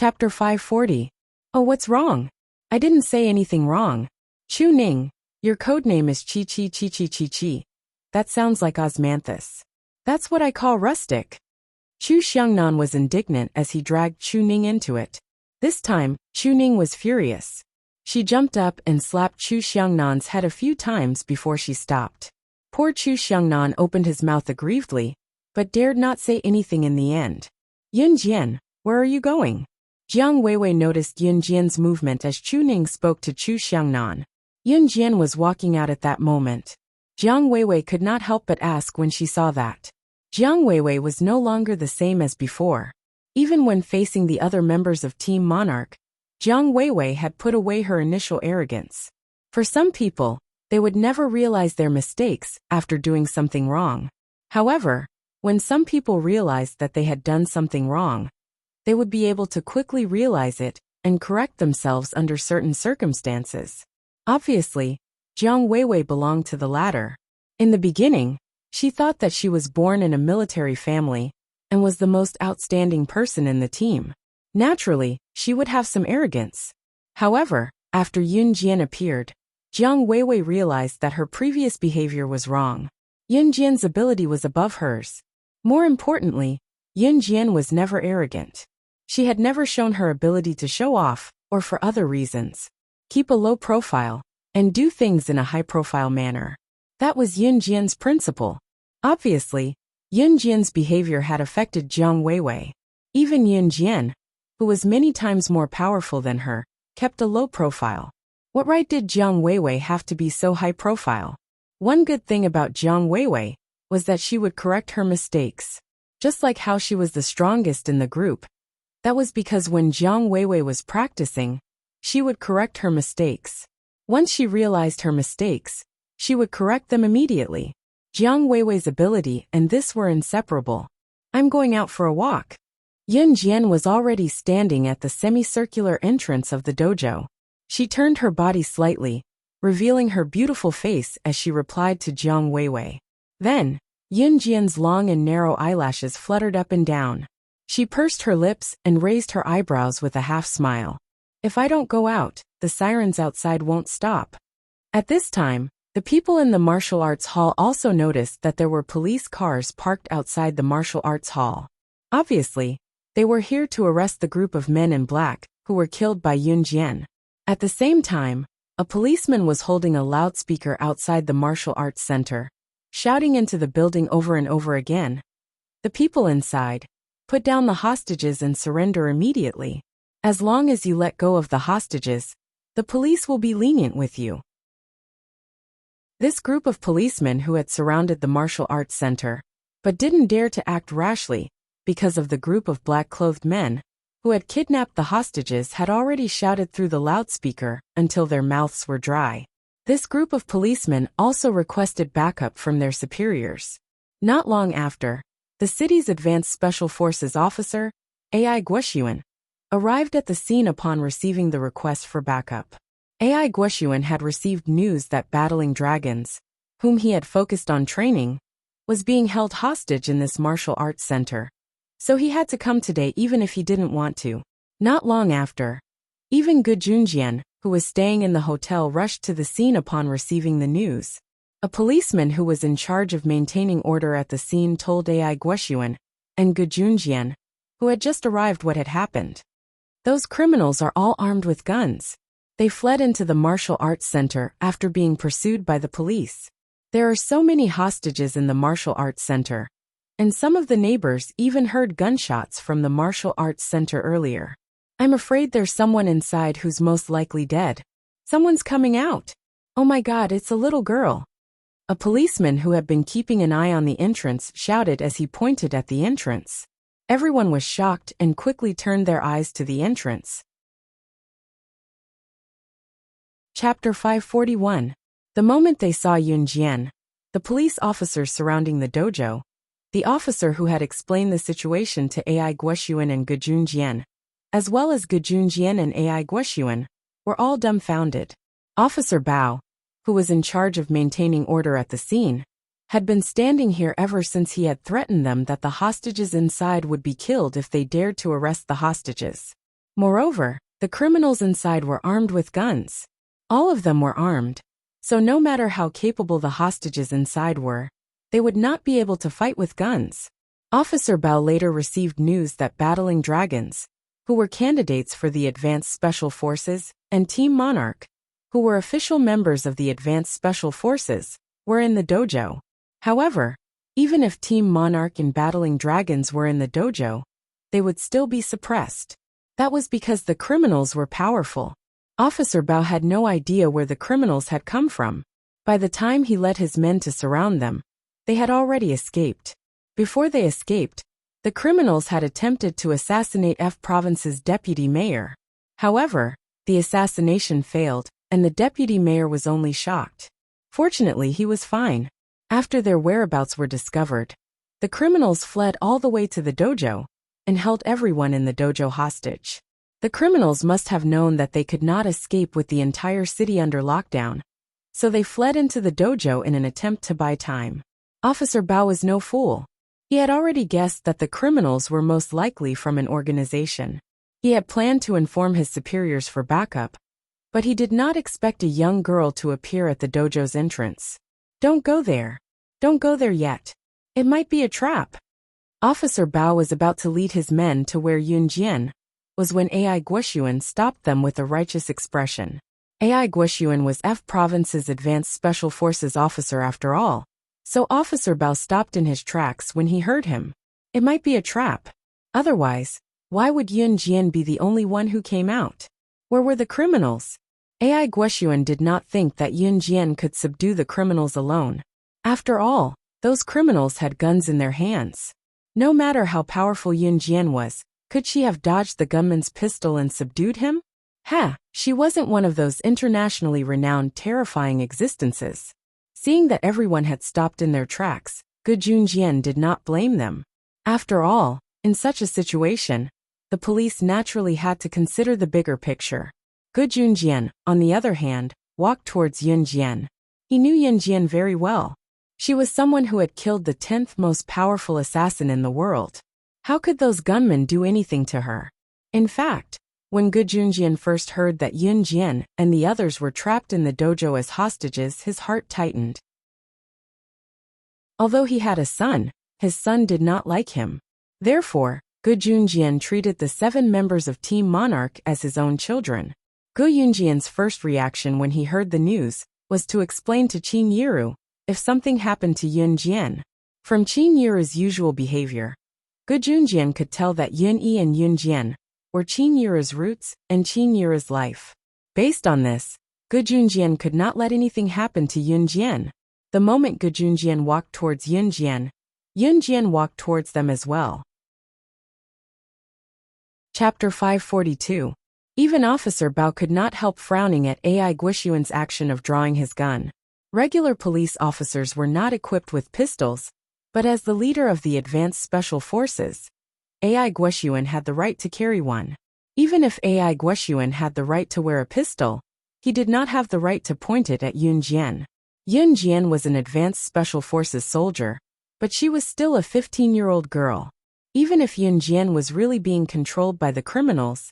Chapter 540. Oh, what's wrong? I didn't say anything wrong. Chu Ning, your codename is Chi Chi Chi Chi Chi Chi. That sounds like osmanthus. That's what I call rustic. Chu Xiangnan was indignant as he dragged Chu Ning into it. This time, Chu Ning was furious. She jumped up and slapped Chu Xiangnan's head a few times before she stopped. Poor Chu Xiangnan opened his mouth aggrievedly, but dared not say anything in the end. Yun Jian, where are you going? Jiang Weiwei noticed Yun Jian's movement as Chu Ning spoke to Chu Xiangnan. Yun Jian was walking out at that moment. Jiang Weiwei could not help but ask when she saw that. Jiang Weiwei was no longer the same as before. Even when facing the other members of Team Monarch, Jiang Weiwei had put away her initial arrogance. For some people, they would never realize their mistakes after doing something wrong. However, when some people realized that they had done something wrong, they would be able to quickly realize it and correct themselves under certain circumstances. Obviously, Jiang Weiwei belonged to the latter. In the beginning, she thought that she was born in a military family and was the most outstanding person in the team. Naturally, she would have some arrogance. However, after Yun Jian appeared, Jiang Weiwei realized that her previous behavior was wrong. Yun Jian's ability was above hers. More importantly, Yun Jian was never arrogant. She had never shown her ability to show off, or for other reasons. Keep a low profile, and do things in a high-profile manner. That was Yun Jian's principle. Obviously, Yun Jian's behavior had affected Jiang Weiwei. Even Yun Jian, who was many times more powerful than her, kept a low profile. What right did Jiang Weiwei have to be so high-profile? One good thing about Jiang Weiwei was that she would correct her mistakes. Just like how she was the strongest in the group, that was because when Jiang Weiwei was practicing, she would correct her mistakes. Once she realized her mistakes, she would correct them immediately. Jiang Weiwei's ability and this were inseparable. I'm going out for a walk. Yun Jian was already standing at the semicircular entrance of the dojo. She turned her body slightly, revealing her beautiful face as she replied to Jiang Weiwei. Then, Yun Jian's long and narrow eyelashes fluttered up and down. She pursed her lips and raised her eyebrows with a half-smile. If I don't go out, the sirens outside won't stop. At this time, the people in the martial arts hall also noticed that there were police cars parked outside the martial arts hall. Obviously, they were here to arrest the group of men in black who were killed by Yun Jian. At the same time, a policeman was holding a loudspeaker outside the martial arts center, shouting into the building over and over again. The people inside, put down the hostages and surrender immediately. As long as you let go of the hostages, the police will be lenient with you. This group of policemen who had surrounded the martial arts center, but didn't dare to act rashly, because of the group of black-clothed men who had kidnapped the hostages had already shouted through the loudspeaker until their mouths were dry. This group of policemen also requested backup from their superiors. Not long after, the city's Advanced Special Forces officer, Ai Guoxuan, arrived at the scene upon receiving the request for backup. Ai Guoxuan had received news that battling dragons, whom he had focused on training, was being held hostage in this martial arts center. So he had to come today even if he didn't want to. Not long after, even Gu Junjian, who was staying in the hotel, rushed to the scene upon receiving the news. A policeman who was in charge of maintaining order at the scene told Ai Guoxuan and Gu Junjian, who had just arrived, what had happened. Those criminals are all armed with guns. They fled into the martial arts center after being pursued by the police. There are so many hostages in the martial arts center, and some of the neighbors even heard gunshots from the martial arts center earlier. I'm afraid there's someone inside who's most likely dead. Someone's coming out. Oh my God, it's a little girl. A policeman who had been keeping an eye on the entrance shouted as he pointed at the entrance. Everyone was shocked and quickly turned their eyes to the entrance. Chapter 541. The moment they saw Yun Jian, the police officers surrounding the dojo, the officer who had explained the situation to Ai Guoxuan and Gu Junjian, as well as Gu Junjian and Ai Guoxuan, were all dumbfounded. Officer Bao, who was in charge of maintaining order at the scene, had been standing here ever since he had threatened them that the hostages inside would be killed if they dared to arrest the hostages. Moreover, the criminals inside were armed with guns. All of them were armed. So no matter how capable the hostages inside were, they would not be able to fight with guns. Officer Bao later received news that Battling Dragons, who were candidates for the Advanced Special Forces, and Team Monarch, who were official members of the Advanced Special Forces, were in the dojo. However, even if Team Monarch and Battling Dragons were in the dojo, they would still be suppressed. That was because the criminals were powerful. Officer Bao had no idea where the criminals had come from. By the time he led his men to surround them, they had already escaped. Before they escaped, the criminals had attempted to assassinate F Province's deputy mayor. However, the assassination failed, and the deputy mayor was only shocked. Fortunately, he was fine. After their whereabouts were discovered, the criminals fled all the way to the dojo and held everyone in the dojo hostage. The criminals must have known that they could not escape with the entire city under lockdown, so they fled into the dojo in an attempt to buy time. Officer Bao was no fool. He had already guessed that the criminals were most likely from an organization. He had planned to inform his superiors for backup, but he did not expect a young girl to appear at the dojo's entrance. Don't go there. Don't go there yet. It might be a trap. Officer Bao was about to lead his men to where Yun Jian was when Ai Guoxuan stopped them with a righteous expression. Ai Guoxuan was F Province's Advanced Special Forces officer after all. So Officer Bao stopped in his tracks when he heard him. It might be a trap. Otherwise, why would Yun Jian be the only one who came out? Where were the criminals? Ai Guoxuan did not think that Yun Jian could subdue the criminals alone. After all, those criminals had guns in their hands. No matter how powerful Yun Jian was, could she have dodged the gunman's pistol and subdued him? She wasn't one of those internationally renowned terrifying existences. Seeing that everyone had stopped in their tracks, Gu Junjian did not blame them. After all, in such a situation, the police naturally had to consider the bigger picture. Gu Junjian, on the other hand, walked towards Yun Jian. He knew Yun Jian very well. She was someone who had killed the 10th most powerful assassin in the world. How could those gunmen do anything to her? In fact, when Gu Junjian first heard that Yun Jian and the others were trapped in the dojo as hostages, his heart tightened. Although he had a son, his son did not like him. Therefore, Gu Junjian treated the 7 members of Team Monarch as his own children. Gu Junjian's first reaction when he heard the news was to explain to Qin Yiru if something happened to Yun Jian. From Qin Yiru's usual behavior, Gu Junjian could tell that Yun Yi and Yun Jian were Qin Yiru's roots and Qin Yiru's life. Based on this, Gu Junjian could not let anything happen to Yun Jian. The moment Gu Junjian walked towards Yun Jian walked towards them as well. Chapter 542. Even Officer Bao could not help frowning at Ai Guoxuan's action of drawing his gun. Regular police officers were not equipped with pistols, but as the leader of the Advanced Special Forces, Ai Guoxuan had the right to carry one. Even if Ai Guoxuan had the right to wear a pistol, he did not have the right to point it at Yun Jian. Yun Jian was an Advanced Special Forces soldier, but she was still a 15-year-old girl. Even if Yun Jian was really being controlled by the criminals,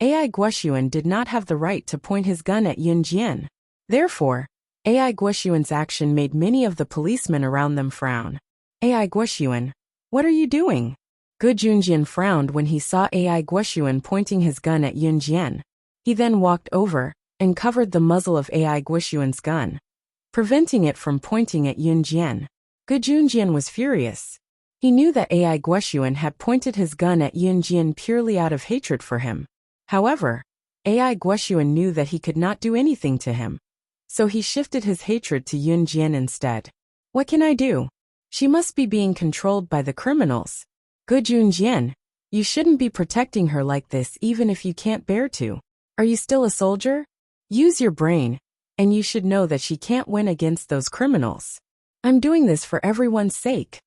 Ai Guoxuan did not have the right to point his gun at Yun Jian. Therefore, Ai Guoxuan's action made many of the policemen around them frown. Ai Guoxuan, what are you doing? Gu Junjian frowned when he saw Ai Guoxuan pointing his gun at Yun Jian. He then walked over and covered the muzzle of Ai Guoxuan's gun, preventing it from pointing at Yun Jian. Gu Junjian was furious. He knew that Ai Guoxuan had pointed his gun at Yun Jian purely out of hatred for him. However, Ai Guoxuan knew that he could not do anything to him, so he shifted his hatred to Yun Jian instead. What can I do? She must be being controlled by the criminals. Gu Junjian, you shouldn't be protecting her like this even if you can't bear to. Are you still a soldier? Use your brain, and you should know that she can't win against those criminals. I'm doing this for everyone's sake.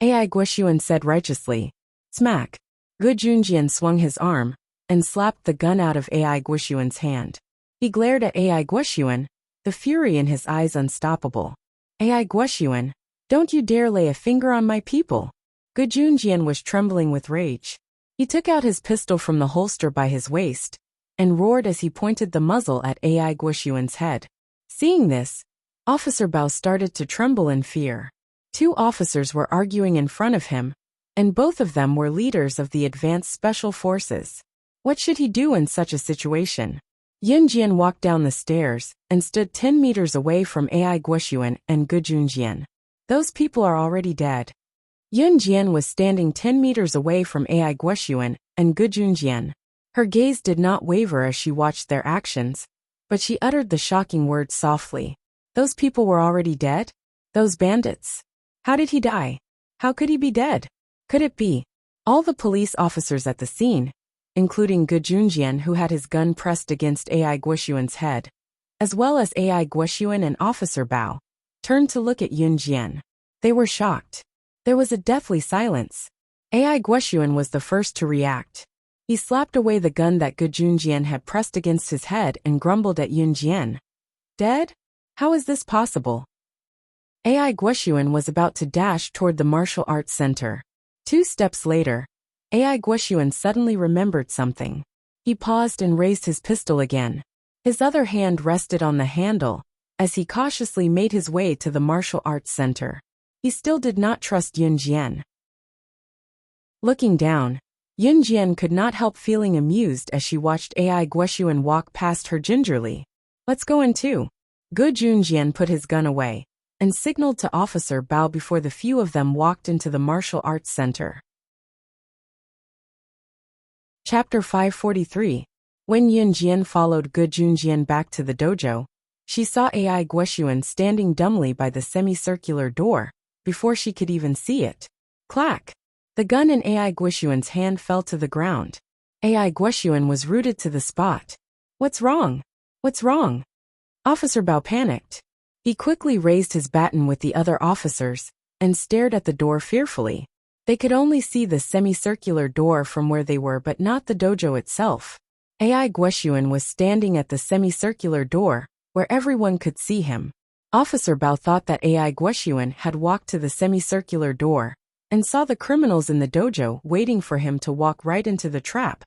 Ai Guoxuan said righteously. Smack. Gu Junjian swung his arm and slapped the gun out of Ai Guoxuan's hand. He glared at Ai Guoxuan, the fury in his eyes unstoppable. Ai Guoxuan, don't you dare lay a finger on my people. Gu Junjian was trembling with rage. He took out his pistol from the holster by his waist and roared as he pointed the muzzle at Ai Guoxuan's head. Seeing this, Officer Bao started to tremble in fear. Two officers were arguing in front of him, and both of them were leaders of the advanced special forces. What should he do in such a situation? Yun Jian walked down the stairs and stood 10 meters away from Ai Guoxuan and Gu Junjian. Those people are already dead. Yun Jian was standing 10 meters away from Ai Guoxuan and Gu Junjian. Her gaze did not waver as she watched their actions, but she uttered the shocking words softly. Those people were already dead? Those bandits? How did he die? How could he be dead? Could it be all the police officers at the scene, including Gu Junjian who had his gun pressed against Ai Guoxuan's head, as well as Ai Guoxuan and Officer Bao, turned to look at Yun Jian. They were shocked. There was a deathly silence. Ai Guoxuan was the first to react. He slapped away the gun that Gu Junjian had pressed against his head and grumbled at Yun Jian. Dead? How is this possible? Ai Guoxuan was about to dash toward the martial arts center. 2 steps later, Ai Guoxuan suddenly remembered something. He paused and raised his pistol again. His other hand rested on the handle as he cautiously made his way to the martial arts center. He still did not trust Yun Jian. Looking down, Yun Jian could not help feeling amused as she watched Ai Guoxuan walk past her gingerly. Let's go in too. Gu Junjian put his gun away and signaled to Officer Bao before the few of them walked into the martial arts center. Chapter 543. When Yun Jian followed Gu Junjian back to the dojo, she saw Ai Guoxuan standing dumbly by the semicircular door before she could even see it. Clack! The gun in Ai Guoxuan's hand fell to the ground. Ai Guoxuan was rooted to the spot. What's wrong? What's wrong? Officer Bao panicked. He quickly raised his baton with the other officers and stared at the door fearfully. They could only see the semicircular door from where they were but not the dojo itself. Ai Guoxuan was standing at the semicircular door where everyone could see him. Officer Bao thought that Ai Guoxuan had walked to the semicircular door and saw the criminals in the dojo waiting for him to walk right into the trap,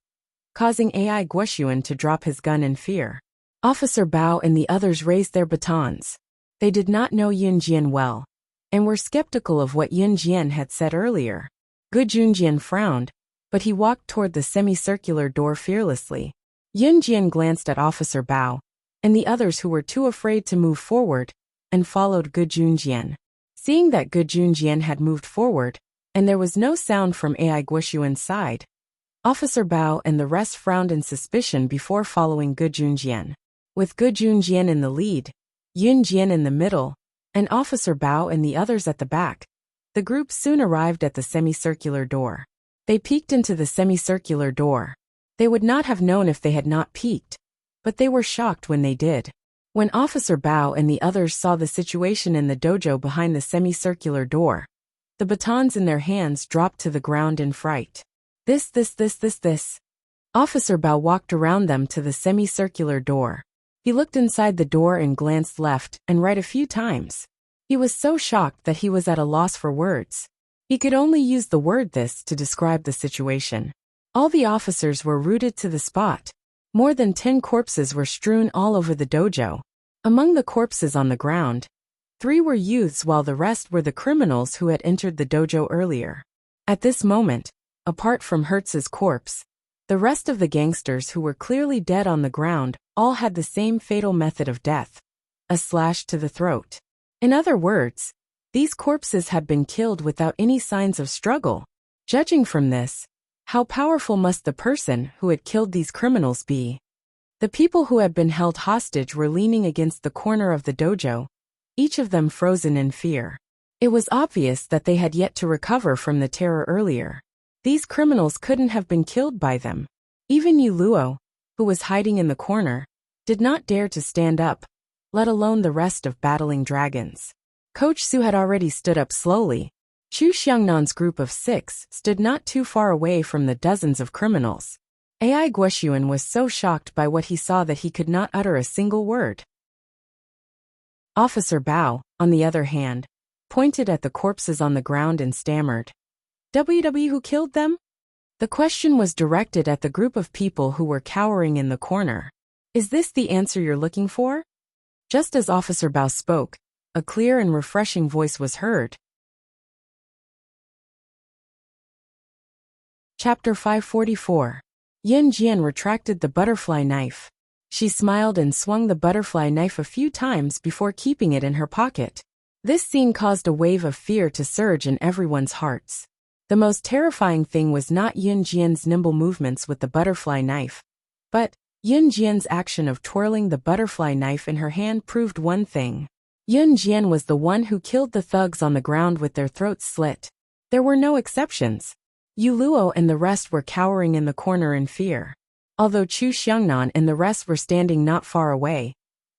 causing Ai Guoxuan to drop his gun in fear. Officer Bao and the others raised their batons. They did not know Yun Jian well, and were skeptical of what Yun Jian had said earlier. Gu Junjian frowned, but he walked toward the semicircular door fearlessly. Yun Jian glanced at Officer Bao and the others who were too afraid to move forward and followed Gu Junjian. Seeing that Gu Junjian had moved forward and there was no sound from Ai Guoxuan's side, Officer Bao and the rest frowned in suspicion before following Gu Junjian. With Gu Junjian in the lead, Yun Jian in the middle, and Officer Bao and the others at the back, the group soon arrived at the semicircular door. They peeked into the semicircular door. They would not have known if they had not peeked, but they were shocked when they did. When Officer Bao and the others saw the situation in the dojo behind the semicircular door, the batons in their hands dropped to the ground in fright. This. Officer Bao walked around them to the semicircular door. He looked inside the door and glanced left and right a few times. He was so shocked that he was at a loss for words. He could only use the word "this" to describe the situation. All the officers were rooted to the spot. More than 10 corpses were strewn all over the dojo. Among the corpses on the ground, 3 were youths while the rest were the criminals who had entered the dojo earlier. At this moment, apart from Hertz's corpse, the rest of the gangsters who were clearly dead on the ground all had the same fatal method of death: a slash to the throat. In other words, these corpses had been killed without any signs of struggle. Judging from this, how powerful must the person who had killed these criminals be? The people who had been held hostage were leaning against the corner of the dojo, each of them frozen in fear. It was obvious that they had yet to recover from the terror earlier. These criminals couldn't have been killed by them. Even Yu Luo, who was hiding in the corner, did not dare to stand up, let alone the rest of battling dragons. Coach Su had already stood up slowly. Chu Xiangnan's group of 6 stood not too far away from the dozens of criminals. Ai Guoxuan was so shocked by what he saw that he could not utter a single word. Officer Bao, on the other hand, pointed at the corpses on the ground and stammered, "WW, who killed them?" The question was directed at the group of people who were cowering in the corner. Is this the answer you're looking for? Just as Officer Bao spoke, a clear and refreshing voice was heard. Chapter 544. Yin Jian retracted the butterfly knife. She smiled and swung the butterfly knife a few times before keeping it in her pocket. This scene caused a wave of fear to surge in everyone's hearts. The most terrifying thing was not Yin Jian's nimble movements with the butterfly knife, but Yin Jian's action of twirling the butterfly knife in her hand proved one thing. Yin Jian was the one who killed the thugs on the ground with their throats slit. There were no exceptions. Yu Luo and the rest were cowering in the corner in fear. Although Chu Xiangnan and the rest were standing not far away,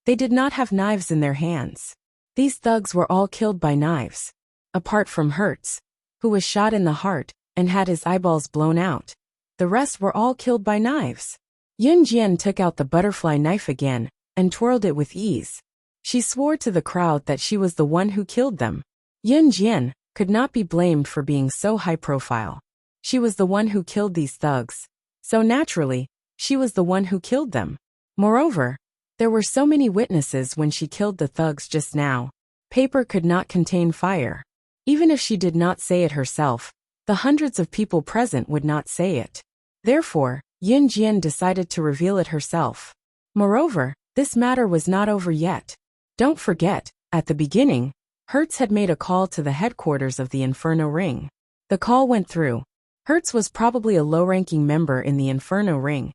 they did not have knives in their hands. These thugs were all killed by knives. Apart from Hertz, who was shot in the heart and had his eyeballs blown out, the rest were all killed by knives. Yin Jian took out the butterfly knife again and twirled it with ease. She swore to the crowd that she was the one who killed them. Yin Jian could not be blamed for being so high profile. She was the one who killed these thugs, so naturally, she was the one who killed them. Moreover, there were so many witnesses when she killed the thugs just now. Paper could not contain fire. Even if she did not say it herself, the hundreds of people present would not say it. Therefore, Yin Jian decided to reveal it herself. Moreover, this matter was not over yet. Don't forget, at the beginning, Hertz had made a call to the headquarters of the Inferno Ring. The call went through. Hertz was probably a low-ranking member in the Inferno Ring,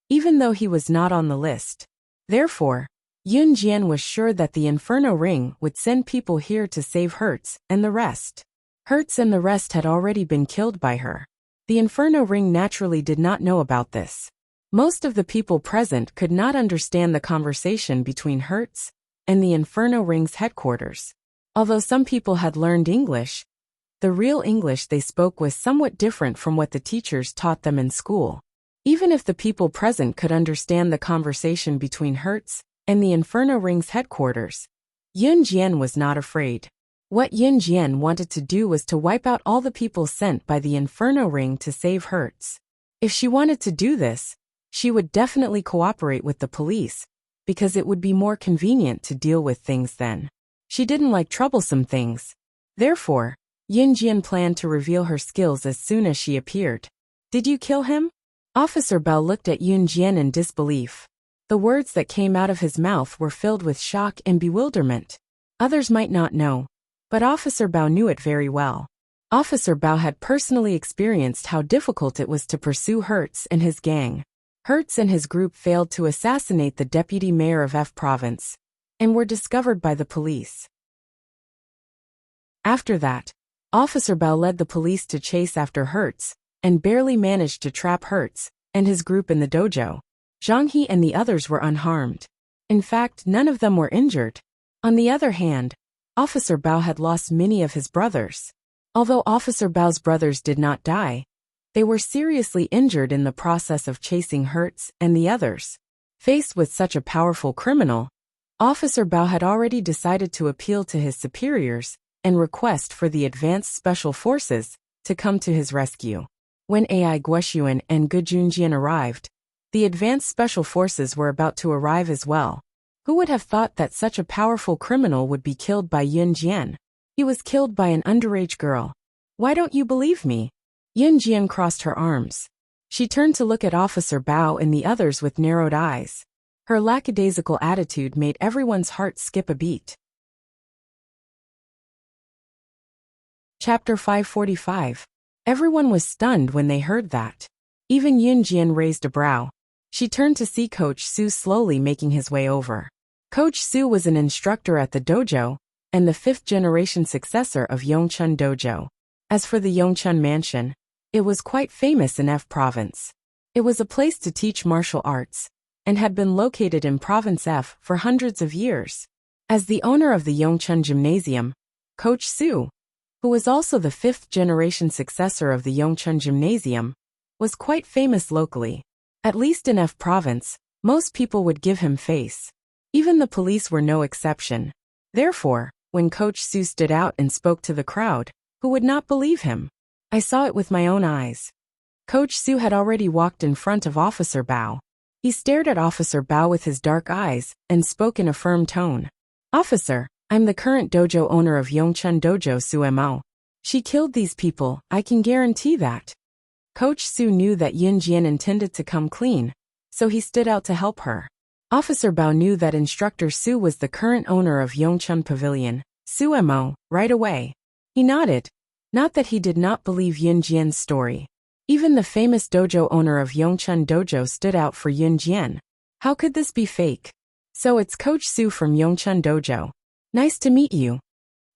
even though he was not on the list. Therefore, Yin Jian was sure that the Inferno Ring would send people here to save Hertz and the rest. Hertz and the rest had already been killed by her. The Inferno Ring naturally did not know about this. Most of the people present could not understand the conversation between Hertz and the Inferno Ring's headquarters. Although some people had learned English, the real English they spoke was somewhat different from what the teachers taught them in school. Even if the people present could understand the conversation between Hertz and the Inferno Ring's headquarters, Yin Jian was not afraid. What Yin Jian wanted to do was to wipe out all the people sent by the Inferno Ring to save Hertz. If she wanted to do this, she would definitely cooperate with the police, because it would be more convenient to deal with things then. She didn't like troublesome things. Therefore, Yin Jian planned to reveal her skills as soon as she appeared. Did you kill him? Officer Bao looked at Yin Jian in disbelief. The words that came out of his mouth were filled with shock and bewilderment. Others might not know, but Officer Bao knew it very well. Officer Bao had personally experienced how difficult it was to pursue Hertz and his gang. Hertz and his group failed to assassinate the deputy mayor of F province, and were discovered by the police. After that, Officer Bao led the police to chase after Hertz, and barely managed to trap Hertz and his group in the dojo. Zhang He and the others were unharmed. In fact, none of them were injured. On the other hand, Officer Bao had lost many of his brothers. Although Officer Bao's brothers did not die, they were seriously injured in the process of chasing Hertz and the others. Faced with such a powerful criminal, Officer Bao had already decided to appeal to his superiors and request for the advanced special forces to come to his rescue. When Ai Guoxuan and Gu Junjian arrived, the advanced special forces were about to arrive as well. Who would have thought that such a powerful criminal would be killed by Yin Jian? He was killed by an underage girl. Why don't you believe me? Yin Jian crossed her arms. She turned to look at Officer Bao and the others with narrowed eyes. Her lackadaisical attitude made everyone's heart skip a beat. Chapter 545. Everyone was stunned when they heard that. Even Yin Jian raised a brow. She turned to see Coach Su slowly making his way over. Coach Su was an instructor at the dojo, and the fifth-generation successor of Yongchun Dojo. As for the Yongchun Mansion, it was quite famous in F Province. It was a place to teach martial arts, and had been located in Province F for hundreds of years. As the owner of the Yongchun Gymnasium, Coach Su, who was also the fifth-generation successor of the Yongchun Gymnasium, was quite famous locally. At least in F Province, most people would give him face. Even the police were no exception. Therefore, when Coach Su stood out and spoke to the crowd, who would not believe him? I saw it with my own eyes. Coach Su had already walked in front of Officer Bao. He stared at Officer Bao with his dark eyes and spoke in a firm tone. Officer, I'm the current dojo owner of Yongchun Dojo Su Mo. She killed these people, I can guarantee that. Coach Su knew that Yin Jian intended to come clean, so he stood out to help her. Officer Bao knew that Instructor Su was the current owner of Yongchun Pavilion, Su Mo, right away. He nodded. Not that he did not believe Yin Jian's story. Even the famous dojo owner of Yongchun Dojo stood out for Yin Jian. How could this be fake? So it's Coach Su from Yongchun Dojo. Nice to meet you.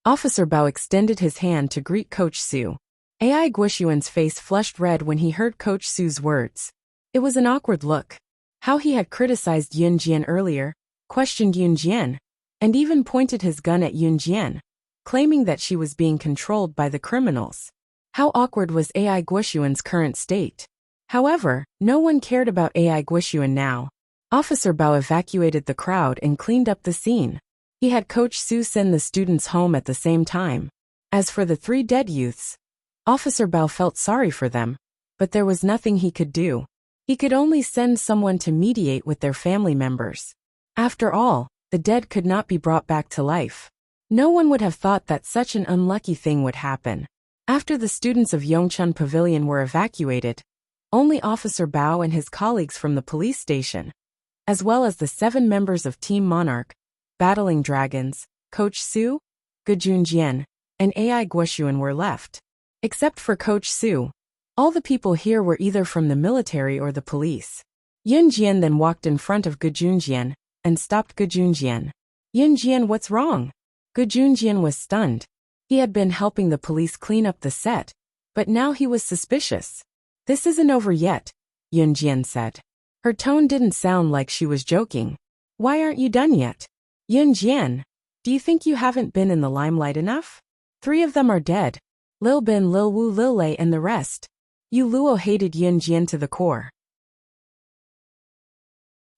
Officer Bao extended his hand to greet Coach Su. Ai Guishuan's face flushed red when he heard Coach Su's words. It was an awkward look. How he had criticized Yin Jian earlier, questioned Yin Jian, and even pointed his gun at Yin Jian, claiming that she was being controlled by the criminals. How awkward was Ai Guishuan's current state? However, no one cared about Ai Guishuan now. Officer Bao evacuated the crowd and cleaned up the scene. He had Coach Su send the students home at the same time. As for the 3 dead youths, Officer Bao felt sorry for them, but there was nothing he could do. He could only send someone to mediate with their family members. After all, the dead could not be brought back to life. No one would have thought that such an unlucky thing would happen. After the students of Yongchun Pavilion were evacuated, only Officer Bao and his colleagues from the police station, as well as the 7 members of Team Monarch, Battling Dragons, Coach Su, Gejun Jian, and Ai Guishuan were left. Except for Coach Su, all the people here were either from the military or the police. Yin Jian then walked in front of Gejun Jian and stopped Gejun Jian. Yin Jian, what's wrong? Gejun Jian was stunned. He had been helping the police clean up the set, but now he was suspicious. This isn't over yet, Yin Jian said. Her tone didn't sound like she was joking. Why aren't you done yet? Yin Jian, do you think you haven't been in the limelight enough? 3 of them are dead. Lil Bin, Lil Wu, Lil Lei and the rest. Yu Luo hated Yin Jian to the core.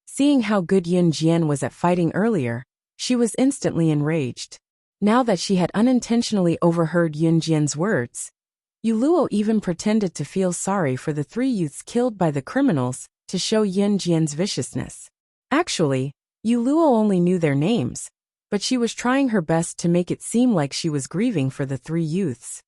Seeing how good Yin Jian was at fighting earlier, she was instantly enraged. Now that she had unintentionally overheard Yin Jian's words, Yu Luo even pretended to feel sorry for the 3 youths killed by the criminals to show Yin Jian's viciousness. Actually, Yu Luo only knew their names, but she was trying her best to make it seem like she was grieving for the 3 youths.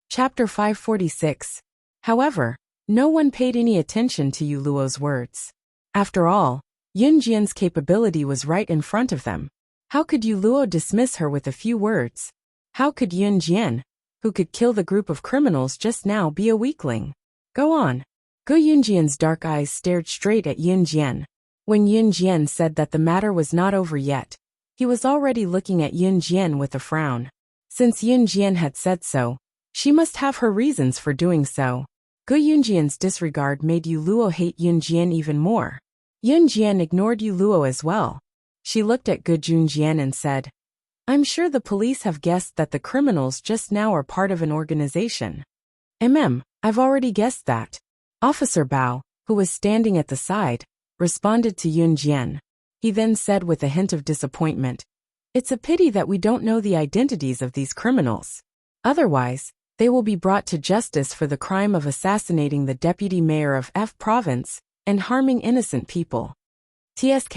Chapter 546. However, no one paid any attention to Yu Luo's words. After all, Yin Jian's capability was right in front of them. How could Yu Luo dismiss her with a few words? How could Yin Jian, who could kill the group of criminals just now, be a weakling? Go on. Yin Jian's dark eyes stared straight at Yin Jian. When Yin Jian said that the matter was not over yet, he was already looking at Yin Jian with a frown. Since Yin Jian had said so, she must have her reasons for doing so. Yin Jian's disregard made Yu Luo hate Yin Jian even more. Yin Jian ignored Yu Luo as well. She looked at Gejun Jian and said, I'm sure the police have guessed that the criminals just now are part of an organization. I've already guessed that. Officer Bao, who was standing at the side, responded to Yin Jian. He then said with a hint of disappointment, It's a pity that we don't know the identities of these criminals. Otherwise, they will be brought to justice for the crime of assassinating the deputy mayor of F province and harming innocent people. TSK.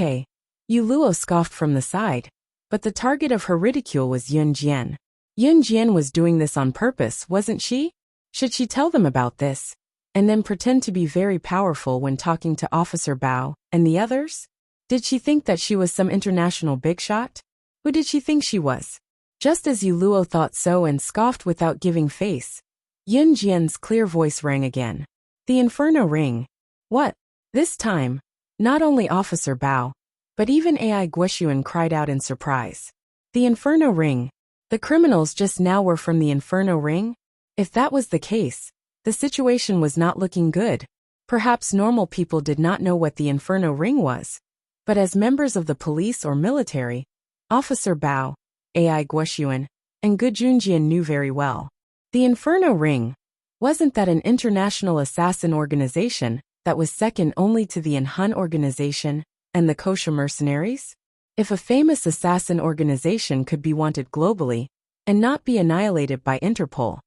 Yu Luo scoffed from the side, but the target of her ridicule was Yin Jian. Yin Jian was doing this on purpose, wasn't she? Should she tell them about this, and then pretend to be very powerful when talking to Officer Bao and the others? Did she think that she was some international big shot? Who did she think she was? Just as Yu Luo thought so and scoffed without giving face, Yin Jian's clear voice rang again. The Inferno Ring. What? This time, not only Officer Bao, but even Ai Guishuan cried out in surprise. The Inferno Ring. The criminals just now were from the Inferno Ring? If that was the case, the situation was not looking good. Perhaps normal people did not know what the Inferno Ring was. But as members of the police or military, Officer Bao, Ai Guishuan, and Gejun Jian knew very well. The Inferno Ring. Wasn't that an international assassin organization that was second only to the Hun organization and the Kosha mercenaries? If a famous assassin organization could be wanted globally and not be annihilated by Interpol,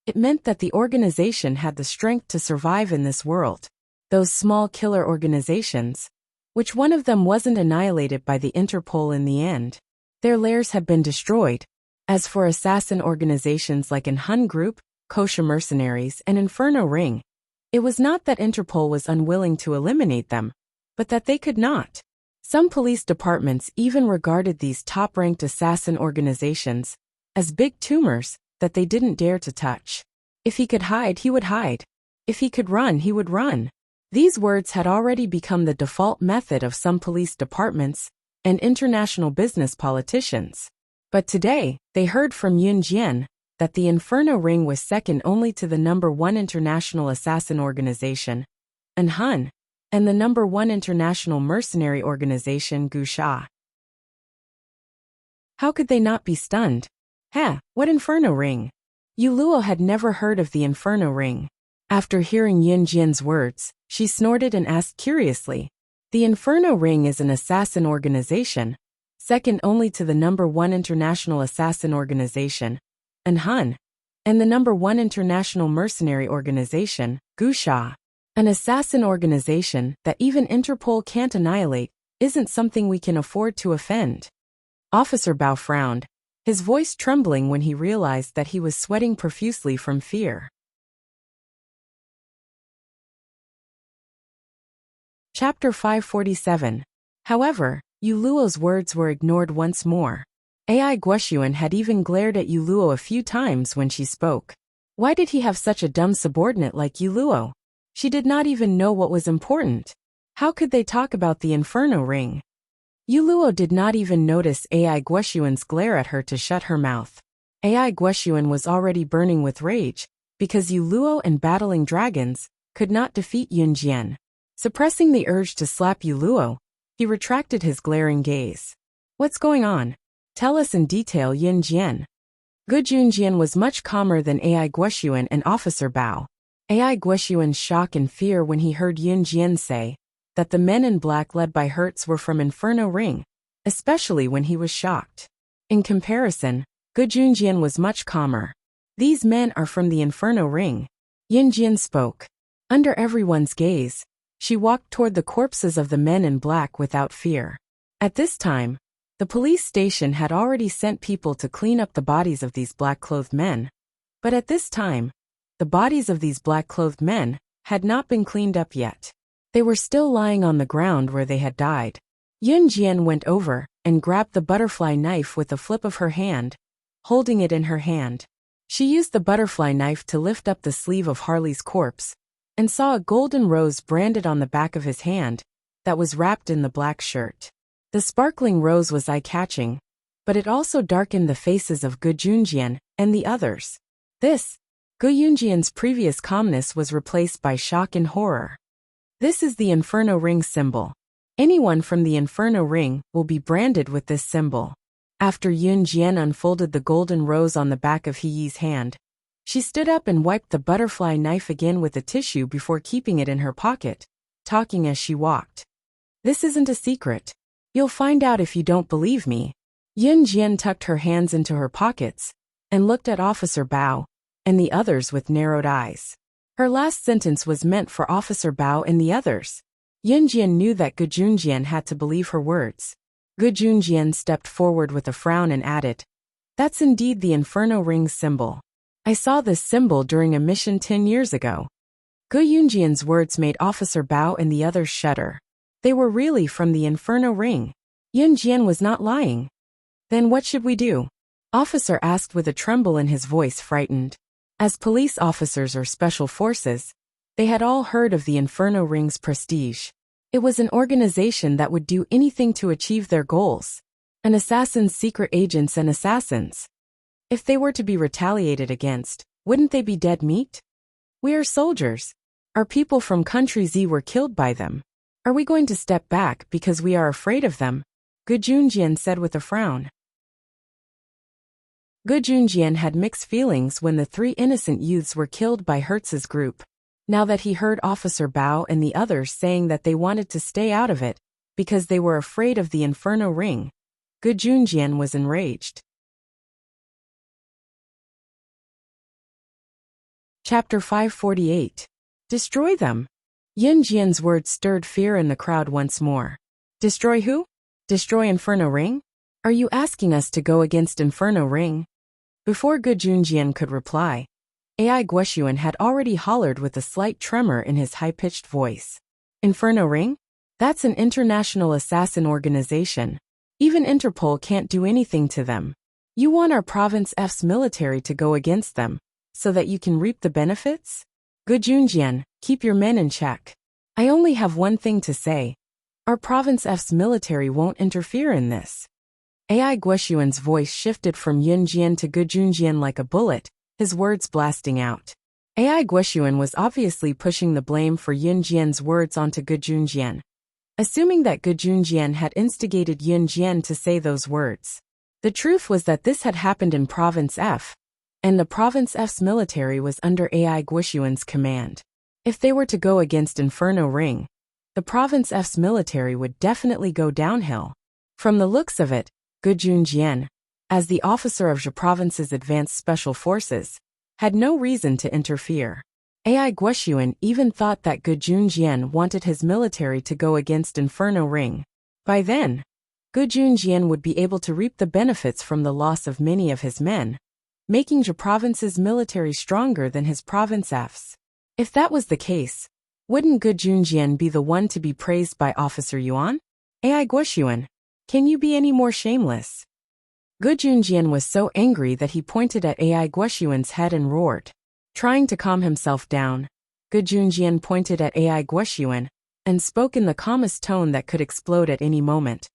It meant that the organization had the strength to survive in this world. Those small killer organizations, which one of them wasn't annihilated by the Interpol in the end. Their lairs had been destroyed. As for assassin organizations like an Hun Group, Kosher Mercenaries, and Inferno Ring, it was not that Interpol was unwilling to eliminate them, but that they could not. Some police departments even regarded these top-ranked assassin organizations as big tumors that they didn't dare to touch. If he could hide, he would hide. If he could run, he would run. These words had already become the default method of some police departments and international business politicians. But today, they heard from Yun Jian that the Inferno Ring was second only to the #1 international assassin organization, and Hun, and the #1 international mercenary organization Gusha. How could they not be stunned? What Inferno Ring? Yu Luo had never heard of the Inferno Ring. After hearing Yun Jian's words, she snorted and asked curiously, "The Inferno Ring is an assassin organization, second only to the #1 international assassin organization, and Hun, and the #1 international mercenary organization, Gusha. An assassin organization that even Interpol can't annihilate isn't something we can afford to offend." Officer Bao frowned, his voice trembling when he realized that he was sweating profusely from fear. Chapter 547. However, Yu Luo's words were ignored once more. Ai Guoshuan had even glared at Yu Luo a few times when she spoke. Why did he have such a dumb subordinate like Yu Luo? She did not even know what was important. How could they talk about the Inferno Ring? Yu Luo did not even notice Ai Guoshuan's glare at her to shut her mouth. Ai Guoshuan was already burning with rage, because Yu Luo and battling dragons could not defeat Yun Jian. Suppressing the urge to slap Yu Luo, he retracted his glaring gaze. "What's going on? Tell us in detail, Yun Jian." Gu Junjian was much calmer than Ai Guoshuan and Officer Bao. Ai Guoshuan's shock and fear when he heard Yun Jian say that the men in black led by Hertz were from Inferno Ring, especially when he was shocked. In comparison, Gu Junjian was much calmer. "These men are from the Inferno Ring." Yun Jian spoke. Under everyone's gaze, she walked toward the corpses of the men in black without fear. At this time, the police station had already sent people to clean up the bodies of these black-clothed men. But at this time, the bodies of these black-clothed men had not been cleaned up yet. They were still lying on the ground where they had died. Yun Jian went over and grabbed the butterfly knife with a flip of her hand, holding it in her hand. She used the butterfly knife to lift up the sleeve of Harley's corpse, and saw a golden rose branded on the back of his hand that was wrapped in the black shirt. The sparkling rose was eye-catching, but it also darkened the faces of Gu Junjian and the others. Gu Junjian's previous calmness was replaced by shock and horror. "This is the Inferno Ring symbol. Anyone from the Inferno Ring will be branded with this symbol." After Yun Jian unfolded the golden rose on the back of He Yi's hand, she stood up and wiped the butterfly knife again with a tissue before keeping it in her pocket, talking as she walked. "This isn't a secret. You'll find out if you don't believe me." Yun Jian tucked her hands into her pockets and looked at Officer Bao and the others with narrowed eyes. Her last sentence was meant for Officer Bao and the others. Yun Jian knew that Gu Junjian had to believe her words. Gu Junjian stepped forward with a frown and added, "That's indeed the Inferno Ring symbol. I saw this symbol during a mission 10 years ago." Gu Junjian's words made Officer Bao and the others shudder. They were really from the Inferno Ring. Yun Jian was not lying. "Then what should we do?" Officer asked with a tremble in his voice, frightened. As police officers or special forces, they had all heard of the Inferno Ring's prestige. It was an organization that would do anything to achieve their goals. An assassin's secret agents and assassins. If they were to be retaliated against, wouldn't they be dead meat? "We are soldiers. Our people from Country Z were killed by them. Are we going to step back because we are afraid of them?" Gu Junjian said with a frown. Gu Junjian had mixed feelings when the 3 innocent youths were killed by Hertz's group. Now that he heard Officer Bao and the others saying that they wanted to stay out of it because they were afraid of the Inferno Ring, Gu Junjian was enraged. Chapter 548. Destroy them. Yin Jian's words stirred fear in the crowd once more. Destroy who? Destroy Inferno Ring? Are you asking us to go against Inferno Ring? Before Gu Junjian could reply, Ai Guoxuan had already hollered with a slight tremor in his high-pitched voice. Inferno Ring? That's an international assassin organization. Even Interpol can't do anything to them. You want our Province F's military to go against them, so that you can reap the benefits? Gu Junjian, keep your men in check. I only have one thing to say. Our Province F's military won't interfere in this. Ai Guoxuan's voice shifted from Yin Jian to Gu Junjian like a bullet, his words blasting out. Ai Guoxuan was obviously pushing the blame for Yin Jian's words onto Gu Junjian, assuming that Gu Junjian had instigated Yin Jian to say those words. The truth was that this had happened in Province F, and the Province F's military was under Ai Guoxuan's command. If they were to go against Inferno Ring, the Province F's military would definitely go downhill. From the looks of it, Gu Junjian, as the officer of the province's advanced special forces, had no reason to interfere. Ai Guoxuan even thought that Gu Junjian wanted his military to go against Inferno Ring. By then, Gu Junjian would be able to reap the benefits from the loss of many of his men, making the province's military stronger than his Province F's. If that was the case, wouldn't Gu Junjian be the one to be praised by Officer Yuan? Ai Guoxuan, can you be any more shameless? Gu Junjian was so angry that he pointed at Ai Guoxuan's head and roared. Trying to calm himself down, Gu Junjian pointed at Ai Guoxuan and spoke in the calmest tone that could explode at any moment.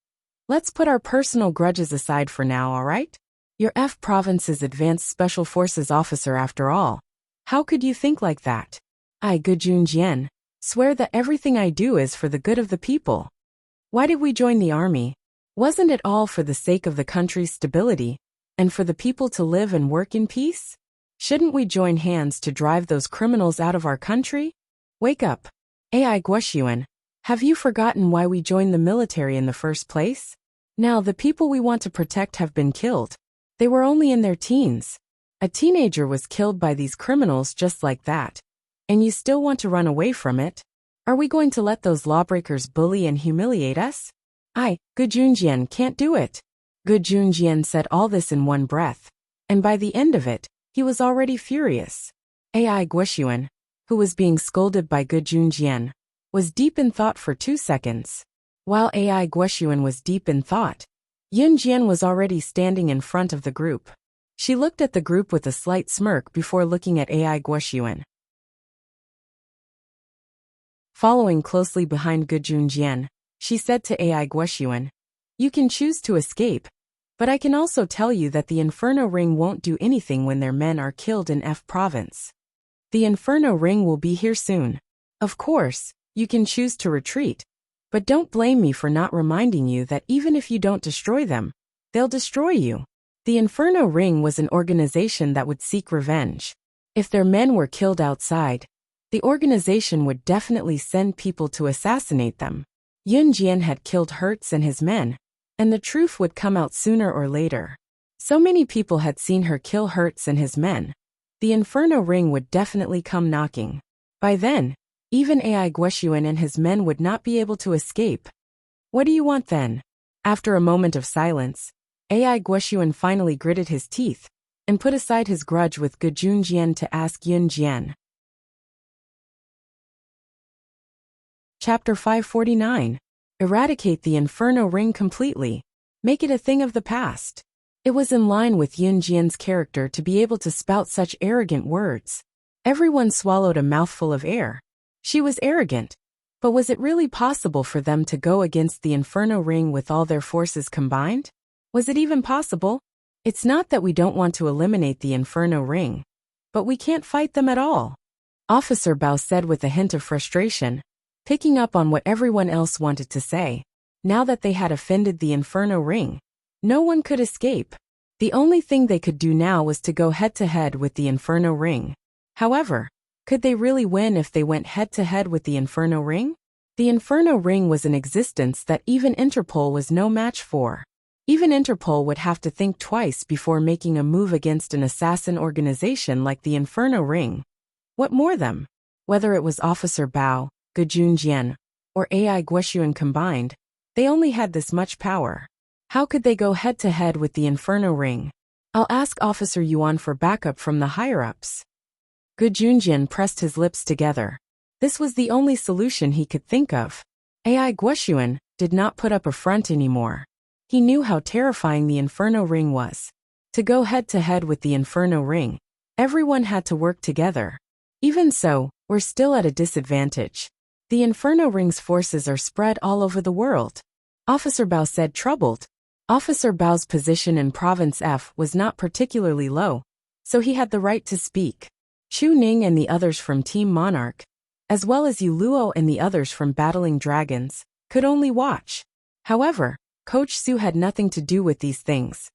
Let's put our personal grudges aside for now, alright? You're F Province's Advanced Special Forces officer after all. How could you think like that? I, Gu Junjian, swear that everything I do is for the good of the people. Why did we join the army? Wasn't it all for the sake of the country's stability, and for the people to live and work in peace? Shouldn't we join hands to drive those criminals out of our country? Wake up. Ai Guoxuan, have you forgotten why we joined the military in the first place? Now the people we want to protect have been killed. They were only in their teens. A teenager was killed by these criminals just like that. And you still want to run away from it? Are we going to let those lawbreakers bully and humiliate us? Gu Junjian can't do it. Gu Junjian said all this in one breath, and by the end of it, he was already furious. Ai Guoxuan, who was being scolded by Gu Junjian, was deep in thought for 2 seconds. While Ai Guoxuan was deep in thought, Yin Jian was already standing in front of the group. She looked at the group with a slight smirk before looking at Ai Guoxuan. Following closely behind Gu Junjian, she said to Ai Guoxuan, "You can choose to escape, but I can also tell you that the Inferno Ring won't do anything when their men are killed in F Province. The Inferno Ring will be here soon. Of course, you can choose to retreat, but don't blame me for not reminding you that even if you don't destroy them, they'll destroy you." The Inferno Ring was an organization that would seek revenge. If their men were killed outside, the organization would definitely send people to assassinate them. Yin Jian had killed Hertz and his men, and the truth would come out sooner or later. So many people had seen her kill Hertz and his men. The Inferno Ring would definitely come knocking. By then, even Ai Guoxuan and his men would not be able to escape. What do you want then? After a moment of silence, Ai Guoxuan finally gritted his teeth and put aside his grudge with Gu Junjian to ask Yin Jian. Chapter 549. Eradicate the Inferno Ring completely. Make it a thing of the past. It was in line with Yin Jian's character to be able to spout such arrogant words. Everyone swallowed a mouthful of air. She was arrogant. But was it really possible for them to go against the Inferno Ring with all their forces combined? Was it even possible? It's not that we don't want to eliminate the Inferno Ring, but we can't fight them at all. Officer Bao said with a hint of frustration, picking up on what everyone else wanted to say. Now that they had offended the Inferno Ring, no one could escape. The only thing they could do now was to go head-to-head with the Inferno Ring. However, could they really win if they went head-to-head with the Inferno Ring? The Inferno Ring was an existence that even Interpol was no match for. Even Interpol would have to think twice before making a move against an assassin organization like the Inferno Ring. What more them? Whether it was Officer Bao, Gu Junjian, or AI Guoxuan combined, they only had this much power. How could they go head-to-head with the Inferno Ring? I'll ask Officer Yuan for backup from the higher-ups. Gu Junjian pressed his lips together. This was the only solution he could think of. AI Guoxuan did not put up a front anymore. He knew how terrifying the Inferno Ring was. To go head-to-head with the Inferno Ring, everyone had to work together. Even so, we're still at a disadvantage. The Inferno Ring's forces are spread all over the world. Officer Bao said, troubled. Officer Bao's position in Province F was not particularly low, so he had the right to speak. Chu Ning and the others from Team Monarch, as well as Yu Luo and the others from Battling Dragons, could only watch. However, Coach Su had nothing to do with these things.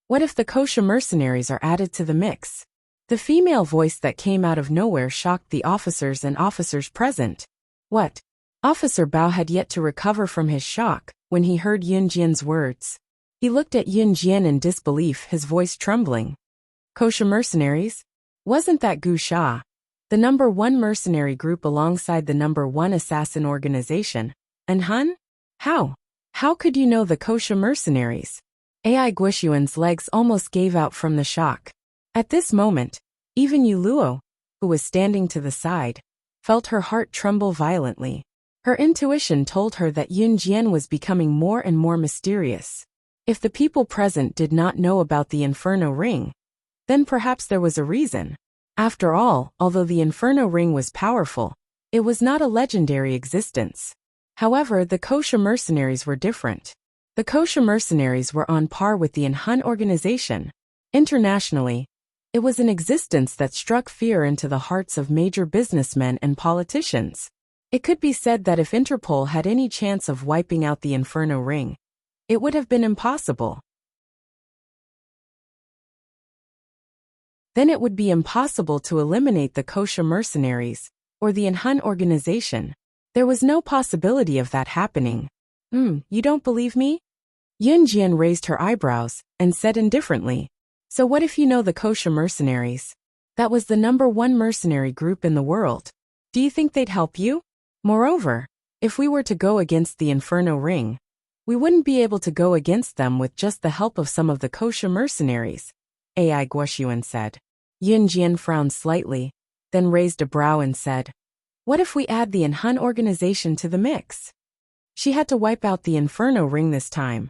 What if the Kosha mercenaries are added to the mix? The female voice that came out of nowhere shocked the officers and officers present. What? Officer Bao had yet to recover from his shock when he heard Yun Jian's words. He looked at Yun Jian in disbelief, his voice trembling. Kosha mercenaries? Wasn't that Gu Sha? The number 1 mercenary group alongside the number 1 assassin organization. And Hun? How? How could you know the Kosha mercenaries? AI Guoxuan's legs almost gave out from the shock. At this moment, even Yu Luo, who was standing to the side, felt her heart tremble violently. Her intuition told her that Yun Jian was becoming more and more mysterious. If the people present did not know about the Inferno Ring, then perhaps there was a reason. After all, although the Inferno Ring was powerful, it was not a legendary existence. However, the Kosha mercenaries were different. The Kosha mercenaries were on par with the Hun organization. Internationally, it was an existence that struck fear into the hearts of major businessmen and politicians. It could be said that if Interpol had any chance of wiping out the Inferno Ring, it would have been impossible. Then it would be impossible to eliminate the Kosha mercenaries, or the Hun organization. There was no possibility of that happening. You don't believe me? Yun Jian raised her eyebrows, and said indifferently, so what if you know the Kosha mercenaries? That was the number 1 mercenary group in the world. Do you think they'd help you? Moreover, if we were to go against the Inferno Ring, we wouldn't be able to go against them with just the help of some of the Kosha mercenaries, AI Guoxuan said. Yun Jian frowned slightly, then raised a brow and said, what if we add the Hun organization to the mix? She had to wipe out the Inferno Ring this time.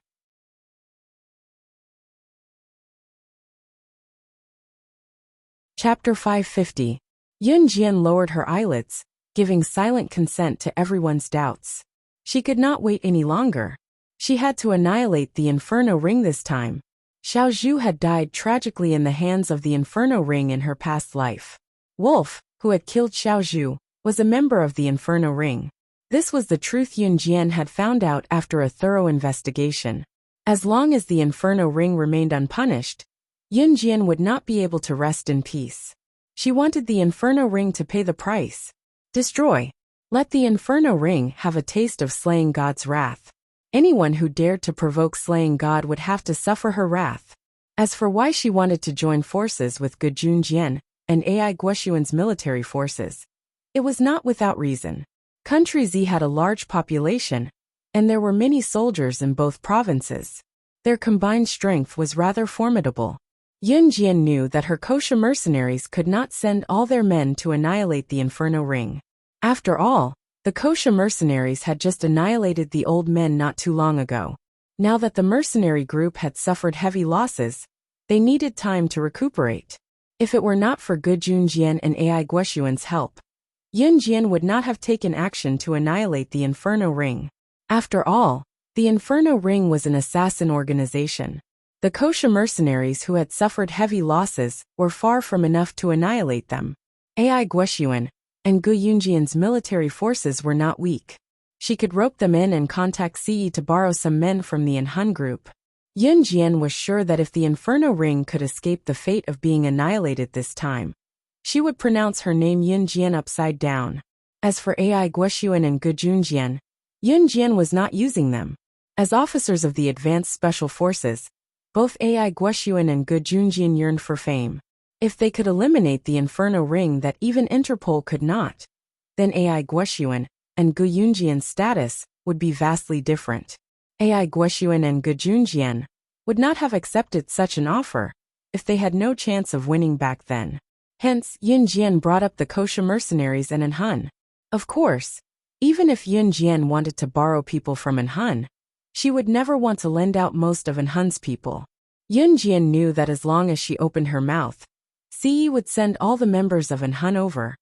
Chapter 550. Yun Jian lowered her eyelids, giving silent consent to everyone's doubts. She could not wait any longer. She had to annihilate the Inferno Ring this time. Xiao Zhu had died tragically in the hands of the Inferno Ring in her past life. Wolf, who had killed Xiao Zhu, was a member of the Inferno Ring. This was the truth Yun Jian had found out after a thorough investigation. As long as the Inferno Ring remained unpunished, Yun Jian would not be able to rest in peace. She wanted the Inferno Ring to pay the price. Destroy. Let the Inferno Ring have a taste of slaying God's wrath. Anyone who dared to provoke slaying God would have to suffer her wrath. As for why she wanted to join forces with Gu Junjian and AI Guoxuan's military forces, it was not without reason. Country Z had a large population, and there were many soldiers in both provinces. Their combined strength was rather formidable. Yun Jian knew that her Kosha mercenaries could not send all their men to annihilate the Inferno Ring. After all, the Kosha mercenaries had just annihilated the old men not too long ago. Now that the mercenary group had suffered heavy losses, they needed time to recuperate. If it were not for Gu Junjian and AI Guoxuan's help, Yun Jian would not have taken action to annihilate the Inferno Ring. After all, the Inferno Ring was an assassin organization. The Kosha mercenaries who had suffered heavy losses were far from enough to annihilate them. AI Guoxuan and Gu Yunjian's military forces were not weak. She could rope them in and contact Ce to borrow some men from the Hun group. Yun Jian was sure that if the Inferno Ring could escape the fate of being annihilated this time, she would pronounce her name Yun Jian upside down. As for AI Guoxuan and Gu Junjian, Yun Jian was not using them. As officers of the Advanced Special Forces, both AI Guoxuan and Gu Junjian yearned for fame. If they could eliminate the Inferno ring that even Interpol could not, then AI Guoxuan and Gu Yunjian's status would be vastly different. AI Guoxuan and Gu Junjian would not have accepted such an offer if they had no chance of winning back then. Hence, Yun Jian brought up the kosher mercenaries and Anhun. Of course, even if Yun Jian wanted to borrow people from Anhun, she would never want to lend out most of Anhun's people. Yun Jian knew that as long as she opened her mouth, CE would send all the members of Anhun over,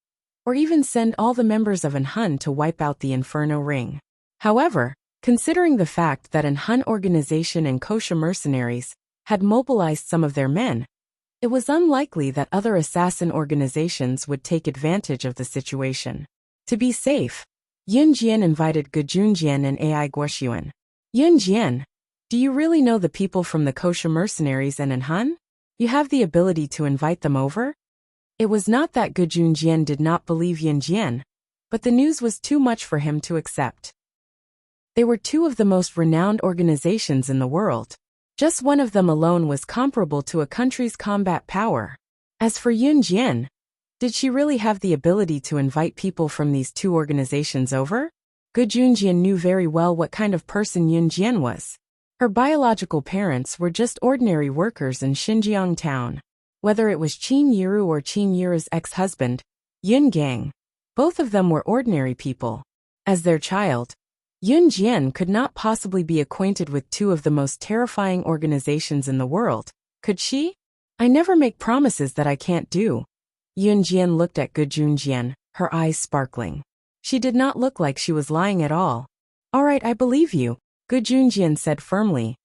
or even send all the members of Anhun to wipe out the Inferno ring. However, considering the fact that Anhun organization and kosher mercenaries had mobilized some of their men, it was unlikely that other assassin organizations would take advantage of the situation. To be safe, Yun Jian invited Gu Junjian and AI Guoxuan. Yun Jian, do you really know the people from the kosher mercenaries and Anhun? You have the ability to invite them over? It was not that Gu Junjian did not believe Yun Jian, but the news was too much for him to accept. They were two of the most renowned organizations in the world. Just one of them alone was comparable to a country's combat power. As for Yun Jian, did she really have the ability to invite people from these two organizations over? Gu Junjian knew very well what kind of person Yun Jian was. Her biological parents were just ordinary workers in Xinjiang town. Whether it was Qin Yiru or Qin Yiru's ex-husband, Yun Gang, both of them were ordinary people. As their child, Yun Jian could not possibly be acquainted with two of the most terrifying organizations in the world, could she? I never make promises that I can't do. Yun Jian looked at Gu Junjian, her eyes sparkling. She did not look like she was lying at all. All right, I believe you, Gu Junjian said firmly.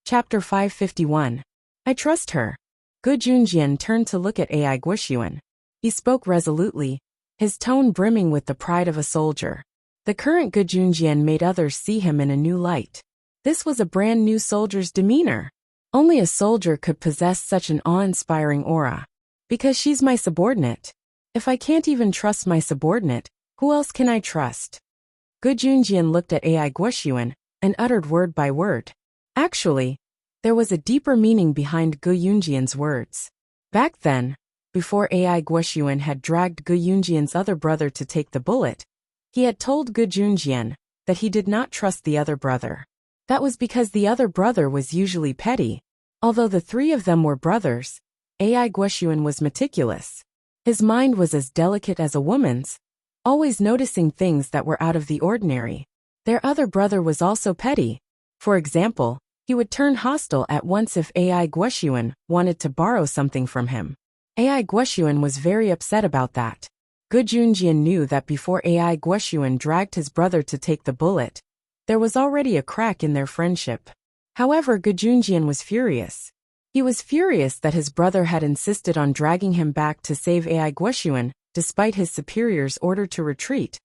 Chapter 551. I trust her. Gu Junjian turned to look at AI Guoxuan. He spoke resolutely, his tone brimming with the pride of a soldier. The current Gu Junjian made others see him in a new light. This was a brand new soldier's demeanor. Only a soldier could possess such an awe-inspiring aura. Because she's my subordinate. If I can't even trust my subordinate, who else can I trust? Gu Junjian looked at AI Guoxuan and uttered word by word. Actually, there was a deeper meaning behind Gu Yunjian's words. Back then, before AI Guoxuan had dragged Gu Yunjian's other brother to take the bullet, he had told Gu Junjian that he did not trust the other brother. That was because the other brother was usually petty. Although the three of them were brothers, AI Guoxuan was meticulous. His mind was as delicate as a woman's, always noticing things that were out of the ordinary. Their other brother was also petty. For example, he would turn hostile at once if AI Guoxuan wanted to borrow something from him. AI Guoxuan was very upset about that. Gu Junjian knew that before AI Guoxuan dragged his brother to take the bullet, there was already a crack in their friendship. However, Gu Junjian was furious. He was furious that his brother had insisted on dragging him back to save AI Guoxuan, despite his superior's order to retreat,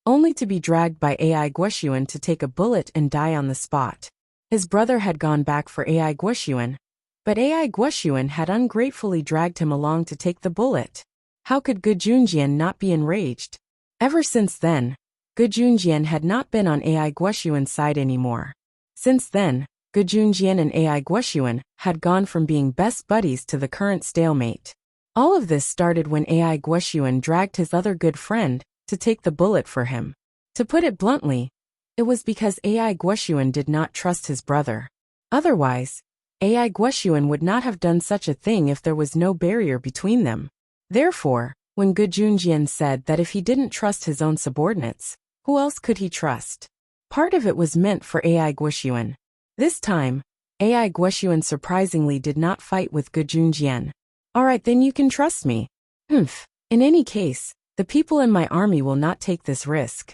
only to be dragged by AI Guoxuan to take a bullet and die on the spot. His brother had gone back for AI Guoxuan, but AI Guoxuan had ungratefully dragged him along to take the bullet. How could Gu Junjian not be enraged? Ever since then, Gu Junjian had not been on AI Guoxuan's side anymore. Since then, Gu Junjian and AI Guoxuan had gone from being best buddies to the current stalemate. All of this started when AI Guoxuan dragged his other good friend to take the bullet for him. To put it bluntly, it was because AI Guoxuan did not trust his brother. Otherwise, AI Guoxuan would not have done such a thing if there was no barrier between them. Therefore, when Gu Junjian said that if he didn't trust his own subordinates, who else could he trust? Part of it was meant for AI Guoxuan. This time, AI Guoxuan surprisingly did not fight with Gu Junjian. Alright, then you can trust me. Humph. In any case, the people in my army will not take this risk.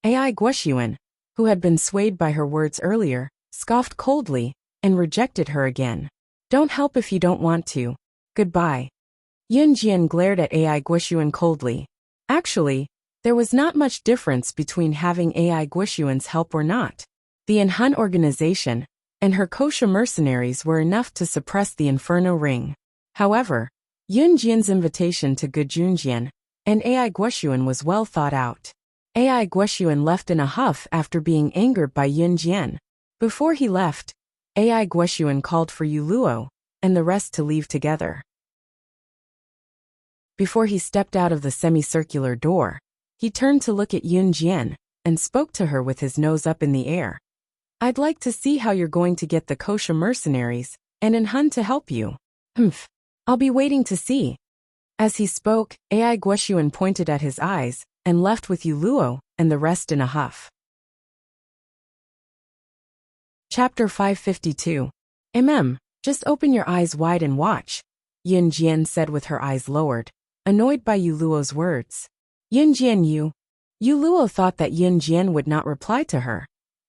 AI Guoxuan, who had been swayed by her words earlier, scoffed coldly and rejected her again. Don't help if you don't want to. Goodbye. Yun Jian glared at AI Guoxuan coldly. Actually, there was not much difference between having AI Guoxuan's help or not. The Anhun organization and her kosher mercenaries were enough to suppress the Inferno ring. However, Yun Jian's invitation to Gu Junjian and AI Guoxuan was well thought out. AI Guoxuan left in a huff after being angered by Yun Jian. Before he left, AI Guoxuan called for Yu Luo, and the rest to leave together. Before he stepped out of the semicircular door, he turned to look at Yun Jian and spoke to her with his nose up in the air. I'd like to see how you're going to get the kosher mercenaries and an Hun to help you. Humph. I'll be waiting to see. As he spoke, Ai Guoshuan pointed at his eyes and left with Yu Luo and the rest in a huff. Chapter 552. Just open your eyes wide and watch, Yun Jian said with her eyes lowered, annoyed by Yu Luo's words. Yun Jian Yu Luo thought that Yun Jian would not reply to her.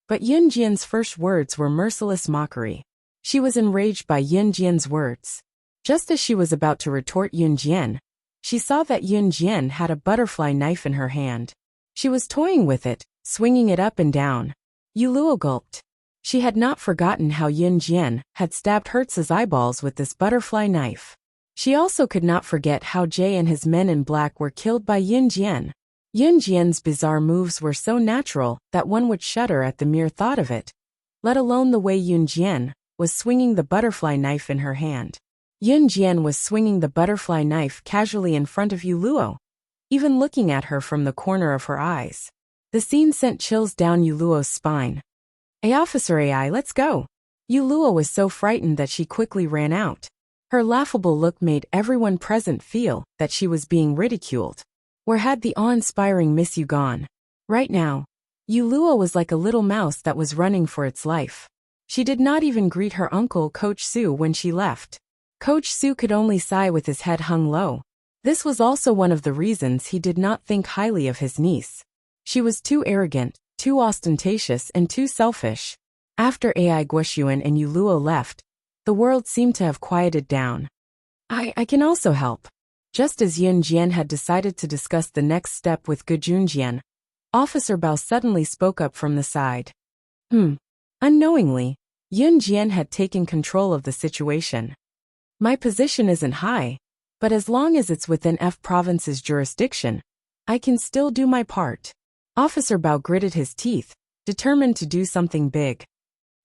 But Yun Jian's first words were merciless mockery. She was enraged by Yun Jian's words. Just as she was about to retort Yun Jian, she saw that Yun Jian had a butterfly knife in her hand. She was toying with it, swinging it up and down. Yu Luo gulped. She had not forgotten how Yun Jian had stabbed Hertz's eyeballs with this butterfly knife. She also could not forget how Jay and his men in black were killed by Yun Jian. Yun Jian's bizarre moves were so natural that one would shudder at the mere thought of it, let alone the way Yun Jian was swinging the butterfly knife in her hand. Yun Jian was swinging the butterfly knife casually in front of Yu Luo, even looking at her from the corner of her eyes. The scene sent chills down Yu Luo's spine. "Hey, Officer Ai, let's go." Yu Luo was so frightened that she quickly ran out. Her laughable look made everyone present feel that she was being ridiculed. Where had the awe-inspiring Miss Yu gone? Right now, Yu Luo was like a little mouse that was running for its life. She did not even greet her uncle Coach Su when she left. Coach Su could only sigh with his head hung low. This was also one of the reasons he did not think highly of his niece. She was too arrogant, too ostentatious, and too selfish. After Ai Guoshuan and Yu Luo left, the world seemed to have quieted down. I can also help. Just as Yun Jian had decided to discuss the next step with Gu Junjian, Officer Bao suddenly spoke up from the side. Unknowingly, Yun Jian had taken control of the situation. My position isn't high, but as long as it's within F province's jurisdiction, I can still do my part. Officer Bao gritted his teeth, determined to do something big.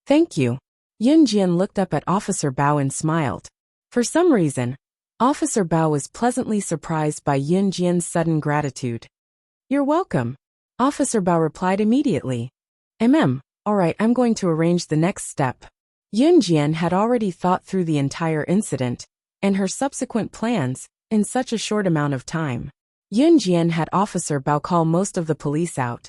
Thank you. Yun Jian looked up at Officer Bao and smiled. For some reason, Officer Bao was pleasantly surprised by Yun Jian's sudden gratitude. You're welcome. Officer Bao replied immediately. Alright, I'm going to arrange the next step. Yun Jian had already thought through the entire incident and her subsequent plans in such a short amount of time. Yun Jian had Officer Bao call most of the police out,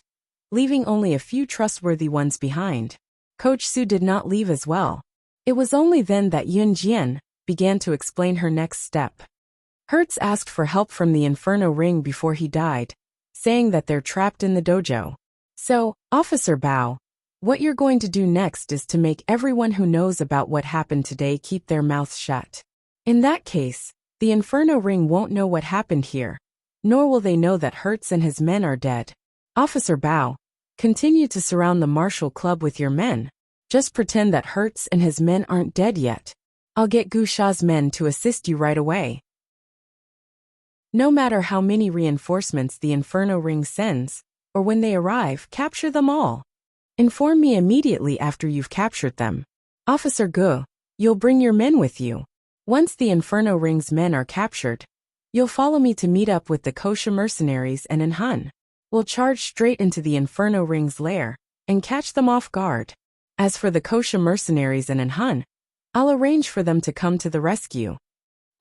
leaving only a few trustworthy ones behind. Coach Su did not leave as well. It was only then that Yun Jian began to explain her next step. Hertz asked for help from the Inferno Ring before he died, saying that they're trapped in the dojo. So, Officer Bao, what you're going to do next is to make everyone who knows about what happened today keep their mouths shut. In that case, the Inferno Ring won't know what happened here, nor will they know that Hertz and his men are dead. Officer Bao, continue to surround the Martial Club with your men. Just pretend that Hertz and his men aren't dead yet. I'll get Gu Sha's men to assist you right away. No matter how many reinforcements the Inferno Ring sends, or when they arrive, capture them all. Inform me immediately after you've captured them. Officer Gu, you'll bring your men with you. Once the Inferno Ring's men are captured, you'll follow me to meet up with the Kosha mercenaries and an Hun. We'll charge straight into the Inferno Ring's lair and catch them off guard. As for the Kosha mercenaries and an Hun, I'll arrange for them to come to the rescue.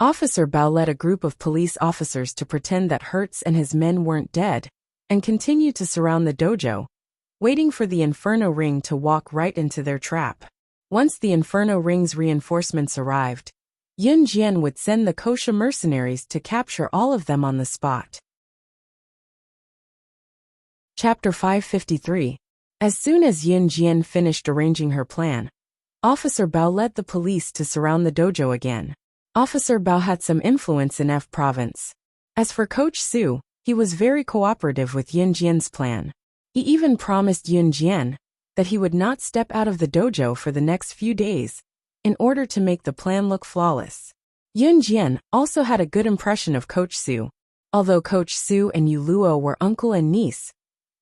Officer Bao led a group of police officers to pretend that Hertz and his men weren't dead and continued to surround the dojo, waiting for the Inferno Ring to walk right into their trap. Once the Inferno Ring's reinforcements arrived, Yun Jian would send the Kosha mercenaries to capture all of them on the spot. Chapter 553. As soon as Yun Jian finished arranging her plan, Officer Bao led the police to surround the dojo again. Officer Bao had some influence in F province. As for Coach Su, he was very cooperative with Yun Jian's plan. He even promised Yun Jian that he would not step out of the dojo for the next few days in order to make the plan look flawless. Yun Jian also had a good impression of Coach Su. Although Coach Su and Yu Luo were uncle and niece,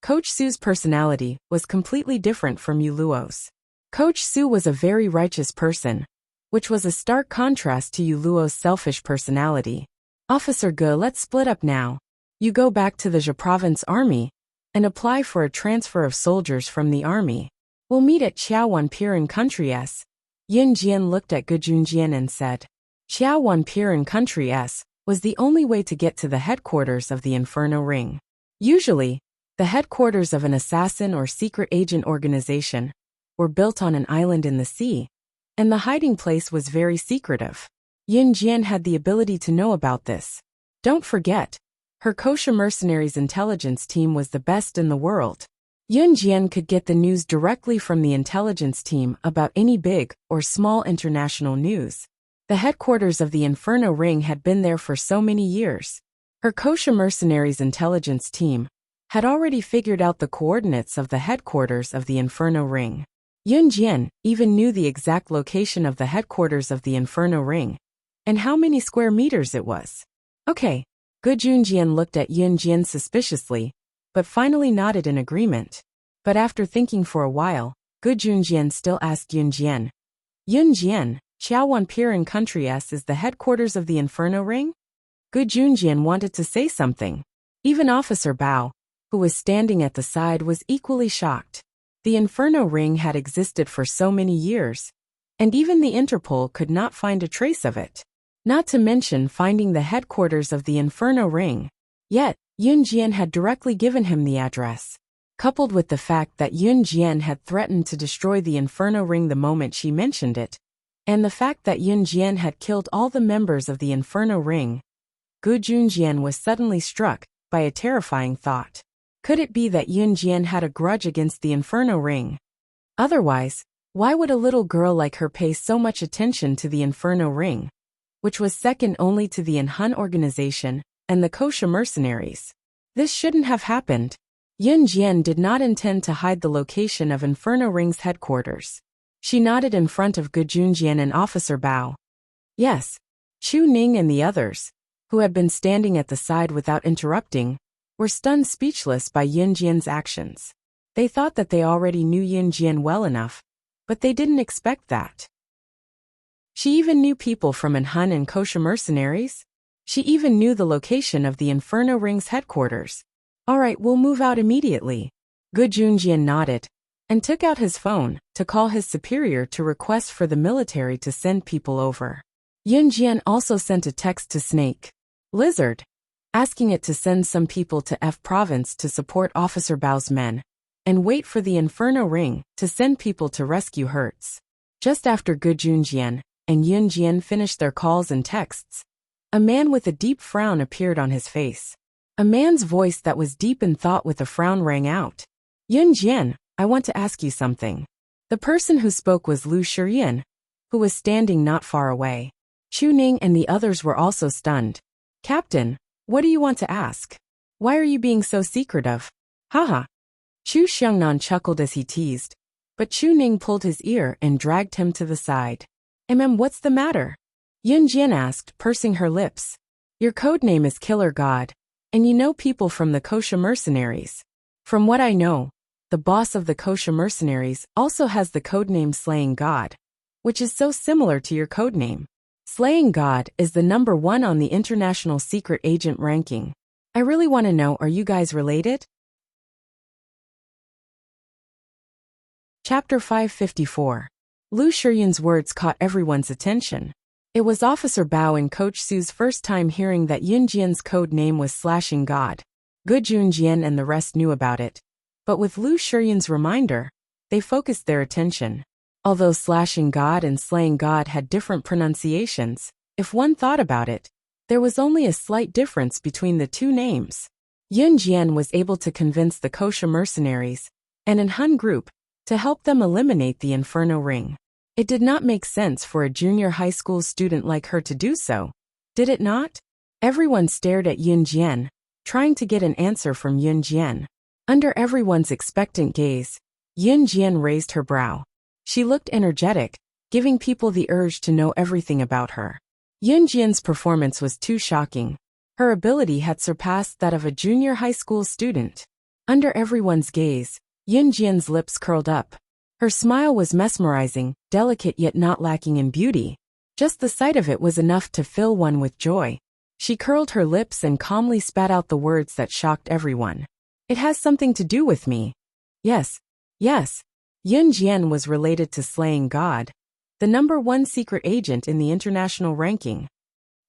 Coach Su's personality was completely different from Yu Luo's. Coach Su was a very righteous person, which was a stark contrast to Yu Luo's selfish personality. Officer Ge, let's split up now. You go back to the Zhe province army and apply for a transfer of soldiers from the army. We'll meet at Qiaowan Pier in Country S. Yin Jian looked at Ge Junjian and said, Qiaowan Pier in Country S was the only way to get to the headquarters of the Inferno Ring. Usually, the headquarters of an assassin or secret agent organization were built on an island in the sea, and the hiding place was very secretive. Yin Jian had the ability to know about this. Don't forget, her kosher mercenaries intelligence team was the best in the world. Yin Jian could get the news directly from the intelligence team about any big or small international news. The headquarters of the Inferno Ring had been there for so many years. Her kosher mercenaries intelligence team had already figured out the coordinates of the headquarters of the Inferno Ring. Yin Jian even knew the exact location of the headquarters of the Inferno Ring and how many square meters it was. Okay. Ge Junjian looked at Yin Jian suspiciously, but finally nodded in agreement. But after thinking for a while, Ge Junjian still asked Yin Jian, Yin Jian, Qiaowan Pier in Country S is the headquarters of the Inferno Ring? Ge Junjian wanted to say something. Even Officer Bao, who was standing at the side, was equally shocked. The Inferno Ring had existed for so many years, and even the Interpol could not find a trace of it. Not to mention finding the headquarters of the Inferno Ring. Yet, Yin Jian had directly given him the address. Coupled with the fact that Yin Jian had threatened to destroy the Inferno Ring the moment she mentioned it, and the fact that Yin Jian had killed all the members of the Inferno Ring, Ge Junjian was suddenly struck by a terrifying thought. Could it be that Yin Jian had a grudge against the Inferno Ring? Otherwise, why would a little girl like her pay so much attention to the Inferno Ring, which was second only to the Han organization and the kosher mercenaries? This shouldn't have happened. Yin Jian did not intend to hide the location of Inferno Ring's headquarters. She nodded in front of Ge Junjian and Officer Bao. Yes. Chu Ning and the others, who had been standing at the side without interrupting, were stunned speechless by Yin Jian's actions. They thought that they already knew Yin Jian well enough, but they didn't expect that. She even knew people from Han and kosher mercenaries. She even knew the location of the Inferno Ring's headquarters. All right, we'll move out immediately. Ge Junjian nodded and took out his phone to call his superior to request for the military to send people over. Yin Jian also sent a text to Snake Lizard, asking it to send some people to F province to support Officer Bao's men, and wait for the Inferno Ring to send people to rescue Hertz. Just after Ge Junjian and Yin Jian finished their calls and texts, a man with a deep frown appeared on his face. A man's voice that was deep in thought with a frown rang out. Yin Jian, I want to ask you something. The person who spoke was Lu Shiyan, who was standing not far away. Chu Ning and the others were also stunned. Captain, what do you want to ask? Why are you being so secretive? Haha. Chu Xiangnan chuckled as he teased, but Chu Ning pulled his ear and dragged him to the side. What's the matter? Yin Jian asked, pursing her lips. Your code name is Killer God, and you know people from the kosher mercenaries. From what I know, the boss of the kosher mercenaries also has the codename Slaying God, which is so similar to your codename. Slaying God is the number 1 on the international secret agent ranking. I really want to know, are you guys related? Chapter 554. Lu Shiyan's words caught everyone's attention. It was Officer Bao and Coach Su's first time hearing that Yin Jian's code name was Slashing God. Ge Junjian and the rest knew about it, but with Lu Shiyan's reminder, they focused their attention. Although Slashing God and Slaying God had different pronunciations, if one thought about it, there was only a slight difference between the two names. Yin Jian was able to convince the kosher mercenaries and an Han group to help them eliminate the Inferno Ring. It did not make sense for a junior high school student like her to do so, did it not? Everyone stared at Yin Jian, trying to get an answer from Yin Jian. Under everyone's expectant gaze, Yin Jian raised her brow. She looked energetic, giving people the urge to know everything about her. Yin Jian's performance was too shocking. Her ability had surpassed that of a junior high school student. Under everyone's gaze, Yin Jian's lips curled up. Her smile was mesmerizing, delicate yet not lacking in beauty. Just the sight of it was enough to fill one with joy. She curled her lips and calmly spat out the words that shocked everyone. It has something to do with me. Yes, yes. Yun Jian was related to slaying God, the #1 secret agent in the international ranking.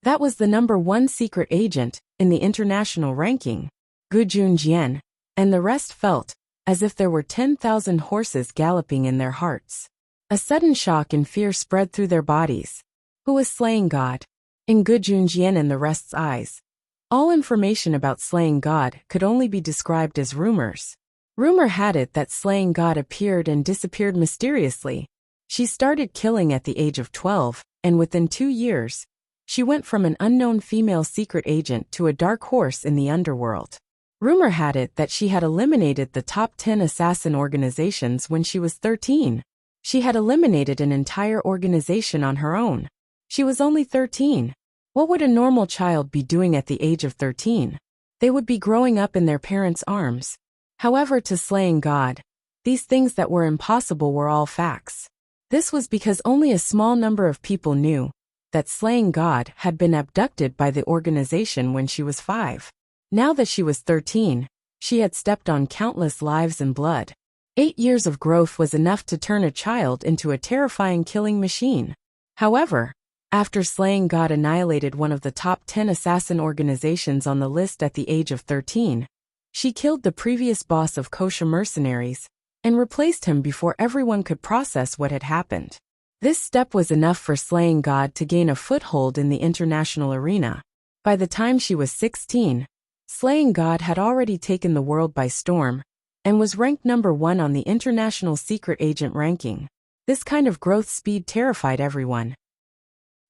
That was the #1 secret agent in the international ranking, Gu Junjian, and the rest felt as if there were 10,000 horses galloping in their hearts. A sudden shock and fear spread through their bodies. Who was slaying God? In Gu Junjian and the rest's eyes, all information about slaying God could only be described as rumors. Rumor had it that slaying God appeared and disappeared mysteriously. She started killing at the age of 12, and within 2 years, she went from an unknown female secret agent to a dark horse in the underworld. Rumor had it that she had eliminated the top 10 assassin organizations when she was 13. She had eliminated an entire organization on her own. She was only 13. What would a normal child be doing at the age of 13? They would be growing up in their parents' arms. However, to slaying God, these things that were impossible were all facts. This was because only a small number of people knew that slaying God had been abducted by the organization when she was 5. Now that she was 13, she had stepped on countless lives and blood. 8 years of growth was enough to turn a child into a terrifying killing machine. However, after slaying God annihilated one of the top 10 assassin organizations on the list at the age of 13, she killed the previous boss of kosher mercenaries and replaced him before everyone could process what had happened. This step was enough for slaying God to gain a foothold in the international arena. By the time she was 16, slaying God had already taken the world by storm and was ranked #1 on the international secret agent ranking. This kind of growth speed terrified everyone.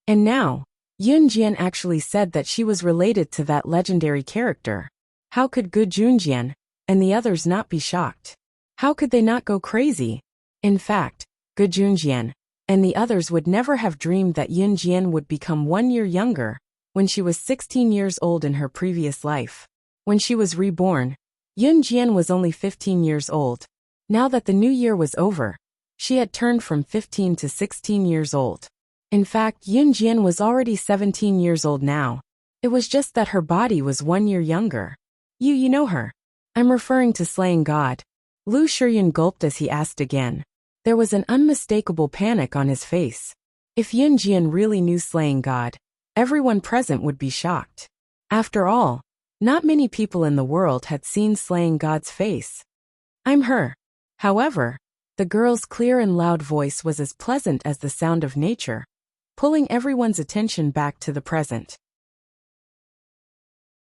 And now, Yun Jian actually said that she was related to that legendary character. How could Gu Junjian and the others not be shocked? How could they not go crazy? In fact, Gu Junjian and the others would never have dreamed that Yun Jian would become 1 year younger when she was 16 years old in her previous life. When she was reborn, Yun Jian was only 15 years old. Now that the new year was over, she had turned from 15 to 16 years old. In fact, Yun Jian was already 17 years old now. It was just that her body was 1 year younger. You know her. I'm referring to slaying God. Lu Shiyun gulped as he asked again. There was an unmistakable panic on his face. If Yun Jian really knew slaying God, everyone present would be shocked. After all, not many people in the world had seen slaying God's face. I'm her. However, the girl's clear and loud voice was as pleasant as the sound of nature, pulling everyone's attention back to the present.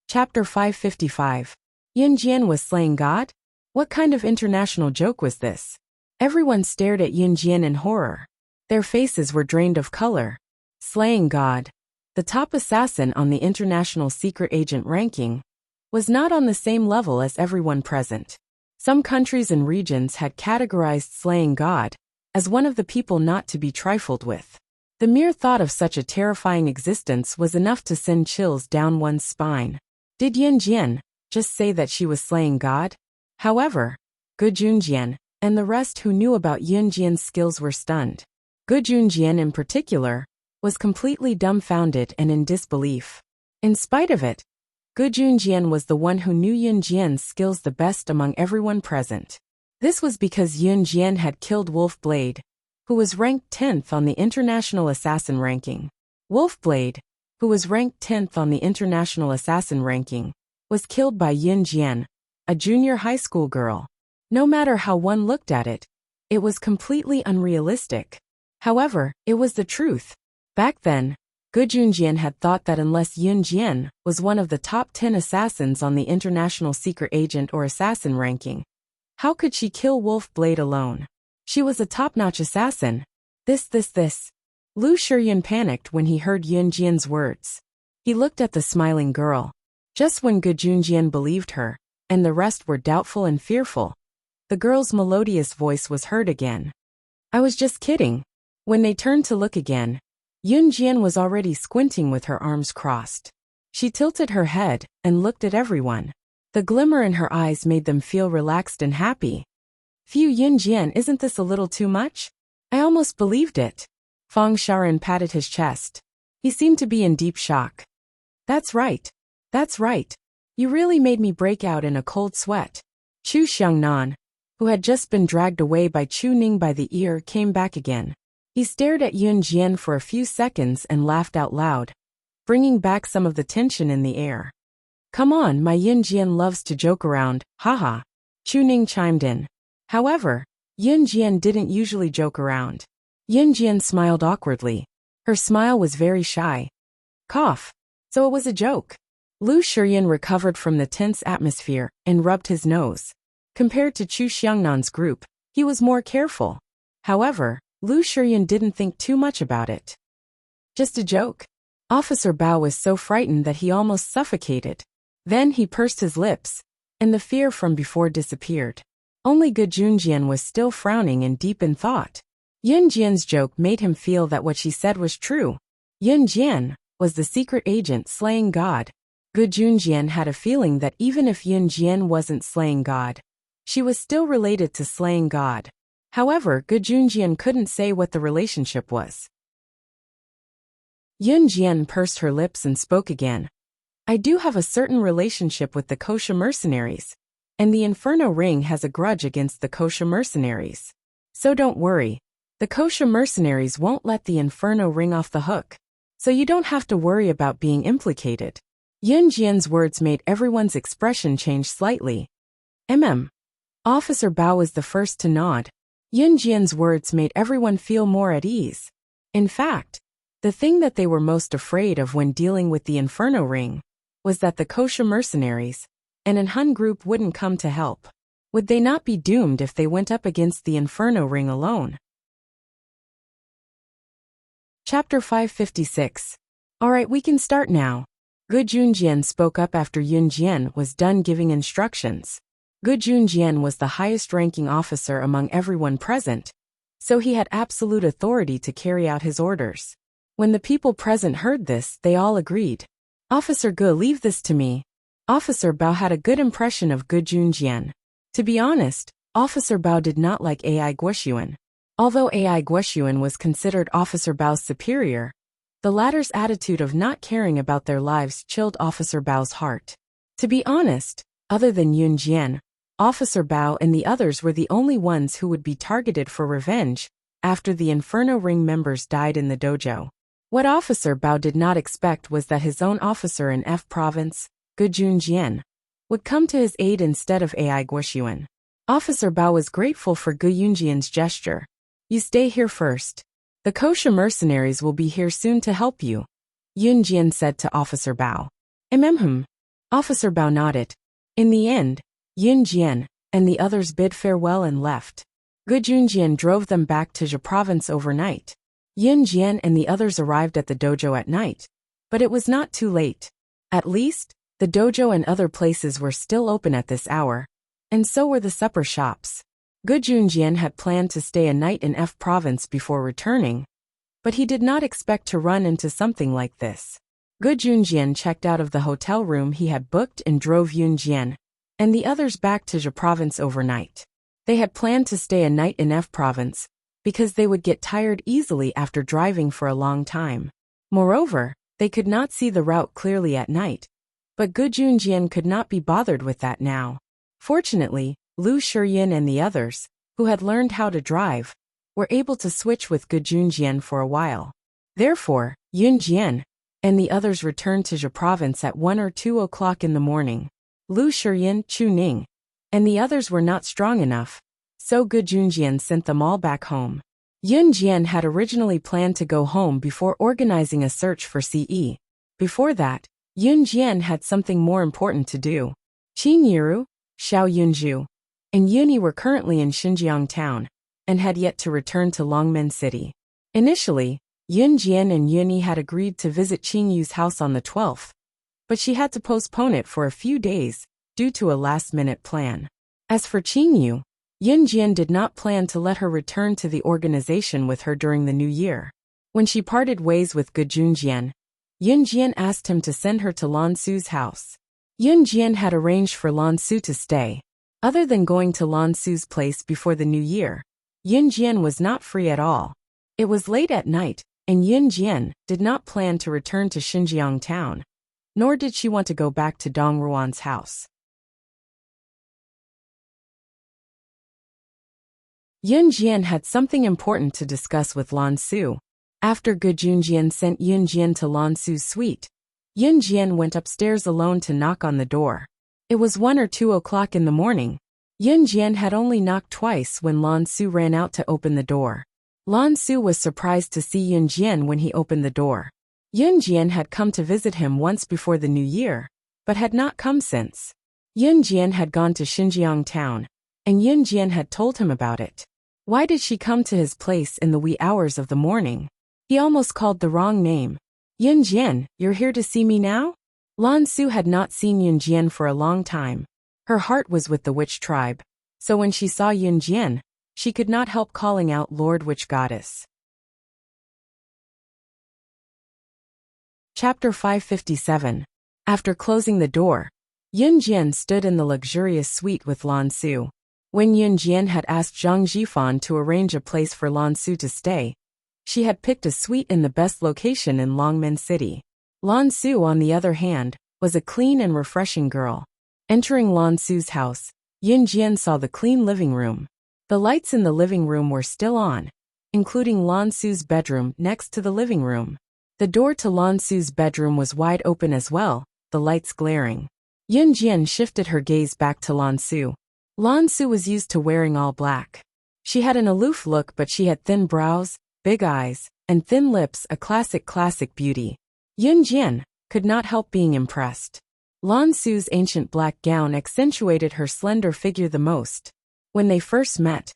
Chapter 555. Yun Jian was slaying God? What kind of international joke was this? Everyone stared at Yun Jian in horror. Their faces were drained of color. Slaying God, the top assassin on the international secret agent ranking, was not on the same level as everyone present. Some countries and regions had categorized slaying God as one of the people not to be trifled with. The mere thought of such a terrifying existence was enough to send chills down one's spine. Did Yun Jian just say that she was slaying God? However, Gu Junjian and the rest who knew about Yun Jian's skills were stunned. Gu Junjian in particular was completely dumbfounded and in disbelief. In spite of it, Gu Junjian was the one who knew Yun Jian's skills the best among everyone present. This was because Yun Jian had killed Wolf Blade, who was ranked 10th on the international assassin ranking. Wolf Blade, who was ranked 10th on the international assassin ranking, was killed by Yun Jian, a junior high school girl. No matter how one looked at it, it was completely unrealistic. However, it was the truth. Back then, Gu Junjian had thought that unless Yun Jian was one of the top 10 assassins on the international secret agent or assassin ranking, how could she kill Wolf Blade alone? She was a top-notch assassin. This. Lu Shiyun panicked when he heard Yun Jian's words. He looked at the smiling girl. Just when Gu Junjian believed her, and the rest were doubtful and fearful, the girl's melodious voice was heard again. I was just kidding. When they turned to look again, Yun Jian was already squinting with her arms crossed. She tilted her head and looked at everyone. The glimmer in her eyes made them feel relaxed and happy. Phew, Yun Jian, isn't this a little too much? I almost believed it. Fang Sharan patted his chest. He seemed to be in deep shock. That's right. That's right. You really made me break out in a cold sweat. Chu Xiangnan, who had just been dragged away by Chu Ning by the ear, came back again. He stared at Yun Jian for a few seconds and laughed out loud, bringing back some of the tension in the air. Come on, my Yun Jian loves to joke around, haha. Chu Ning chimed in. However, Yun Jian didn't usually joke around. Yun Jian smiled awkwardly. Her smile was very shy. Cough. So it was a joke. Lu Shiyan recovered from the tense atmosphere and rubbed his nose. Compared to Chu Xiangnan's group, he was more careful. However, Lu Shiyan didn't think too much about it. Just a joke? Officer Bao was so frightened that he almost suffocated. Then he pursed his lips, and the fear from before disappeared. Only Ge Junjian was still frowning and deep in thought. Yun Jian's joke made him feel that what she said was true. Yun Jian was the secret agent slaying God. Ge Junjian had a feeling that even if Yun Jian wasn't slaying God, she was still related to slaying God. However, Ge Junjian couldn't say what the relationship was. Yun Jian pursed her lips and spoke again. I do have a certain relationship with the Kosha mercenaries, and the Inferno Ring has a grudge against the Kosha mercenaries. So don't worry, the Kosha mercenaries won't let the Inferno Ring off the hook, so you don't have to worry about being implicated. Yun Jian's words made everyone's expression change slightly. Officer Bao was the first to nod. Yun Jian's words made everyone feel more at ease. In fact, the thing that they were most afraid of when dealing with the Inferno Ring was that the Kosha mercenaries and an Hun group wouldn't come to help. Would they not be doomed if they went up against the Inferno Ring alone? Chapter 556. Alright, we can start now. Ge Junjian spoke up after Yun Jian was done giving instructions. Ge Junjian was the highest-ranking officer among everyone present, so he had absolute authority to carry out his orders. When the people present heard this, they all agreed. Officer Ge, leave this to me. Officer Bao had a good impression of Ge Junjian. To be honest, Officer Bao did not like Ai Guoxuan. Although Ai Guoxuan was considered Officer Bao's superior, the latter's attitude of not caring about their lives chilled Officer Bao's heart. To be honest, other than Yun Jian, Officer Bao and the others were the only ones who would be targeted for revenge after the Inferno Ring members died in the dojo. What Officer Bao did not expect was that his own officer in F Province, Ge Junjian, would come to his aid instead of Ai Guoxuan. Officer Bao was grateful for Ge Junjian's gesture. You stay here first. The Kosha mercenaries will be here soon to help you, Yun Jian said to Officer Bao. Officer Bao nodded. In the end, Yun Jian and the others bid farewell and left. Ge Junjian drove them back to Zhe Province overnight. Yun Jian and the others arrived at the dojo at night, but it was not too late. At least, the dojo and other places were still open at this hour, and so were the supper shops. Ge Junjian had planned to stay a night in F Province before returning, but he did not expect to run into something like this. Ge Junjian checked out of the hotel room he had booked and drove Yun Jian and the others back to Zhe Province overnight. They had planned to stay a night in F Province because they would get tired easily after driving for a long time. Moreover, they could not see the route clearly at night, but Ge Junjian could not be bothered with that now. Fortunately, Lu Shiyan and the others, who had learned how to drive, were able to switch with Ge Junjian for a while. Therefore, Yun Jian and the others returned to Zhe Province at 1 or 2 o'clock in the morning. Lu Shiyan, Chu Ning, and the others were not strong enough, so Ge Junjian sent them all back home. Yun Jian had originally planned to go home before organizing a search for CE. Before that, Yun Jian had something more important to do. Qin Yiru, Xiao Yunju, and Yuni were currently in Xinjiang town, and had yet to return to Longmen City. Initially, Yun Jian and Yuni had agreed to visit Qing Yu's house on the 12th, but she had to postpone it for a few days due to a last-minute plan. As for Qing Yu, Yun Jian did not plan to let her return to the organization with her during the new year. When she parted ways with Ge Junjian, Yun Jian asked him to send her to Lan Su's house. Yun Jian had arranged for Lan Su to stay. Other than going to Lan Su's place before the new year, Yun Jian was not free at all. It was late at night, and Yun Jian did not plan to return to Xinjiang town, nor did she want to go back to Dong Ruan's house. Yun Jian had something important to discuss with Lan Su. After Gu Junjian sent Yun Jian to Lan Su's suite, Yun Jian went upstairs alone to knock on the door. It was 1 or 2 o'clock in the morning. Yun Jian had only knocked twice when Lan Su ran out to open the door. Lan Su was surprised to see Yun Jian when he opened the door. Yun Jian had come to visit him once before the new year, but had not come since. Yun Jian had gone to Xinjiang town, and Yun Jian had told him about it. Why did she come to his place in the wee hours of the morning? He almost called the wrong name. Yun Jian, you're here to see me now? Lan Su had not seen Yun Jian for a long time. Her heart was with the witch tribe, so when she saw Yun Jian, she could not help calling out Lord Witch Goddess. Chapter 557. After closing the door, Yun Jian stood in the luxurious suite with Lan Su. When Yun Jian had asked Zhang Jifan to arrange a place for Lan Su to stay, she had picked a suite in the best location in Longmen City. Lan Su, on the other hand, was a clean and refreshing girl. Entering Lan Su's house, Yun Jian saw the clean living room. The lights in the living room were still on, including Lan Su's bedroom next to the living room. The door to Lan Su's bedroom was wide open as well, the lights glaring. Yun Jian shifted her gaze back to Lan Su. Lan Su was used to wearing all black. She had an aloof look, but she had thin brows, big eyes, and thin lips, a classic beauty. Yun Jian could not help being impressed. Lan Su's ancient black gown accentuated her slender figure the most. When they first met,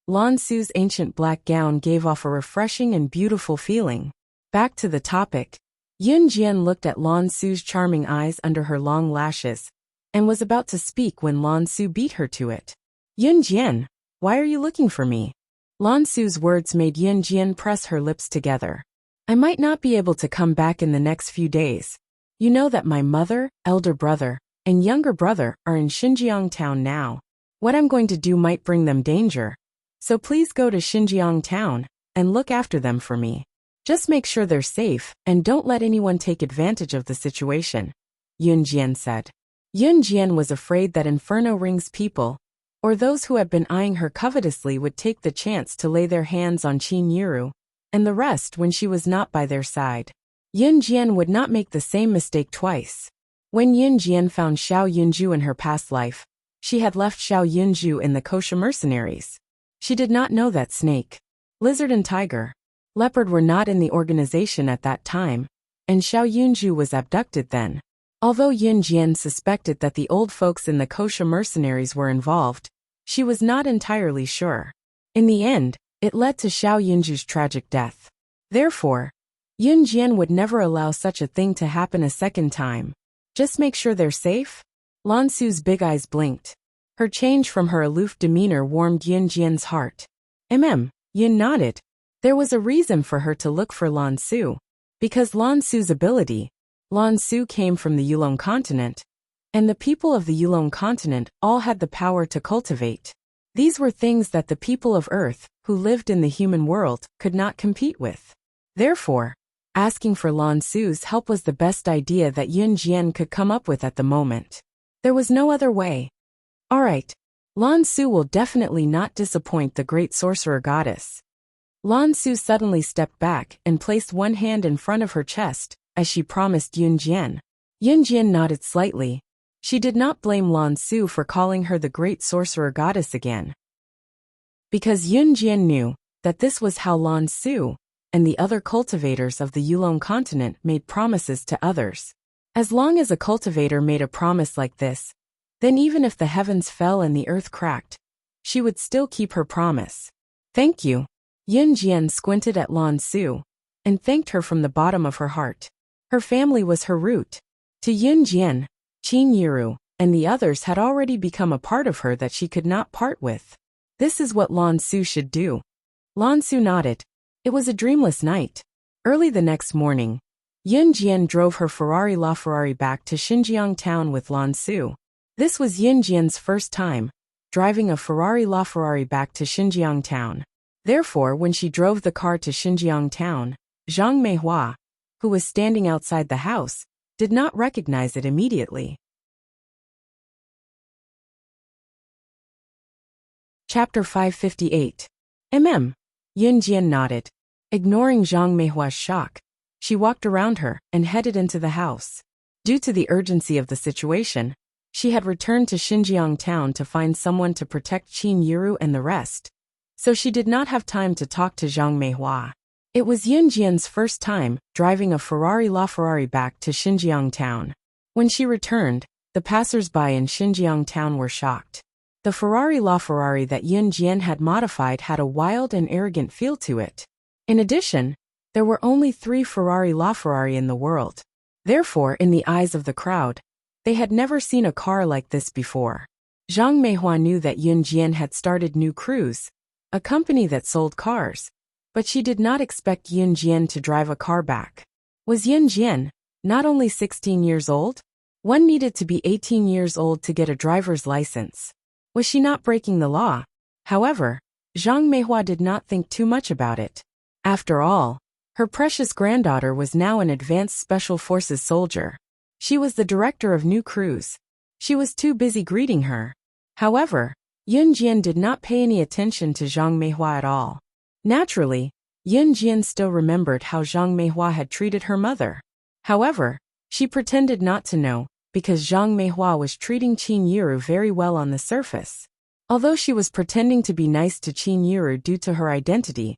Lan Su's ancient black gown gave off a refreshing and beautiful feeling. Back to the topic, Yun Jian looked at Lan Su's charming eyes under her long lashes, and was about to speak when Lan Su beat her to it. Yun Jian, why are you looking for me? Lan Su's words made Yun Jian press her lips together. I might not be able to come back in the next few days. You know that my mother, elder brother, and younger brother are in Xinjiang town now. What I'm going to do might bring them danger. So please go to Xinjiang town and look after them for me. Just make sure they're safe and don't let anyone take advantage of the situation, Yun Jian said. Yun Jian was afraid that Inferno Ring's people, or those who had been eyeing her covetously, would take the chance to lay their hands on Qin Yiru, and the rest when she was not by their side. Yun Jian would not make the same mistake twice. When Yun Jian found Xiao Yunju in her past life, she had left Xiao Yunju in the kosher mercenaries. She did not know that snake, lizard and tiger, leopard were not in the organization at that time, and Xiao Yunju was abducted then. Although Yun Jian suspected that the old folks in the kosher mercenaries were involved, she was not entirely sure. In the end, it led to Xiao Yunju's tragic death. Therefore, Yun Jian would never allow such a thing to happen a second time. Just make sure they're safe? Lan Su's big eyes blinked. Her change from her aloof demeanor warmed Yun Jian's heart. Yun nodded. There was a reason for her to look for Lan Su. Because Lan Su's ability. Lan Su came from the Yulong continent, and the people of the Yulong continent all had the power to cultivate. These were things that the people of Earth, who lived in the human world, could not compete with. Therefore, asking for Lan Su's help was the best idea that Yun Jian could come up with at the moment. There was no other way. Alright, Lan Su will definitely not disappoint the great sorcerer goddess. Lan Su suddenly stepped back and placed one hand in front of her chest, as she promised Yun Jian. Yun Jian nodded slightly. She did not blame Lan Su for calling her the great sorcerer goddess again. Because Yun Jian knew that this was how Lan Su and the other cultivators of the Yulong continent made promises to others. As long as a cultivator made a promise like this, then even if the heavens fell and the earth cracked, she would still keep her promise. Thank you. Yun Jian squinted at Lan Su and thanked her from the bottom of her heart. Her family was her root. To Yun Jian, Qin Yiru, and the others had already become a part of her that she could not part with. This is what Lan Su should do. Lan Su nodded. It was a dreamless night. Early the next morning, Yun Jian drove her Ferrari LaFerrari back to Xinjiang town with Lan Su. This was Yun Jian's first time, driving a Ferrari LaFerrari back to Xinjiang town. Therefore, when she drove the car to Xinjiang town, Zhang Meihua, who was standing outside the house, did not recognize it immediately. Chapter 558. Yun Jian nodded. Ignoring Zhang Meihua's shock, she walked around her and headed into the house. Due to the urgency of the situation, she had returned to Xinjiang town to find someone to protect Qin Yiru and the rest, so she did not have time to talk to Zhang Meihua. It was Yun Jian's first time driving a Ferrari LaFerrari back to Xinjiang town. When she returned, the passers-by in Xinjiang town were shocked. The Ferrari LaFerrari that Yun Jian had modified had a wild and arrogant feel to it. In addition, there were only 3 Ferrari LaFerrari in the world. Therefore, in the eyes of the crowd, they had never seen a car like this before. Zhang Meihua knew that Yun Jian had started New Cruise, a company that sold cars, but she did not expect Yun Jian to drive a car back. Was Yun Jian not only 16 years old? One needed to be 18 years old to get a driver's license. Was she not breaking the law? However, Zhang Meihua did not think too much about it. After all, her precious granddaughter was now an advanced Special Forces soldier. She was the director of New Cruise. She was too busy greeting her. However, Yun Jian did not pay any attention to Zhang Meihua at all. Naturally, Yun Jian still remembered how Zhang Meihua had treated her mother. However, she pretended not to know, because Zhang Meihua was treating Qin Yiru very well on the surface. Although she was pretending to be nice to Qin Yiru due to her identity,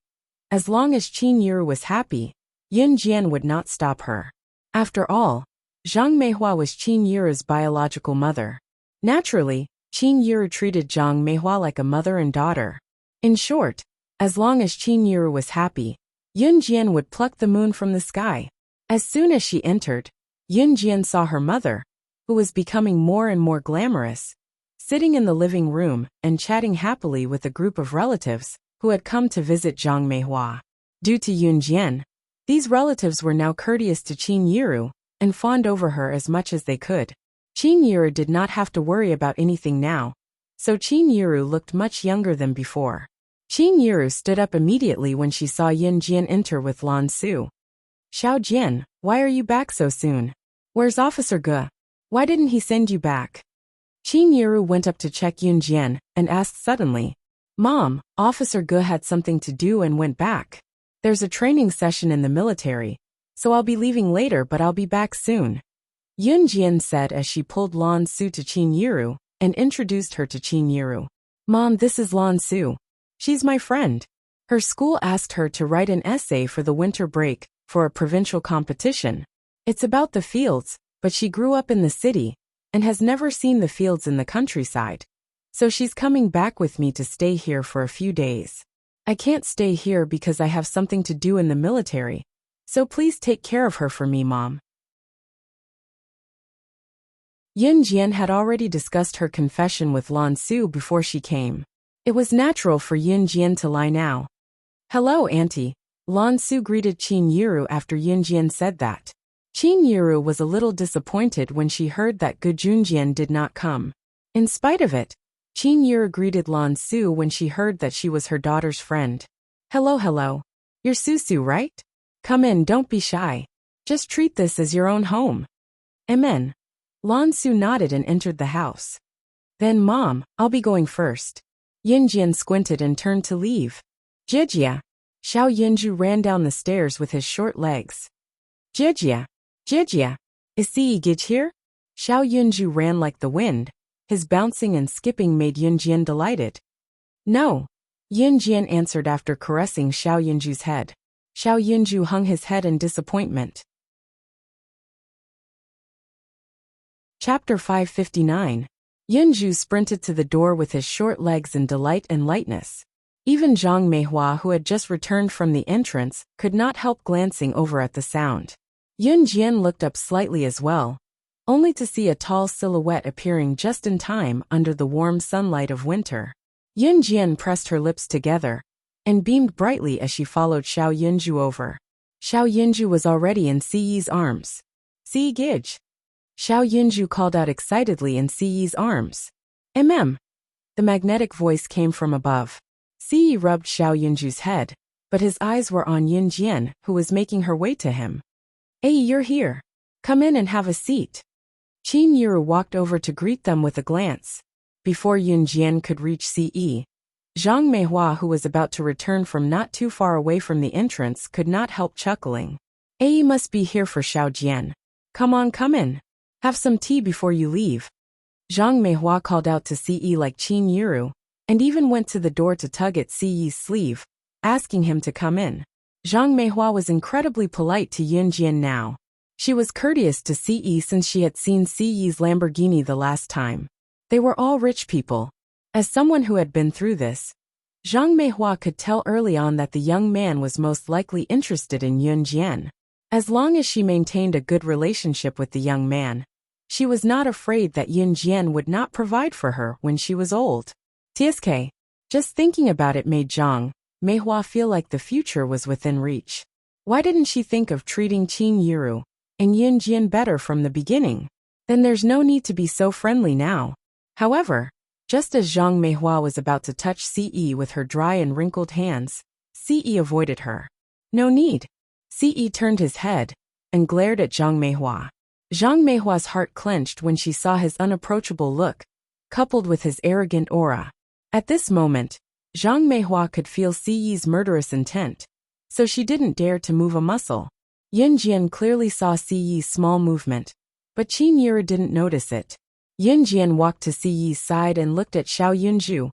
as long as Qin Yiru was happy, Yun Jian would not stop her. After all, Zhang Meihua was Qin Yiru's biological mother. Naturally, Qin Yiru treated Zhang Meihua like a mother and daughter. In short, as long as Qin Yiru was happy, Yun Jian would pluck the moon from the sky. As soon as she entered, Yun Jian saw her mother, who was becoming more and more glamorous, sitting in the living room and chatting happily with a group of relatives who had come to visit Zhang Meihua. Due to Yun Jian, these relatives were now courteous to Qin Yiru and fawned over her as much as they could. Qin Yiru did not have to worry about anything now, so Qin Yiru looked much younger than before. Qin Yiru stood up immediately when she saw Yun Jian enter with Lan Su. Xiao Jian, why are you back so soon? Where's Officer Ge? Why didn't he send you back? Qin Yiru went up to check Yun Jian and asked suddenly, Mom, Officer Ge had something to do and went back. There's a training session in the military, so I'll be leaving later but I'll be back soon. Yun Jian said as she pulled Lan Su to Qin Yiru and introduced her to Qin Yiru. Mom, this is Lan Su. She's my friend. Her school asked her to write an essay for the winter break for a provincial competition. It's about the fields, but she grew up in the city and has never seen the fields in the countryside. So she's coming back with me to stay here for a few days. I can't stay here because I have something to do in the military, so please take care of her for me, Mom. Yun Jian had already discussed her confession with Lan Su before she came. It was natural for Yun Jian to lie now. Hello, Auntie. Lan Su greeted Qin Yiru after Yun Jian said that. Qin Yiru was a little disappointed when she heard that Ge Junjian did not come. In spite of it, Qin Yiru greeted Lan Su when she heard that she was her daughter's friend. Hello. You're Susu, right? Come in, don't be shy. Just treat this as your own home. Amen. Lan Su nodded and entered the house. Then Mom, I'll be going first. Yun Jian squinted and turned to leave. Jijia. Xiao Yunju ran down the stairs with his short legs. Jijia. Is Si Gij here? Xiao Yunju ran like the wind. His bouncing and skipping made Yun Jian delighted. No. Yun Jian answered after caressing Xiao Yunju's head. Xiao Yunju hung his head in disappointment. Chapter 559. Yunju sprinted to the door with his short legs in delight and lightness. Even Zhang Meihua, who had just returned from the entrance, could not help glancing over at the sound. Yun Jian looked up slightly as well, only to see a tall silhouette appearing just in time under the warm sunlight of winter. Yun Jian pressed her lips together and beamed brightly as she followed Xiao Yunju over. Xiao Yunju was already in Si Yi's arms. Si Gij. Xiao Yunju called out excitedly in Si Yi's arms. The magnetic voice came from above. Si Yi rubbed Xiao Yunju's head, but his eyes were on Yun Jian, who was making her way to him. "Hey, you're here. Come in and have a seat." Qin Yiru walked over to greet them with a glance. Before Yun Jian could reach Ce, Zhang Meihua, who was about to return from not too far away from the entrance, could not help chuckling. "He must be here for Xiao Jian. Come on, come in. Have some tea before you leave." Zhang Meihua called out to Ce like Qin Yiru, and even went to the door to tug at Ce's sleeve, asking him to come in. Zhang Meihua was incredibly polite to Yun Jian now. She was courteous to Ce since she had seen Ce's Lamborghini the last time. They were all rich people. As someone who had been through this, Zhang Meihua could tell early on that the young man was most likely interested in Yun Jian. As long as she maintained a good relationship with the young man, she was not afraid that Yun Jian would not provide for her when she was old. TSK. Just thinking about it made Zhang Meihua feel like the future was within reach. Why didn't she think of treating Qin Yiru and Yun Jian better from the beginning? Then there's no need to be so friendly now. However, just as Zhang Meihua was about to touch Ce with her dry and wrinkled hands, Ce avoided her. "No need." Ce turned his head and glared at Zhang Meihua. Zhang Meihua's heart clenched when she saw his unapproachable look, coupled with his arrogant aura. At this moment, Zhang Meihua could feel Ce's murderous intent, so she didn't dare to move a muscle. Yun Jian clearly saw Ce's small movement, but Qin Yiru didn't notice it. Yun Jian walked to Ce's side and looked at Xiao Yunju,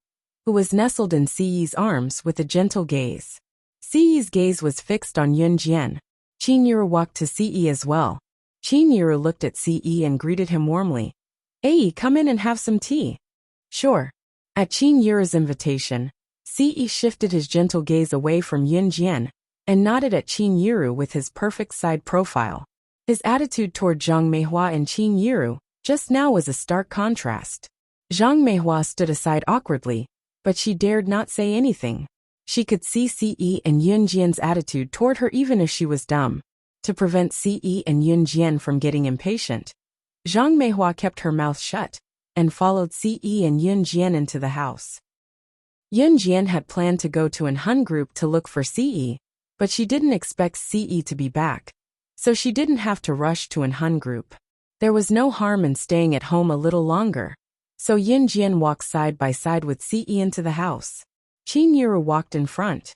who was nestled in Ce's arms with a gentle gaze. Ce's gaze was fixed on Yun Jian. Qin Yiru walked to Ce as well. Qin Yiru looked at Ce and greeted him warmly. "Hey, come in and have some tea." "Sure." At Qin Yiru's invitation, Ce shifted his gentle gaze away from Yun Jian and nodded at Qin Yiru with his perfect side profile. His attitude toward Zhang Meihua and Qin Yiru just now was a stark contrast. Zhang Meihua stood aside awkwardly, but she dared not say anything. She could see Ce and Yun Jian's attitude toward her even if she was dumb. To prevent Ce and Yun Jian from getting impatient, Zhang Meihua kept her mouth shut and followed Ce and Yun Jian into the house. Yun Jian had planned to go to an Hun group to look for Ce, but she didn't expect Ce to be back, so she didn't have to rush to an Hun group. There was no harm in staying at home a little longer, so Yun Jian walked side by side with Ce into the house. Qin Yiru walked in front.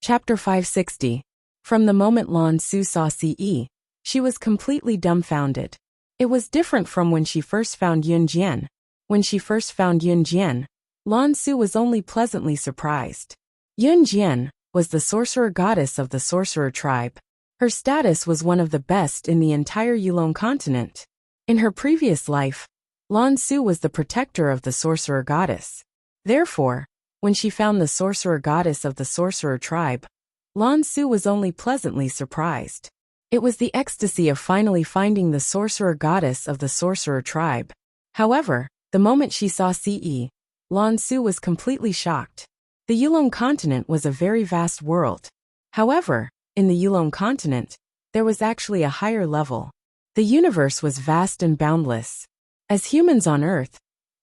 Chapter 560. From the moment Lan Su saw Ce, she was completely dumbfounded. It was different from when she first found Yun Jian. When she first found Yun Jian, Lan Su was only pleasantly surprised. Yun Jian was the sorcerer goddess of the sorcerer tribe. Her status was one of the best in the entire Yulong continent. In her previous life, Lan Su was the protector of the sorcerer goddess. Therefore, when she found the sorcerer goddess of the sorcerer tribe, Lan Su was only pleasantly surprised. It was the ecstasy of finally finding the sorcerer goddess of the sorcerer tribe. However, the moment she saw Ce, Lan Su was completely shocked. The Yulong continent was a very vast world. However, in the Yulong continent, there was actually a higher level. The universe was vast and boundless. As humans on Earth,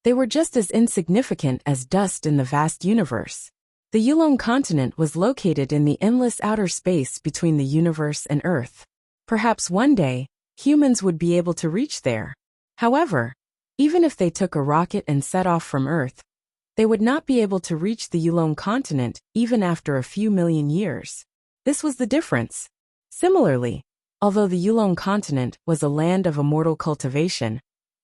they were just as insignificant as dust in the vast universe. The Yulong continent was located in the endless outer space between the universe and Earth. Perhaps one day, humans would be able to reach there. However, even if they took a rocket and set off from Earth, they would not be able to reach the Yulong continent even after a few million years. This was the difference. Similarly, although the Yulong continent was a land of immortal cultivation,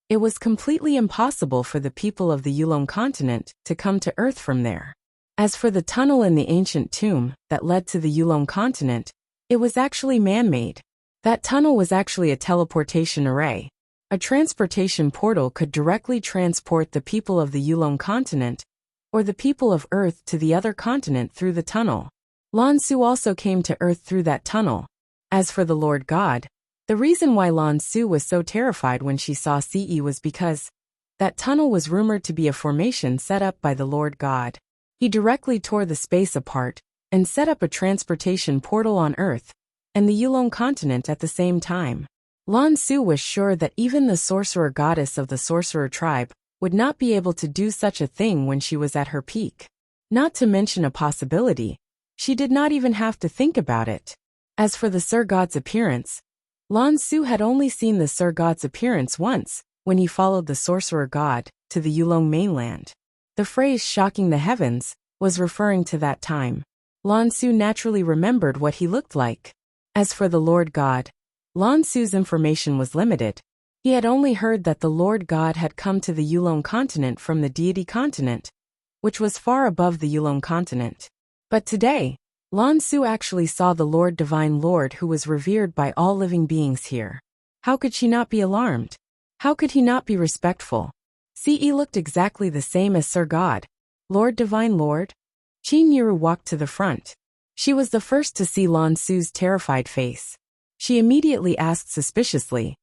it was completely impossible for the people of the Yulong continent to come to Earth from there. As for the tunnel in the ancient tomb that led to the Yulong continent, it was actually man-made. That tunnel was actually a teleportation array. A transportation portal could directly transport the people of the Yulong continent or the people of Earth to the other continent through the tunnel. Lan Su also came to Earth through that tunnel. As for the Lord God, the reason why Lan Su was so terrified when she saw Ce was because that tunnel was rumored to be a formation set up by the Lord God. He directly tore the space apart and set up a transportation portal on Earth and the Yulong continent at the same time. Lan Su was sure that even the sorcerer goddess of the sorcerer tribe would not be able to do such a thing when she was at her peak. Not to mention a possibility. She did not even have to think about it. As for the Sir God's appearance, Lan Su had only seen the Sir God's appearance once, when he followed the sorcerer god to the Yulong mainland. The phrase shocking the heavens was referring to that time. Lan Su naturally remembered what he looked like. As for the Lord God, Lan Su's information was limited. He had only heard that the Lord God had come to the Yulong continent from the deity continent, which was far above the Yulong continent. But today, Lan Su actually saw the Lord Divine Lord who was revered by all living beings here. How could she not be alarmed? How could he not be respectful? Ce looked exactly the same as Sir God. Lord Divine Lord? Qin Yiru walked to the front. She was the first to see Lan Su's terrified face. She immediately asked suspiciously.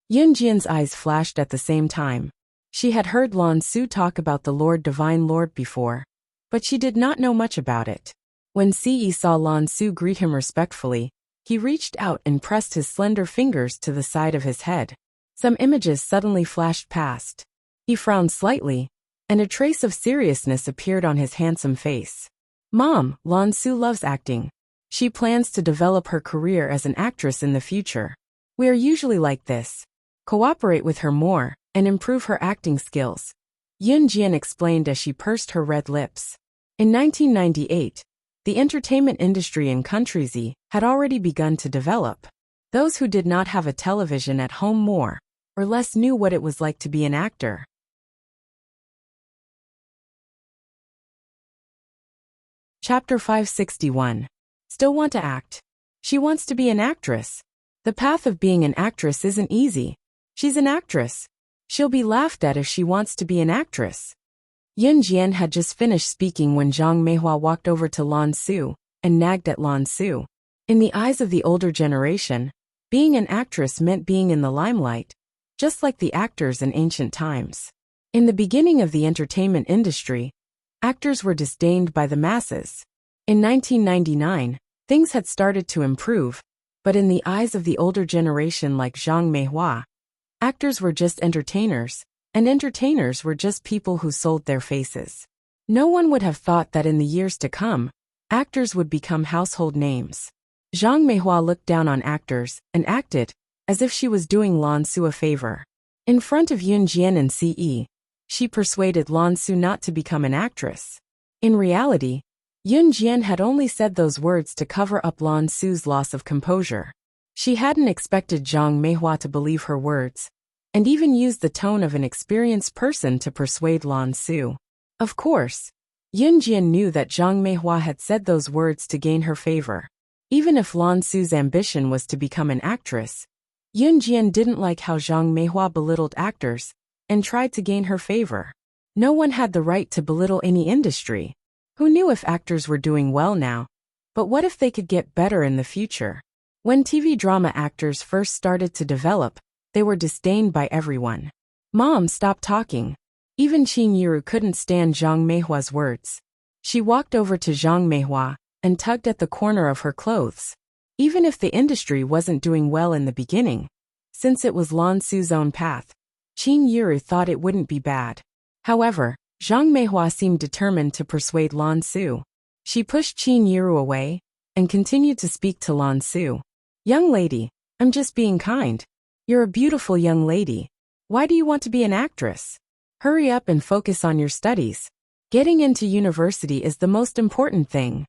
Yun Jian's eyes flashed at the same time. She had heard Lan Su talk about the Lord Divine Lord before, but she did not know much about it. When Ce saw Lan Su greet him respectfully, he reached out and pressed his slender fingers to the side of his head. Some images suddenly flashed past. He frowned slightly, and a trace of seriousness appeared on his handsome face. Mom, Lan Su loves acting. She plans to develop her career as an actress in the future. We are usually like this. Cooperate with her more, and improve her acting skills. Yun Jian explained as she pursed her red lips. In 1998, the entertainment industry in Country Z had already begun to develop. Those who did not have a television at home more or less knew what it was like to be an actor. Chapter 561. Still want to act? She wants to be an actress. The path of being an actress isn't easy. She's an actress. She'll be laughed at if she wants to be an actress. Yun Jian had just finished speaking when Zhang Meihua walked over to Lan Su and nagged at Lan Su. In the eyes of the older generation, being an actress meant being in the limelight, just like the actors in ancient times. In the beginning of the entertainment industry, actors were disdained by the masses. In 1999, things had started to improve, but in the eyes of the older generation like Zhang Meihua, actors were just entertainers, and entertainers were just people who sold their faces. No one would have thought that in the years to come, actors would become household names. Zhang Meihua looked down on actors and acted as if she was doing Lan Su a favor. In front of Yun Jian and Ce, she persuaded Lan Su not to become an actress. In reality, Yun Jian had only said those words to cover up Lan Su's loss of composure. She hadn't expected Zhang Meihua to believe her words, and even used the tone of an experienced person to persuade Lan Su. Of course, Yun Jian knew that Zhang Meihua had said those words to gain her favor. Even if Lan Su's ambition was to become an actress, Yun Jian didn't like how Zhang Meihua belittled actors and tried to gain her favor. No one had the right to belittle any industry. Who knew if actors were doing well now? But what if they could get better in the future? When TV drama actors first started to develop, they were disdained by everyone. Mom, stop talking. Even Qin Yiru couldn't stand Zhang Meihua's words. She walked over to Zhang Meihua and tugged at the corner of her clothes. Even if the industry wasn't doing well in the beginning, since it was Lan Su's own path, Qin Yiru thought it wouldn't be bad. However, Zhang Meihua seemed determined to persuade Lan Su. She pushed Qin Yiru away and continued to speak to Lan Su. Young lady, I'm just being kind. You're a beautiful young lady. Why do you want to be an actress? Hurry up and focus on your studies. Getting into university is the most important thing.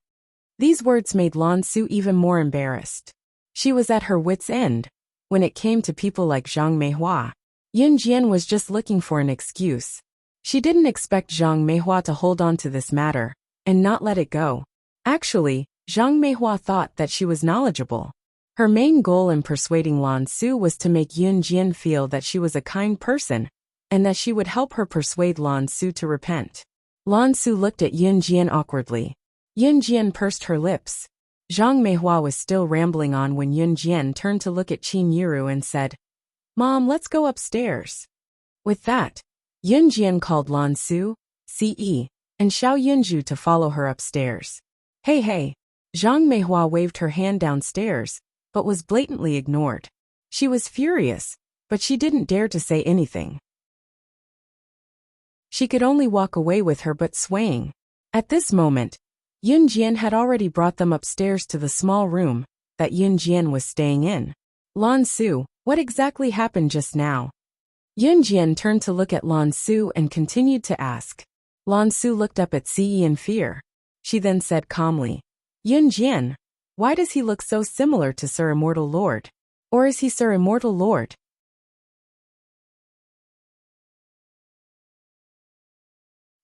These words made Lan Su even more embarrassed. She was at her wit's end when it came to people like Zhang Meihua. Yun Jian was just looking for an excuse. She didn't expect Zhang Meihua to hold on to this matter and not let it go. Actually, Zhang Meihua thought that she was knowledgeable. Her main goal in persuading Lan Su was to make Yun Jian feel that she was a kind person and that she would help her persuade Lan Su to repent. Lan Su looked at Yun Jian awkwardly. Yun Jian pursed her lips. Zhang Meihua was still rambling on when Yun Jian turned to look at Qin Yiru and said, Mom, let's go upstairs. With that, Yun Jian called Lan Su, Ce, and Xiao Yunju to follow her upstairs. Hey. Zhang Meihua waved her hand downstairs, but was blatantly ignored. She was furious, but she didn't dare to say anything. She could only walk away with her butt swaying. At this moment, Yun Jian had already brought them upstairs to the small room that Yun Jian was staying in. Lan Su, what exactly happened just now? Yun Jian turned to look at Lan Su and continued to ask. Lan Su looked up at Ce in fear. She then said calmly, Yun Jian, why does he look so similar to Sir Immortal Lord? Or is he Sir Immortal Lord?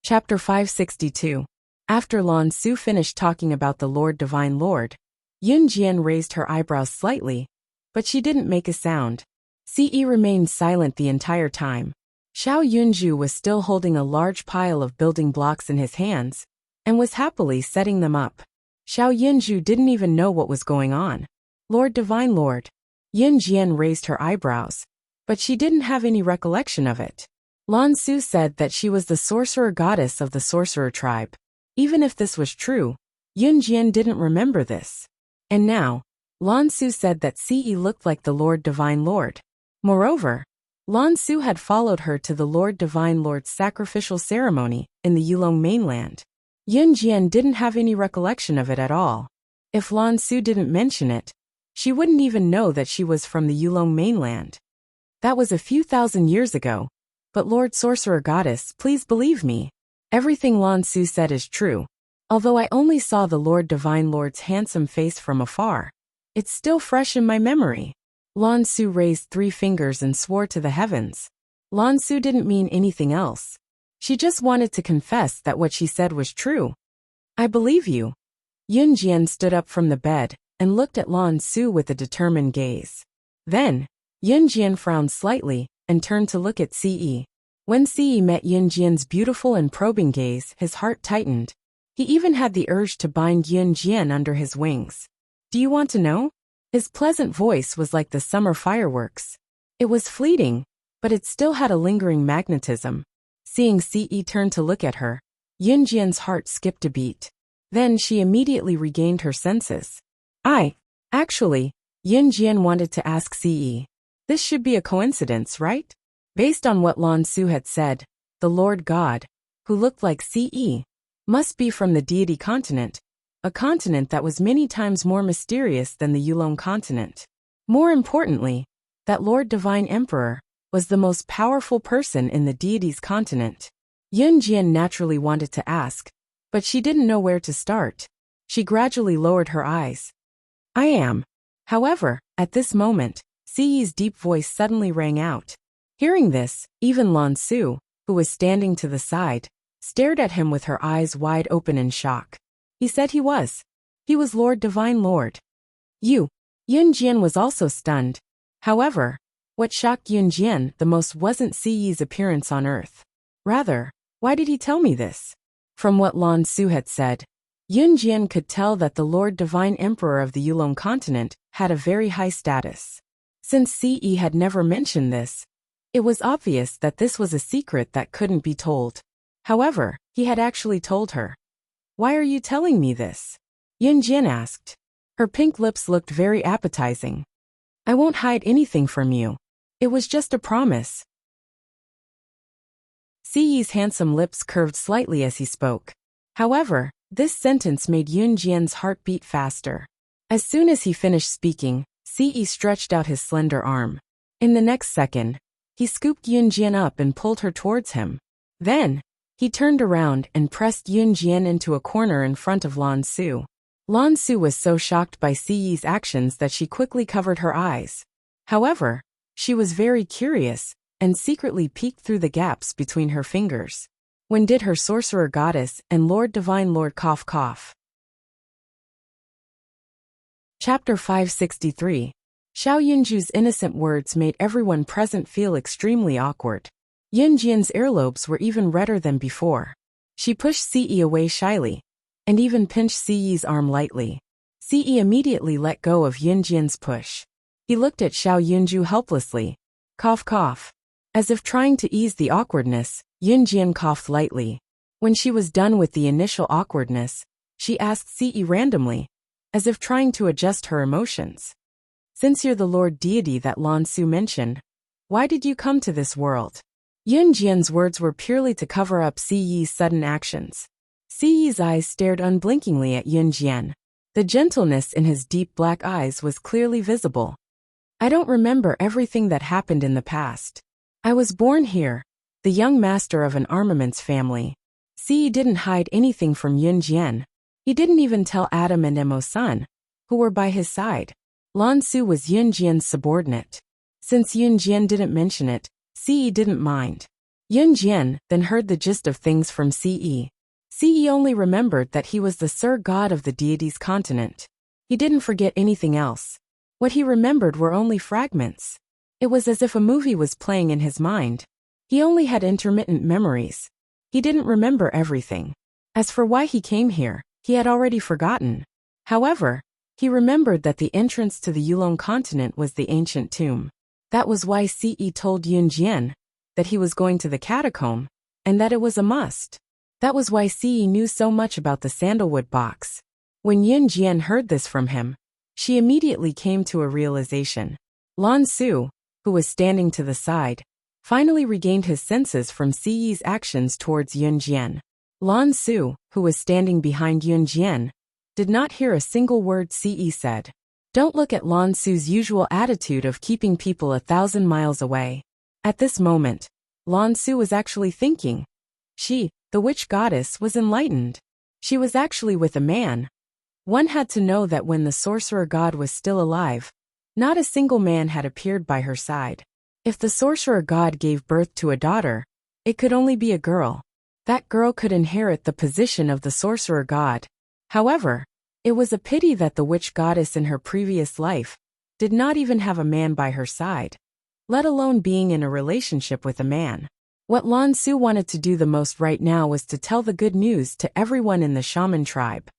Chapter 562. After Lan Su finished talking about the Lord Divine Lord, Yun Jian raised her eyebrows slightly, but she didn't make a sound. Ce remained silent the entire time. Xiao Yunju was still holding a large pile of building blocks in his hands, and was happily setting them up. Xiao Yunju didn't even know what was going on. Lord Divine Lord. Yun Jian raised her eyebrows, but she didn't have any recollection of it. Lan Su said that she was the sorcerer goddess of the sorcerer tribe. Even if this was true, Yun Jian didn't remember this. And now, Lan Su said that Ce looked like the Lord Divine Lord. Moreover, Lan Su had followed her to the Lord Divine Lord's sacrificial ceremony in the Yulong mainland. Yun Jian didn't have any recollection of it at all. If Lan Su didn't mention it, she wouldn't even know that she was from the Yulong mainland. That was a few thousand years ago. But Lord Sorcerer Goddess, please believe me. Everything Lan Su said is true. Although I only saw the Lord Divine Lord's handsome face from afar, it's still fresh in my memory. Lan Su raised 3 fingers and swore to the heavens. Lan Su didn't mean anything else. She just wanted to confess that what she said was true. I believe you. Yun Jian stood up from the bed and looked at Lan Su with a determined gaze. Then, Yun Jian frowned slightly and turned to look at Ce. When Ce met Yun Jian's beautiful and probing gaze, his heart tightened. He even had the urge to bind Yun Jian under his wings. Do you want to know? His pleasant voice was like the summer fireworks. It was fleeting, but it still had a lingering magnetism. Seeing Ce turn to look at her, Yun Jian's heart skipped a beat. Then she immediately regained her senses. Actually, Yun Jian wanted to ask Ce. This should be a coincidence, right? Based on what Lan Su had said, the Lord God, who looked like Ce, must be from the deity continent, a continent that was many times more mysterious than the Yulong continent. More importantly, that Lord Divine Emperor was the most powerful person in the deity's continent. Yun Jian naturally wanted to ask, but she didn't know where to start. She gradually lowered her eyes. I am. However, at this moment, Ce's deep voice suddenly rang out. Hearing this, even Lan Su, who was standing to the side, stared at him with her eyes wide open in shock. He said he was. He was Lord Divine Lord. Yun Jian was also stunned. However, what shocked Yun Jian the most wasn't Ce's appearance on Earth. Rather, why did he tell me this? From what Lan Su had said, Yun Jian could tell that the Lord Divine Emperor of the Yulong continent had a very high status. Since Ce had never mentioned this, it was obvious that this was a secret that couldn't be told. However, he had actually told her. Why are you telling me this? Yun Jian asked. Her pink lips looked very appetizing. I won't hide anything from you. It was just a promise. Ce's handsome lips curved slightly as he spoke. However, this sentence made Yun Jian's heart beat faster. As soon as he finished speaking, Ce stretched out his slender arm. In the next second, he scooped Yun Jian up and pulled her towards him. Then, he turned around and pressed Yun Jian into a corner in front of Lan Su. Lan Su was so shocked by Ce's actions that she quickly covered her eyes. However, she was very curious and secretly peeked through the gaps between her fingers. When did her sorcerer goddess and Lord Divine Lord cough? Chapter 563. Xiao Yunju's innocent words made everyone present feel extremely awkward. Yun Jian's earlobes were even redder than before. She pushed Ce away shyly, and even pinched Ce's arm lightly. Ce immediately let go of Yun Jian's push. He looked at Xiao Yunju helplessly. Cough. As if trying to ease the awkwardness, Yun Jian coughed lightly. When she was done with the initial awkwardness, she asked Ce randomly, as if trying to adjust her emotions. Since you're the Lord deity that Lan Su mentioned, why did you come to this world? Yun Jian's words were purely to cover up Si Yi's sudden actions. Si Yi's eyes stared unblinkingly at Yun Jian. The gentleness in his deep black eyes was clearly visible. I don't remember everything that happened in the past. I was born here, the young master of an armaments family. Si Yi didn't hide anything from Yun Jian. He didn't even tell Adam and Emo's son, who were by his side. Lan Su was Yun Jian's subordinate. Since Yun Jian didn't mention it, Si Yi didn't mind. Yun Jian then heard the gist of things from Si Yi. Si Yi only remembered that he was the Sir God of the deity's continent. He didn't forget anything else. What he remembered were only fragments. It was as if a movie was playing in his mind. He only had intermittent memories. He didn't remember everything. As for why he came here, he had already forgotten. However, he remembered that the entrance to the Yulong continent was the ancient tomb. That was why Si Yi told Yun Jian that he was going to the catacomb, and that it was a must. That was why Si Yi knew so much about the sandalwood box. When Yun Jian heard this from him, she immediately came to a realization. Lan Su, who was standing to the side, finally regained his senses from Si Yi's actions towards Yun Jian. Lan Su, who was standing behind Yun Jian, did not hear a single word Si Yi said. Don't look at Lan Su's usual attitude of keeping people 1,000 miles away. At this moment, Lan Su was actually thinking. She, the witch goddess, was enlightened. She was actually with a man. One had to know that when the sorcerer god was still alive, not a single man had appeared by her side. If the sorcerer god gave birth to a daughter, it could only be a girl. That girl could inherit the position of the sorcerer god. However, it was a pity that the witch goddess in her previous life did not even have a man by her side, let alone being in a relationship with a man. What Lan Su wanted to do the most right now was to tell the good news to everyone in the shaman tribe.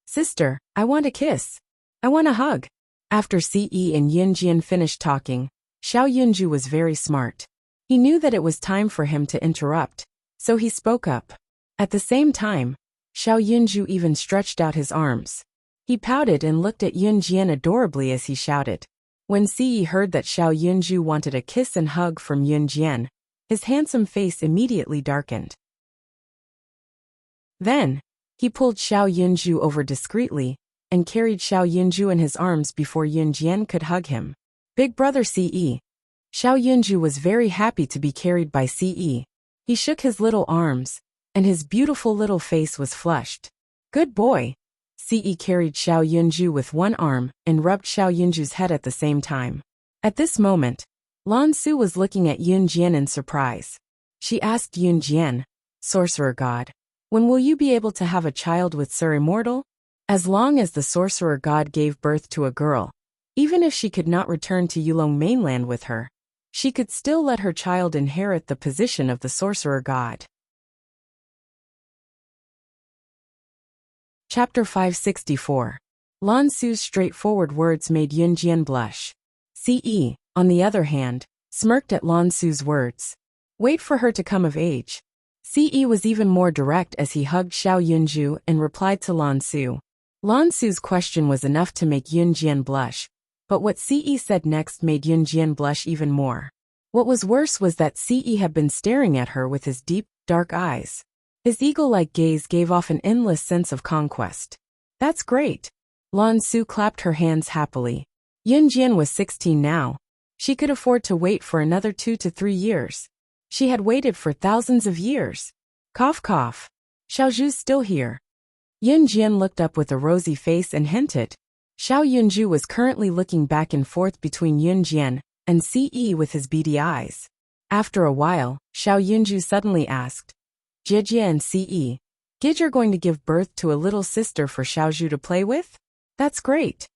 Sister, I want a kiss. I want a hug. After Si Yi and Yun Jian finished talking, Xiao Yunju was very smart. He knew that it was time for him to interrupt, so he spoke up. At the same time, Xiao Yunju even stretched out his arms. He pouted and looked at Yun Jian adorably as he shouted. When Si Yi heard that Xiao Yunju wanted a kiss and hug from Yun Jian, his handsome face immediately darkened. Then, he pulled Xiao Yunju over discreetly and carried Xiao Yunju in his arms before Yun Jian could hug him. Big brother Si Yi. Xiao Yunju was very happy to be carried by Si Yi. He shook his little arms, and his beautiful little face was flushed. Good boy. Si Yi carried Xiao Yunju with one arm and rubbed Xiao Yunju's head at the same time. At this moment, Lan Su was looking at Yun Jian in surprise. She asked Yun Jian, Sorcerer God, when will you be able to have a child with Sir Immortal? As long as the sorcerer god gave birth to a girl, even if she could not return to Yulong mainland with her, she could still let her child inherit the position of the sorcerer god. Chapter 564. Lan Su's straightforward words made Yun Jian blush. Si Yi, on the other hand, smirked at Lan Su's words. Wait for her to come of age. Si Yi was even more direct as he hugged Xiao Yunju and replied to Lan Su. Lan Su's question was enough to make Yun Jian blush, but what Si Yi said next made Yun Jian blush even more. What was worse was that Si Yi had been staring at her with his deep, dark eyes. His eagle-like gaze gave off an endless sense of conquest. That's great. Lan Su clapped her hands happily. Yun Jian was 16 now. She could afford to wait for another 2 to 3 years. She had waited for thousands of years. Cough cough. Xiao Zhu's still here. Yun Jian looked up with a rosy face and hinted. Xiao Yunju was currently looking back and forth between Yun Jian and Si Yi with his beady eyes. After a while, Xiao Yunju suddenly asked, Jie and Si Yi, Gid, you're going to give birth to a little sister for Xiao Zhu to play with? That's great.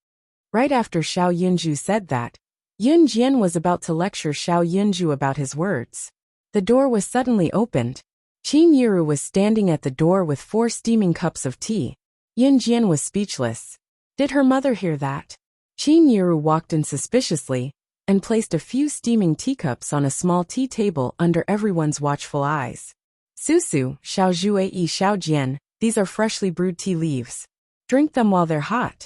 Right after Xiao Yunju said that, Yun Jian was about to lecture Xiao Yunju about his words. The door was suddenly opened. Qin Yiru was standing at the door with 4 steaming cups of tea. Yun Jian was speechless. Did her mother hear that? Qin Yiru walked in suspiciously and placed a few steaming teacups on a small tea table under everyone's watchful eyes. Susu, Xiao Zhu Yi Xiao Jian, these are freshly brewed tea leaves. Drink them while they're hot.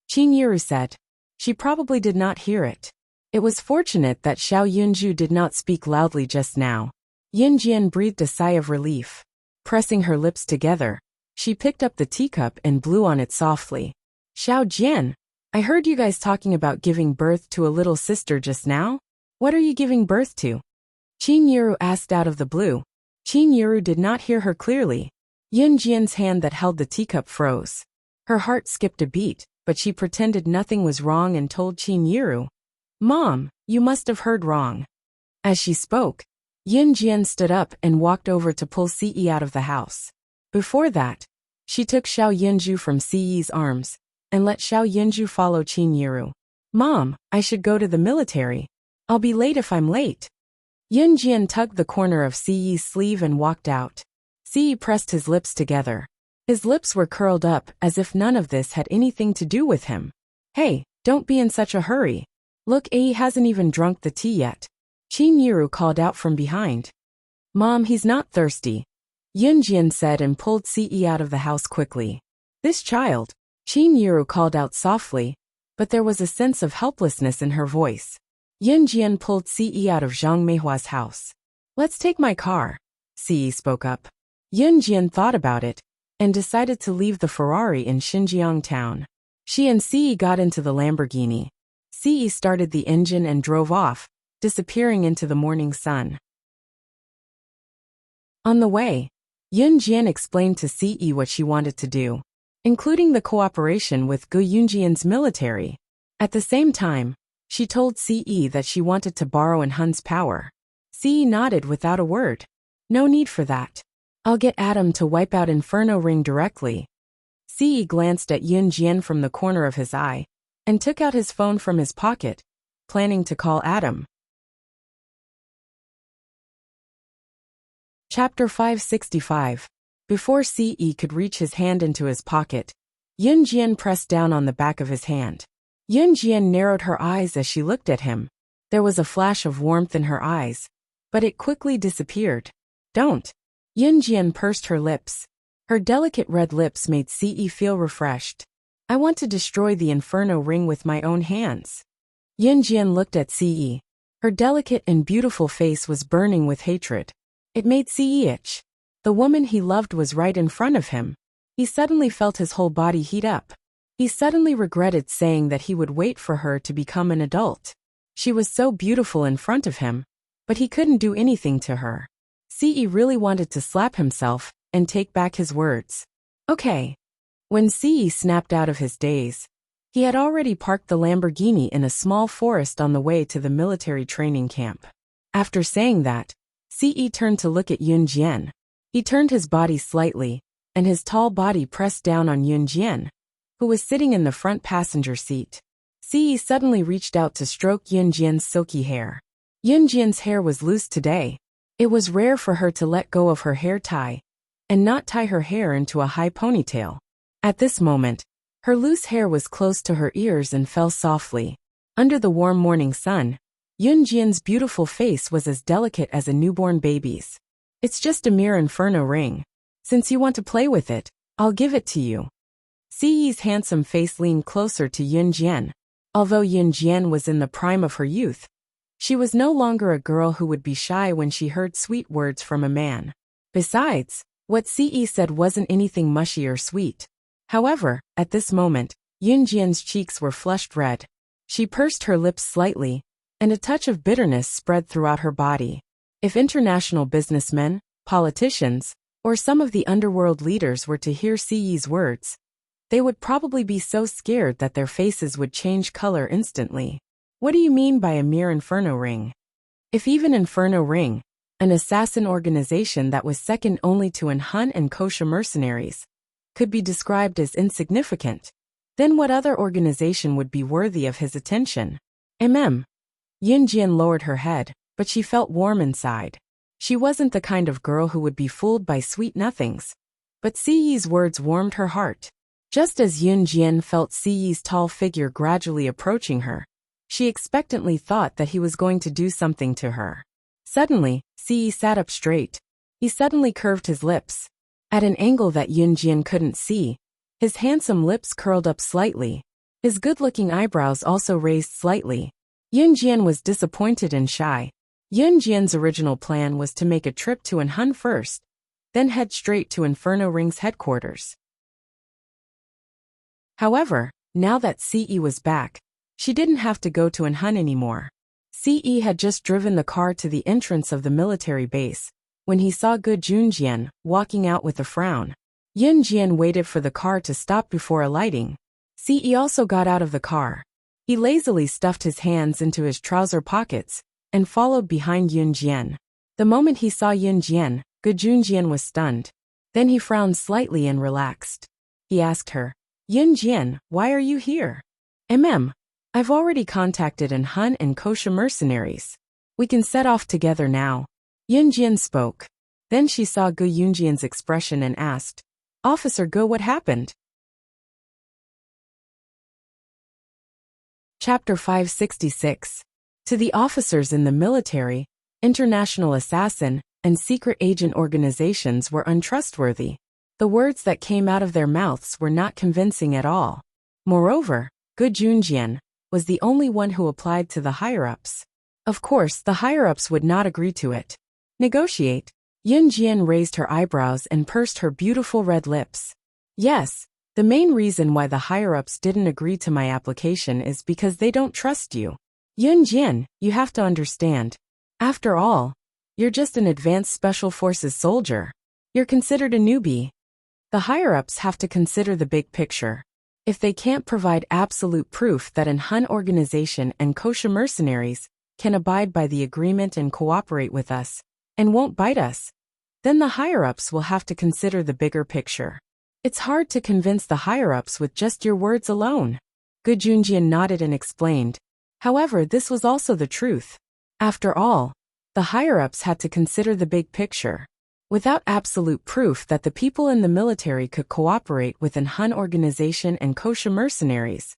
Qin Yiru said. She probably did not hear it. It was fortunate that Xiao Yunju did not speak loudly just now. Yinjian breathed a sigh of relief. Pressing her lips together, she picked up the teacup and blew on it softly. Xiao Jian, I heard you guys talking about giving birth to a little sister just now. What are you giving birth to? Qin Yiru asked out of the blue. Qin Yiru did not hear her clearly. Yinjian's hand that held the teacup froze. Her heart skipped a beat, but she pretended nothing was wrong and told Qin Yiru, Mom, you must have heard wrong. As she spoke, Yinjian stood up and walked over to pull Ce out of the house. Before that, she took Xiao Yinju from Ce's arms and let Xiao Yinju follow Qin Yiru. Mom, I should go to the military. I'll be late if I'm late. Yinjian tugged the corner of Ce's sleeve and walked out. Ce pressed his lips together. His lips were curled up as if none of this had anything to do with him. Hey, don't be in such a hurry. Look, he hasn't even drunk the tea yet. Qin Yiru called out from behind. Mom, he's not thirsty, Yinjian said and pulled Ce out of the house quickly. This child, Qin Yiru called out softly, but there was a sense of helplessness in her voice. Yinjian pulled Ce out of Zhang Meihua's house. Let's take my car, Ce spoke up. Yinjian thought about it and decided to leave the Ferrari in Xinjiang town. She and Ce got into the Lamborghini. Ce started the engine and drove off, disappearing into the morning sun. On the way, Yinjian explained to Ce what she wanted to do, including the cooperation with Gu Yunjian's military. At the same time, she told Ce that she wanted to borrow in Hun's power. Ce nodded without a word. No need for that. I'll get Adam to wipe out Inferno Ring directly. Ce glanced at Yinjian from the corner of his eye and took out his phone from his pocket, planning to call Adam. Chapter 565. Before Ce could reach his hand into his pocket, Yinjian pressed down on the back of his hand. Yinjian narrowed her eyes as she looked at him. There was a flash of warmth in her eyes, but it quickly disappeared. Don't. Yinjian pursed her lips. Her delicate red lips made Ce feel refreshed. I want to destroy the Inferno Ring with my own hands. Yinjian looked at Ce. Her delicate and beautiful face was burning with hatred. It made Ce itch. The woman he loved was right in front of him. He suddenly felt his whole body heat up. He suddenly regretted saying that he would wait for her to become an adult. She was so beautiful in front of him, but he couldn't do anything to her. Ce really wanted to slap himself and take back his words. Okay. When Ce snapped out of his daze, he had already parked the Lamborghini in a small forest on the way to the military training camp. After saying that, Ce turned to look at Yinjian. He turned his body slightly, and his tall body pressed down on Yinjian, who was sitting in the front passenger seat. Ce suddenly reached out to stroke Yinjian's silky hair. Yinjian's hair was loose today. It was rare for her to let go of her hair tie and not tie her hair into a high ponytail. At this moment, her loose hair was close to her ears and fell softly. Under the warm morning sun, Yunjian's beautiful face was as delicate as a newborn baby's. It's just a mere Inferno Ring. Since you want to play with it, I'll give it to you. Ce's handsome face leaned closer to Yunjian. Although Yunjian was in the prime of her youth, she was no longer a girl who would be shy when she heard sweet words from a man. Besides, what Ce said wasn't anything mushy or sweet. However, at this moment, Yunjian's cheeks were flushed red. She pursed her lips slightly, and a touch of bitterness spread throughout her body. If international businessmen, politicians, or some of the underworld leaders were to hear Ce's words, they would probably be so scared that their faces would change color instantly. What do you mean by a mere Inferno Ring? If even Inferno Ring, an assassin organization that was second only to an Hun and Kosha mercenaries, could be described as insignificant, then what other organization would be worthy of his attention? Yinjian lowered her head, but she felt warm inside. She wasn't the kind of girl who would be fooled by sweet nothings. But Ce's words warmed her heart. Just as Yunjian felt Ce's tall figure gradually approaching her, she expectantly thought that he was going to do something to her. Suddenly, Ce sat up straight. He suddenly curved his lips. At an angle that Yunjian couldn't see, his handsome lips curled up slightly. His good-looking eyebrows also raised slightly. Yunjian was disappointed and shy. Yun Jian's original plan was to make a trip to Anhun first, then head straight to Inferno Ring's headquarters. However, now that CE was back, she didn't have to go to Anhun anymore. CE had just driven the car to the entrance of the military base, when he saw Gu Junjian walking out with a frown. Yun Jian waited for the car to stop before alighting. CE also got out of the car. He lazily stuffed his hands into his trouser pockets and followed behind Yun Jian. The moment he saw Yun Jian, Gu Junjian was stunned. Then he frowned slightly and relaxed. He asked her, "Yun Jian, why are you here?" I've already contacted Anhun and Kosha mercenaries. We can set off together now." Yun Jian spoke. Then she saw Gu Yunjian's expression and asked, "Officer Gu, what happened?" Chapter 566. To the officers in the military, international assassin, and secret agent organizations were untrustworthy. The words that came out of their mouths were not convincing at all. Moreover, Gu Junjian was the only one who applied to the higher-ups. Of course, the higher-ups would not agree to it. Negotiate? Yun Jian raised her eyebrows and pursed her beautiful red lips. Yes, the main reason why the higher-ups didn't agree to my application is because they don't trust you. Yun Jian, you have to understand. After all, you're just an advanced special forces soldier. You're considered a newbie. The higher-ups have to consider the big picture. If they can't provide absolute proof that Anhun organization and Kosha mercenaries can abide by the agreement and cooperate with us, and won't bite us, then the higher-ups will have to consider the bigger picture. It's hard to convince the higher-ups with just your words alone. Gu Junjian nodded and explained. However, this was also the truth. After all, the higher-ups had to consider the big picture. Without absolute proof that the people in the military could cooperate with Anhun organization and Kosha mercenaries,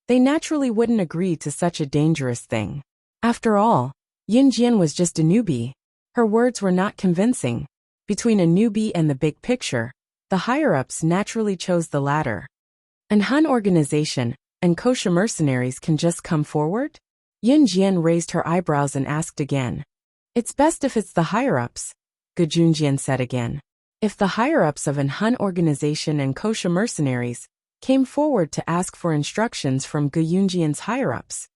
they naturally wouldn't agree to such a dangerous thing. After all, Yun Jian was just a newbie. Her words were not convincing. Between a newbie and the big picture, the higher-ups naturally chose the latter. Anhun organization and Kosha mercenaries can just come forward? Yun Jian raised her eyebrows and asked again. It's best if it's the higher-ups, Gu Junjian said again. If the higher-ups of Anhun organization and Kosha mercenaries came forward to ask for instructions from Gu Yunjian's higher-ups,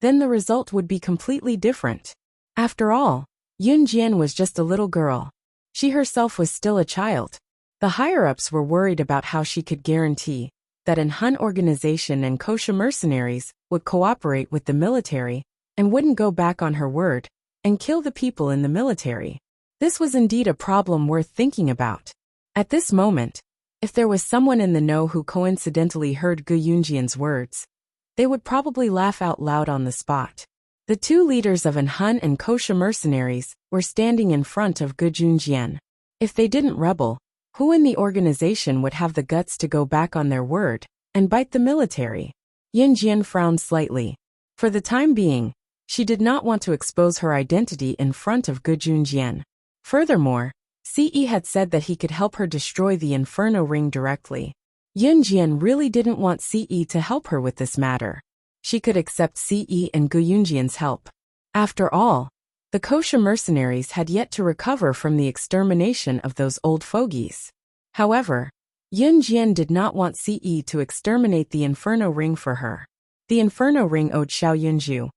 then the result would be completely different. After all, Yun Jian was just a little girl. She herself was still a child. The higher-ups were worried about how she could guarantee that Anhun organization and Kosha mercenaries would cooperate with the military and wouldn't go back on her word and kill the people in the military. This was indeed a problem worth thinking about. At this moment, if there was someone in the know who coincidentally heard Gu Yunjian's words, they would probably laugh out loud on the spot. The two leaders of Anhun and Kosha mercenaries were standing in front of Gu Junjian. If they didn't rebel, who in the organization would have the guts to go back on their word and bite the military? Yun Jian frowned slightly. For the time being, she did not want to expose her identity in front of Gu Junjian. Furthermore, CE had said that he could help her destroy the Inferno Ring directly. Yun Jian really didn't want CE to help her with this matter. She could accept CE and Gu Yunjian's help. After all, the Kosha mercenaries had yet to recover from the extermination of those old fogies. However, Yun Jian did not want CE to exterminate the Inferno Ring for her. The Inferno Ring owed Xiao Yunju.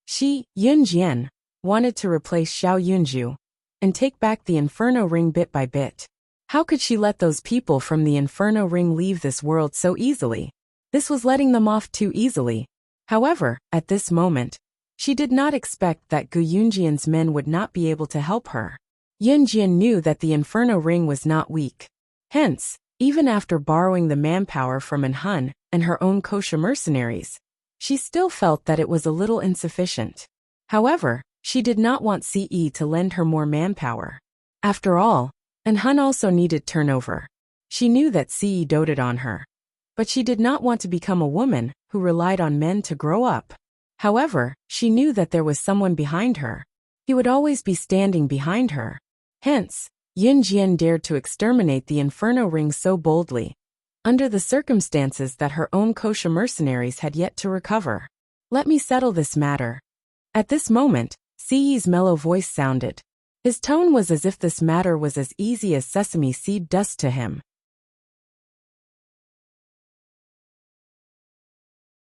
She, Yun Jian, wanted to replace Xiao Yunju and take back the Inferno Ring bit by bit. How could she let those people from the Inferno Ring leave this world so easily? This was letting them off too easily. However, at this moment, she did not expect that Gu Yunjian's men would not be able to help her. Yun Jian knew that the Inferno Ring was not weak. Hence, even after borrowing the manpower from Anhun and her own Kosha mercenaries, she still felt that it was a little insufficient. However, she did not want CE to lend her more manpower. After all, Anhun also needed turnover. She knew that CE doted on her. But she did not want to become a woman who relied on men to grow up. However, she knew that there was someone behind her. He would always be standing behind her. Hence, Yun Jian dared to exterminate the Inferno Ring so boldly, under the circumstances that her own Kosha mercenaries had yet to recover. Let me settle this matter. At this moment, Siyi's mellow voice sounded. His tone was as if this matter was as easy as sesame seed dust to him.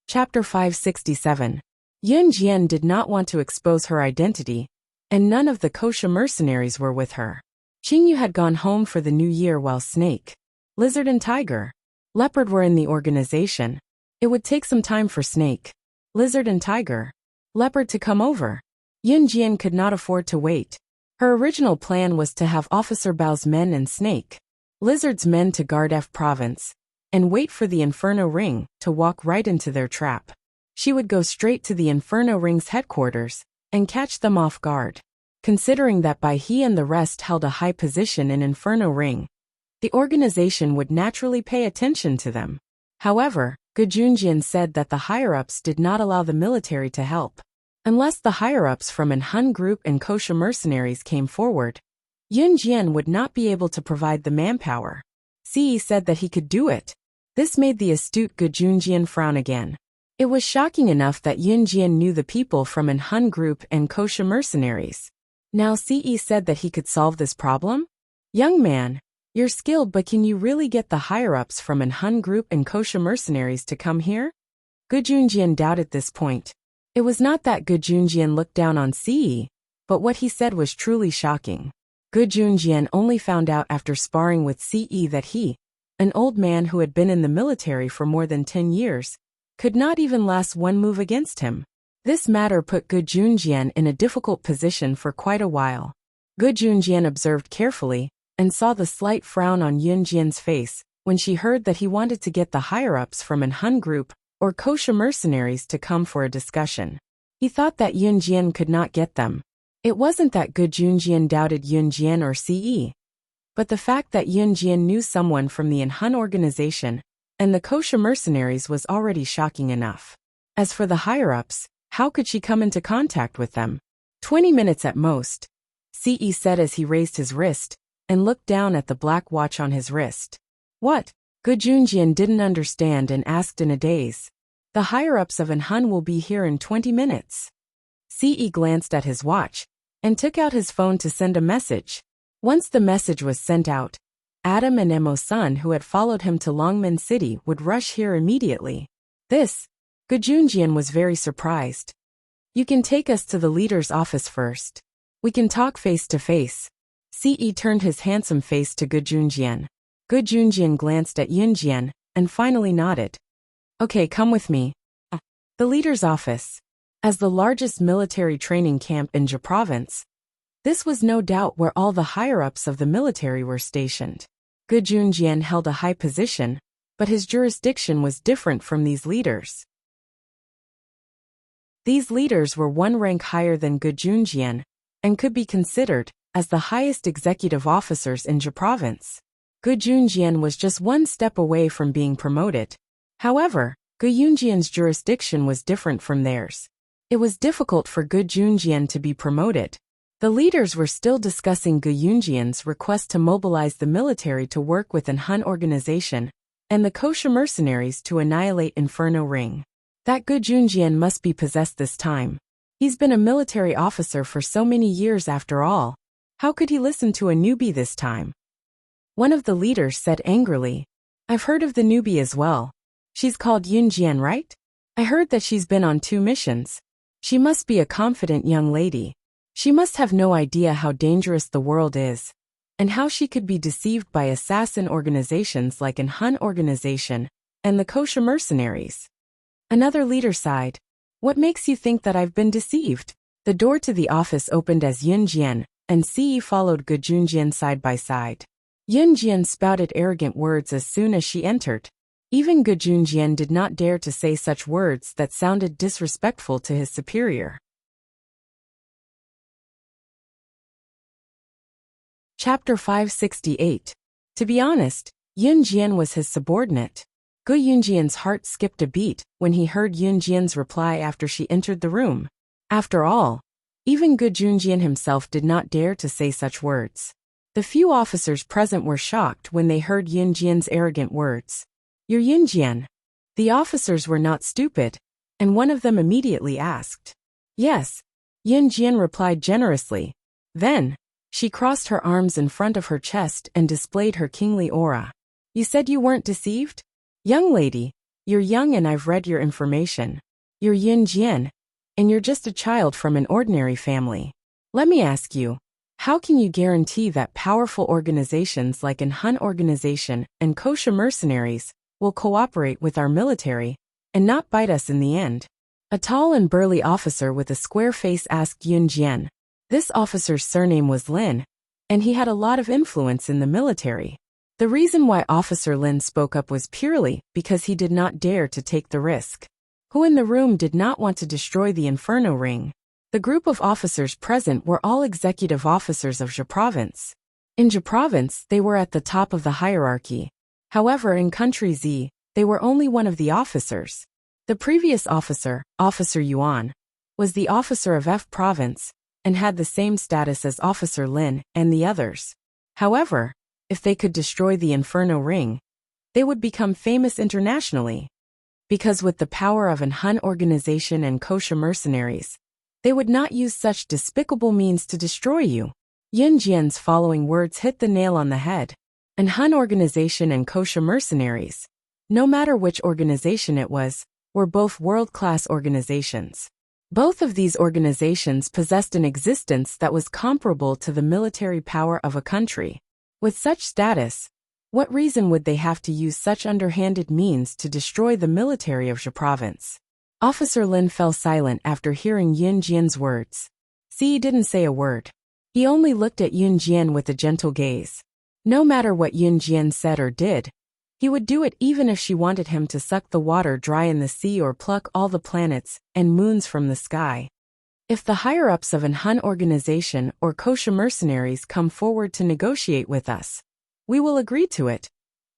Chapter 567. Yun Jian did not want to expose her identity, and none of the kosher mercenaries were with her. Qingyu had gone home for the new year while Snake, Lizard and Tiger, Leopard were in the organization. It would take some time for Snake, Lizard and Tiger, Leopard to come over. Yun Jian could not afford to wait. Her original plan was to have Officer Bao's men and Snake, Lizard's men to guard F Province, and wait for the Inferno Ring to walk right into their trap. She would go straight to the Inferno Ring's headquarters and catch them off guard. Considering that Bai He and the rest held a high position in Inferno Ring, the organization would naturally pay attention to them. However, Gu Junjian said that the higher-ups did not allow the military to help. Unless the higher-ups from An Hun Group and kosher mercenaries came forward, Yun Jian would not be able to provide the manpower. Siyi said that he could do it. This made the astute Gu Junjian frown again. It was shocking enough that Yun Jian knew the people from An Hun Group and kosher mercenaries. Now Siyi said that he could solve this problem? Young man, you're skilled, but can you really get the higher-ups from An Hun Group and kosher mercenaries to come here? Gu Junjian doubted this point. It was not that Gu Junjian looked down on Siyi, but what he said was truly shocking. Gu Junjian only found out after sparring with Siyi that he, an old man who had been in the military for more than 10 years, could not even last one move against him. This matter put Gu Junjian in a difficult position for quite a while. Gu Junjian observed carefully and saw the slight frown on Yun Jian's face when she heard that he wanted to get the higher-ups from An Hun Group or kosher mercenaries to come for a discussion. He thought that Yun Jian could not get them. It wasn't that Gu Junjian doubted Yun Jian or Siyi, but the fact that Yun Jian knew someone from the An Hun organization and the kosher mercenaries was already shocking enough. As for the higher-ups, how could she come into contact with them? 20 minutes at most, Siyi said as he raised his wrist and looked down at the black watch on his wrist. What? Gu Junjian didn't understand and asked in a daze. The higher-ups of An Hun will be here in 20 minutes. Siyi glanced at his watch and took out his phone to send a message. Once the message was sent out, Adam and Emo-san, who had followed him to Longmen City, would rush here immediately. This, Gu Junjian was very surprised. You can take us to the leader's office first. We can talk face to face. Siyi turned his handsome face to Gu Junjian. Gu Junjian glanced at Yun Jian and finally nodded. Okay, come with me. The leader's office. As the largest military training camp in Jia province, this was no doubt where all the higher-ups of the military were stationed. Gu Junjian held a high position, but his jurisdiction was different from these leaders. These leaders were one rank higher than Gu Junjian and could be considered as the highest executive officers in Jia province. Gu Junjian was just one step away from being promoted. However, Gu Junjian's jurisdiction was different from theirs. It was difficult for Gu Junjian to be promoted. The leaders were still discussing Gu Junjian's request to mobilize the military to work with An Hun organization and the kosher mercenaries to annihilate Inferno Ring. That Gu Junjian must be possessed this time. He's been a military officer for so many years after all. How could he listen to a newbie this time? One of the leaders said angrily, I've heard of the newbie as well. She's called Yun Jian, right? I heard that she's been on 2 missions. She must be a confident young lady. She must have no idea how dangerous the world is, and how she could be deceived by assassin organizations like An Hun organization and the kosher mercenaries. Another leader sighed. What makes you think that I've been deceived? The door to the office opened as Yun Jian and Siyi followed Gu Junjian side by side. Yun Jian spouted arrogant words as soon as she entered. Even Gu Junjian did not dare to say such words that sounded disrespectful to his superior. Chapter 568. To be honest, Yun Jian was his subordinate. Gu Junjian's heart skipped a beat when he heard Yun Jian's reply after she entered the room. After all, even Gu Junjian himself did not dare to say such words. The few officers present were shocked when they heard Yun Jian's arrogant words. You're Yun Jian. The officers were not stupid, and one of them immediately asked. Yes, Yin Jian replied generously. Then, she crossed her arms in front of her chest and displayed her kingly aura. You said you weren't deceived? Young lady, you're young and I've read your information. You're Yin Jian, and you're just a child from an ordinary family. Let me ask you, how can you guarantee that powerful organizations like an Hun organization and kosher mercenaries will cooperate with our military and not bite us in the end? A tall and burly officer with a square face asked Yin Jian. This officer's surname was Lin, and he had a lot of influence in the military. The reason why Officer Lin spoke up was purely because he did not dare to take the risk. Who in the room did not want to destroy the Inferno Ring? The group of officers present were all executive officers of Zhe Province. In Zhe Province, they were at the top of the hierarchy. However, in Country Z, they were only one of the officers. The previous officer, Officer Yuan, was the officer of F Province and had the same status as Officer Lin and the others. However, if they could destroy the Inferno Ring, they would become famous internationally. Because with the power of an Hun organization and kosher mercenaries, they would not use such despicable means to destroy you. Yin Jian's following words hit the nail on the head. An Hun organization and kosher mercenaries, no matter which organization it was, were both world-class organizations. Both of these organizations possessed an existence that was comparable to the military power of a country. With such status, what reason would they have to use such underhanded means to destroy the military of Zhe Province? Officer Lin fell silent after hearing Yin Jian's words. He didn't say a word. He only looked at Yin Jian with a gentle gaze. No matter what Yin Jian said or did, he would do it even if she wanted him to suck the water dry in the sea or pluck all the planets and moons from the sky. If the higher-ups of an Hun organization or kosher mercenaries come forward to negotiate with us, we will agree to it,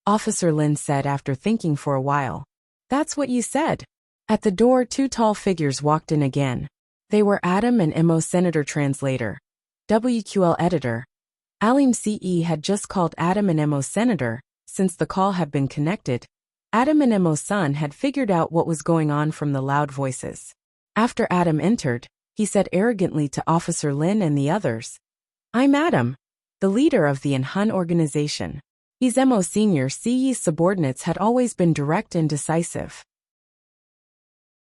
Officer Lin said after thinking for a while. That's what you said. At the door, two tall figures walked in again. They were Adam and Mo Senator Translator, WQL Editor. Alim CE had just called Adam and Mo Senator. Since the call had been connected, Adam and Mo's son had figured out what was going on from the loud voices. After Adam entered, he said arrogantly to Officer Lin and the others, I'm Adam, the leader of the Hun organization. He's Mo Senior. CE's subordinates had always been direct and decisive.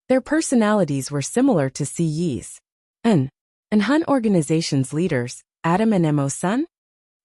Their personalities were similar to CE's. An Hun organization's leaders, Adam and Mo's son?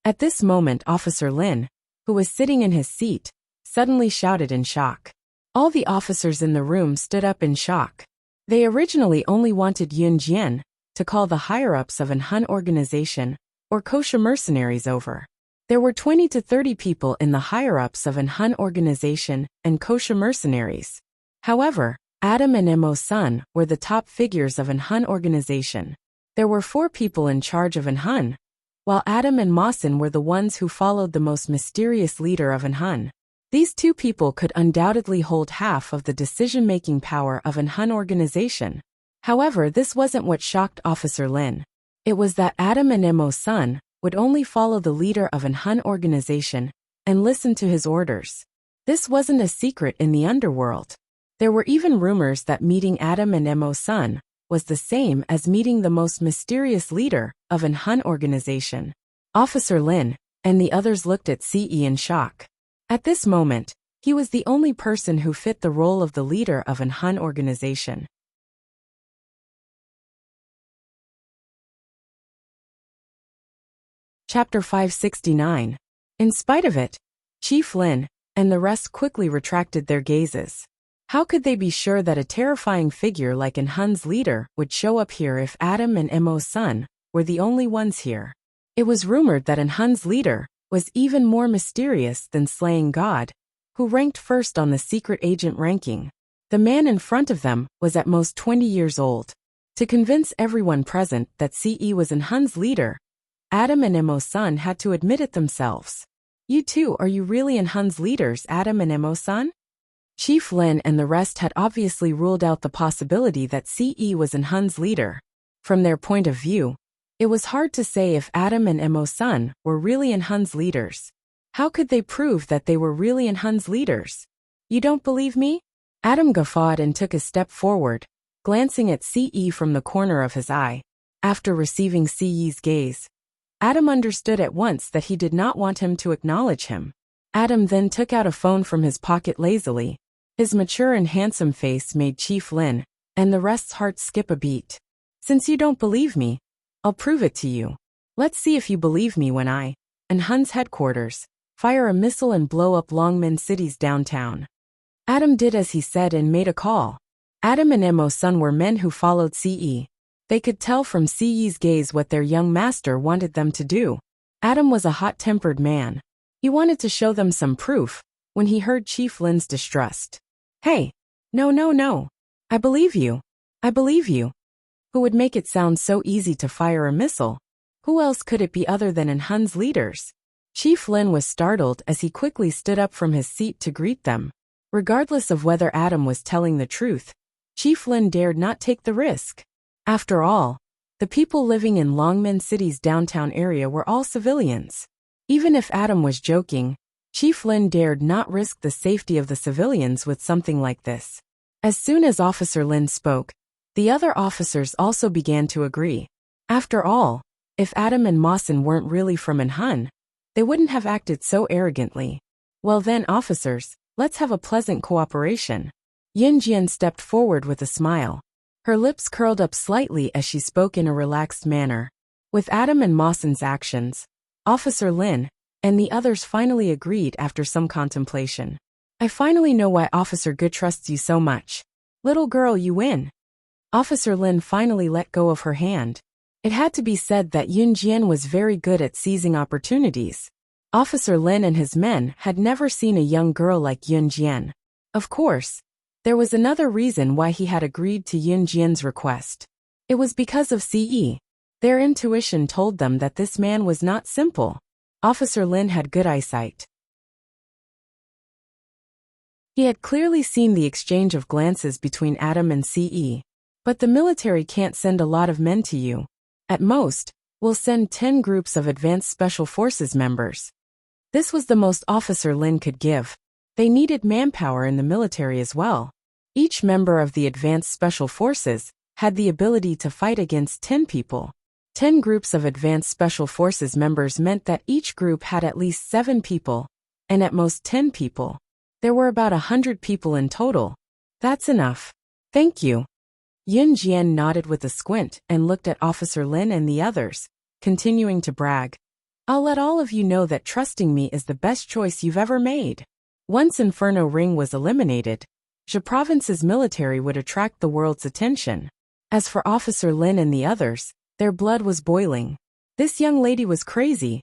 At this moment, Officer Lin, who was sitting in his seat, suddenly shouted in shock. All the officers in the room stood up in shock. They originally only wanted Yin Jian to call the higher-ups of an Hun organization or kosher mercenaries over. There were 20 to 30 people in the higher-ups of an Hun organization and kosher mercenaries. However, Adam and Mo's son were the top figures of an Hun organization. There were 4 people in charge of an Hun, while Adam and Mosin were the ones who followed the most mysterious leader of an Hun. These 2 people could undoubtedly hold half of the decision-making power of an Hun organization. However, this wasn't what shocked Officer Lin. It was that Adam and Mo's son would only follow the leader of an Hun organization and listen to his orders. This wasn't a secret in the underworld. There were even rumors that meeting Adam and Mo's son was the same as meeting the most mysterious leader of an Hun organization. Officer Lin and the others looked at CE in shock. At this moment, he was the only person who fit the role of the leader of an Hun organization. Chapter 569. In spite of it, Chief Lin and the rest quickly retracted their gazes. How could they be sure that a terrifying figure like an Hun's leader would show up here if Adam and Mo's son were the only ones here? It was rumored that an Hun's leader was even more mysterious than slaying God, who ranked first on the secret agent ranking. The man in front of them was at most 20 years old. To convince everyone present that CE was an Hun's leader, Adam and Mo's son had to admit it themselves. You too, are you really an Hun's leaders, Adam and Mo's son? Chief Lin and the rest had obviously ruled out the possibility that CE was an Hun's leader. From their point of view, it was hard to say if Adam and Mo's son were really an Hun's leaders. How could they prove that they were really an Hun's leaders? You don't believe me? Adam guffawed and took a step forward, glancing at CE from the corner of his eye. After receiving Siyi's gaze, Adam understood at once that he did not want him to acknowledge him. Adam then took out a phone from his pocket lazily. His mature and handsome face made Chief Lin and the rest's hearts skip a beat. Since you don't believe me, I'll prove it to you. Let's see if you believe me when I, and Hun's headquarters, fire a missile and blow up Longmen City's downtown. Adam did as he said and made a call. Adam and Emo-sun were men who followed Ce. They could tell from Ce's gaze what their young master wanted them to do. Adam was a hot-tempered man. He wanted to show them some proof when he heard Chief Lin's distrust. Hey! No. I believe you. I believe you. Who would make it sound so easy to fire a missile? Who else could it be other than Hun's leaders? Chief Lin was startled as he quickly stood up from his seat to greet them. Regardless of whether Adam was telling the truth, Chief Lin dared not take the risk. After all, the people living in Longmen City's downtown area were all civilians. Even if Adam was joking, Chief Lin dared not risk the safety of the civilians with something like this. As soon as Officer Lin spoke, the other officers also began to agree. After all, if Adam and Mawson weren't really from Hun, they wouldn't have acted so arrogantly. Well then, officers, let's have a pleasant cooperation. Yin Jian stepped forward with a smile. Her lips curled up slightly as she spoke in a relaxed manner. With Adam and Mawson's actions, Officer Lin and the others finally agreed after some contemplation. I finally know why Officer Good trusts you so much. Little girl, you win. Officer Lin finally let go of her hand. It had to be said that Yin Jian was very good at seizing opportunities. Officer Lin and his men had never seen a young girl like Yin Jian. Of course, there was another reason why he had agreed to Yin Jian's request. It was because of Ce. Their intuition told them that this man was not simple. Officer Lin had good eyesight. He had clearly seen the exchange of glances between Adam and Ce. But the military can't send a lot of men to you. At most, we'll send 10 groups of Advanced Special Forces members. This was the most Officer Lin could give. They needed manpower in the military as well. Each member of the Advanced Special Forces had the ability to fight against 10 people. 10 groups of Advanced Special Forces members meant that each group had at least 7 people, and at most 10 people. There were about 100 people in total. That's enough. Thank you. Yin Jian nodded with a squint and looked at Officer Lin and the others, continuing to brag. I'll let all of you know that trusting me is the best choice you've ever made. Once Inferno Ring was eliminated, Zhe Province's military would attract the world's attention. As for Officer Lin and the others, their blood was boiling. This young lady was crazy.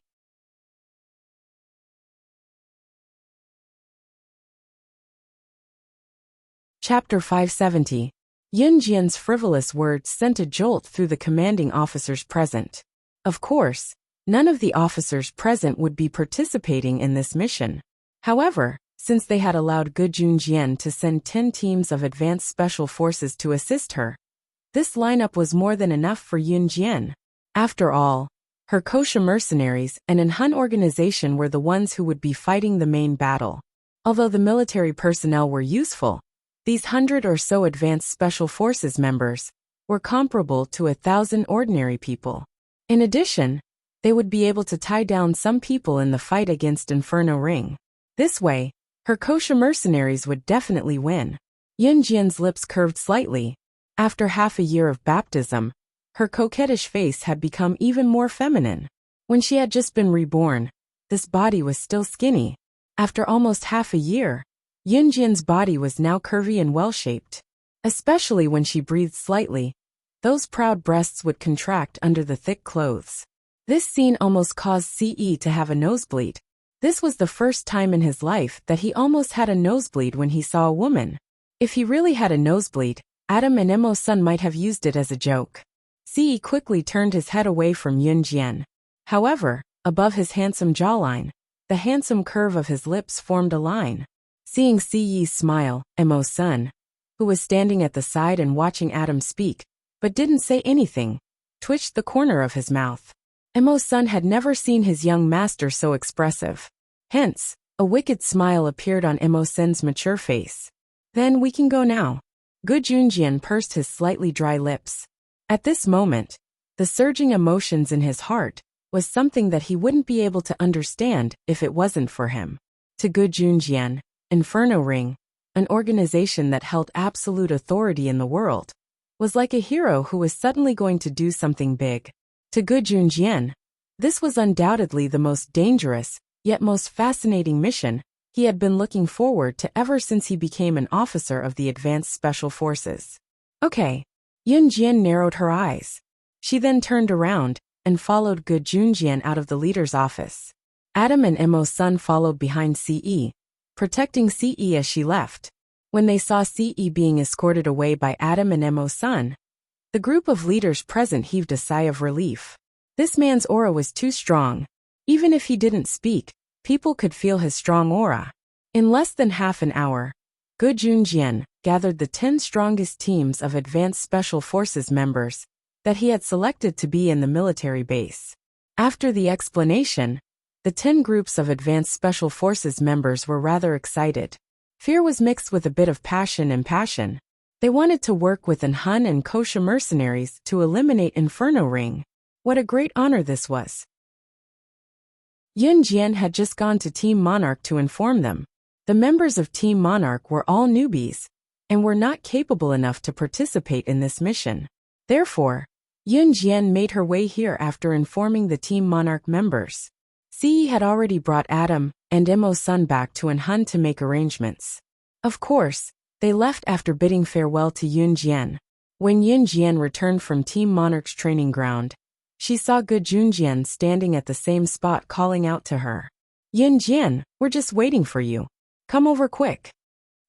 Chapter 570. Yin Jian's frivolous words sent a jolt through the commanding officers present. Of course, none of the officers present would be participating in this mission. However, since they had allowed Gu Junjian to send 10 teams of Advanced Special Forces to assist her, this lineup was more than enough for Yin Jian. After all, her Kosha mercenaries and an Hun organization were the ones who would be fighting the main battle. Although the military personnel were useful, these 100 or so Advanced Special Forces members were comparable to 1,000 ordinary people. In addition, they would be able to tie down some people in the fight against Inferno Ring. This way, her Kosha mercenaries would definitely win. Yin Jian's lips curved slightly. After half a year of baptism, her coquettish face had become even more feminine. When she had just been reborn, this body was still skinny. After almost half a year, Yin Jian's body was now curvy and well-shaped. Especially when she breathed slightly, those proud breasts would contract under the thick clothes. This scene almost caused Ce to have a nosebleed. This was the first time in his life that he almost had a nosebleed when he saw a woman. If he really had a nosebleed, Adam and Emo-sun might have used it as a joke. Ce quickly turned his head away from Yin Jian. However, above his handsome jawline, the handsome curve of his lips formed a line. Seeing Ce's smile, Emo-sun, who was standing at the side and watching Adam speak, but didn't say anything, twitched the corner of his mouth. Emo-sun had never seen his young master so expressive. Hence, a wicked smile appeared on Emo-sun's mature face. Then we can go now. Gu Junjian pursed his slightly dry lips. At this moment, The surging emotions in his heart was something that he wouldn't be able to understand if it wasn't for him. To Gu Junjian, Inferno Ring, an organization that held absolute authority in the world, was like a hero who was suddenly going to do something big. To Gu Junjian, this was undoubtedly the most dangerous, yet most fascinating mission he had been looking forward to ever since he became an officer of the Advanced Special Forces. Okay. Yun Jian narrowed her eyes. She then turned around and followed Gu Junjian out of the leader's office. Adam and Emo's son followed behind CE, protecting CE as she left. When they saw CE being escorted away by Adam and Emo's son, the group of leaders present heaved a sigh of relief. This man's aura was too strong. Even if he didn't speak, people could feel his strong aura. In less than half an hour, Gu Junjian gathered the 10 strongest teams of Advanced Special Forces members that he had selected to be in the military base. After the explanation, the 10 groups of Advanced Special Forces members were rather excited. Fear was mixed with a bit of passion and passion. They wanted to work with Han and Kosha mercenaries to eliminate Inferno Ring. What a great honor this was. Yun Jian had just gone to Team Monarch to inform them. The members of Team Monarch were all newbies and were not capable enough to participate in this mission. Therefore, Yun Jian made her way here after informing the Team Monarch members. CE had already brought Adam and Emo's son back to Han to make arrangements. Of course, they left after bidding farewell to Yun Jian. When Yun Jian returned from Team Monarch's training ground, she saw Gu Junjian standing at the same spot calling out to her. Yun Jian, we're just waiting for you. Come over quick.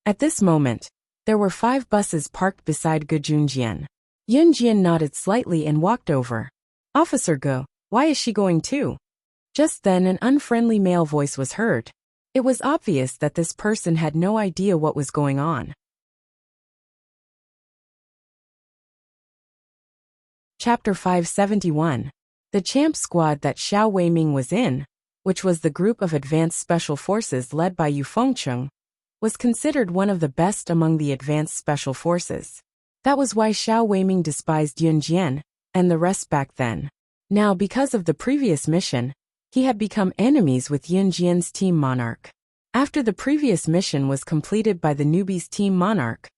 At this moment, there were 5 buses parked beside Gu Junjian. Yun Jian nodded slightly and walked over. Officer Gu, why is she going too? Just then an unfriendly male voice was heard. It was obvious that this person had no idea what was going on. Chapter 571. The champ squad that Xiao Weiming was in, which was the group of Advanced Special Forces led by Yu Fengcheng, was considered one of the best among the Advanced Special Forces. That was why Xiao Weiming despised Yun Jian and the rest back then. Now, because of the previous mission, he had become enemies with Yun Jian's Team Monarch. After the previous mission was completed by the newbies Team Monarch,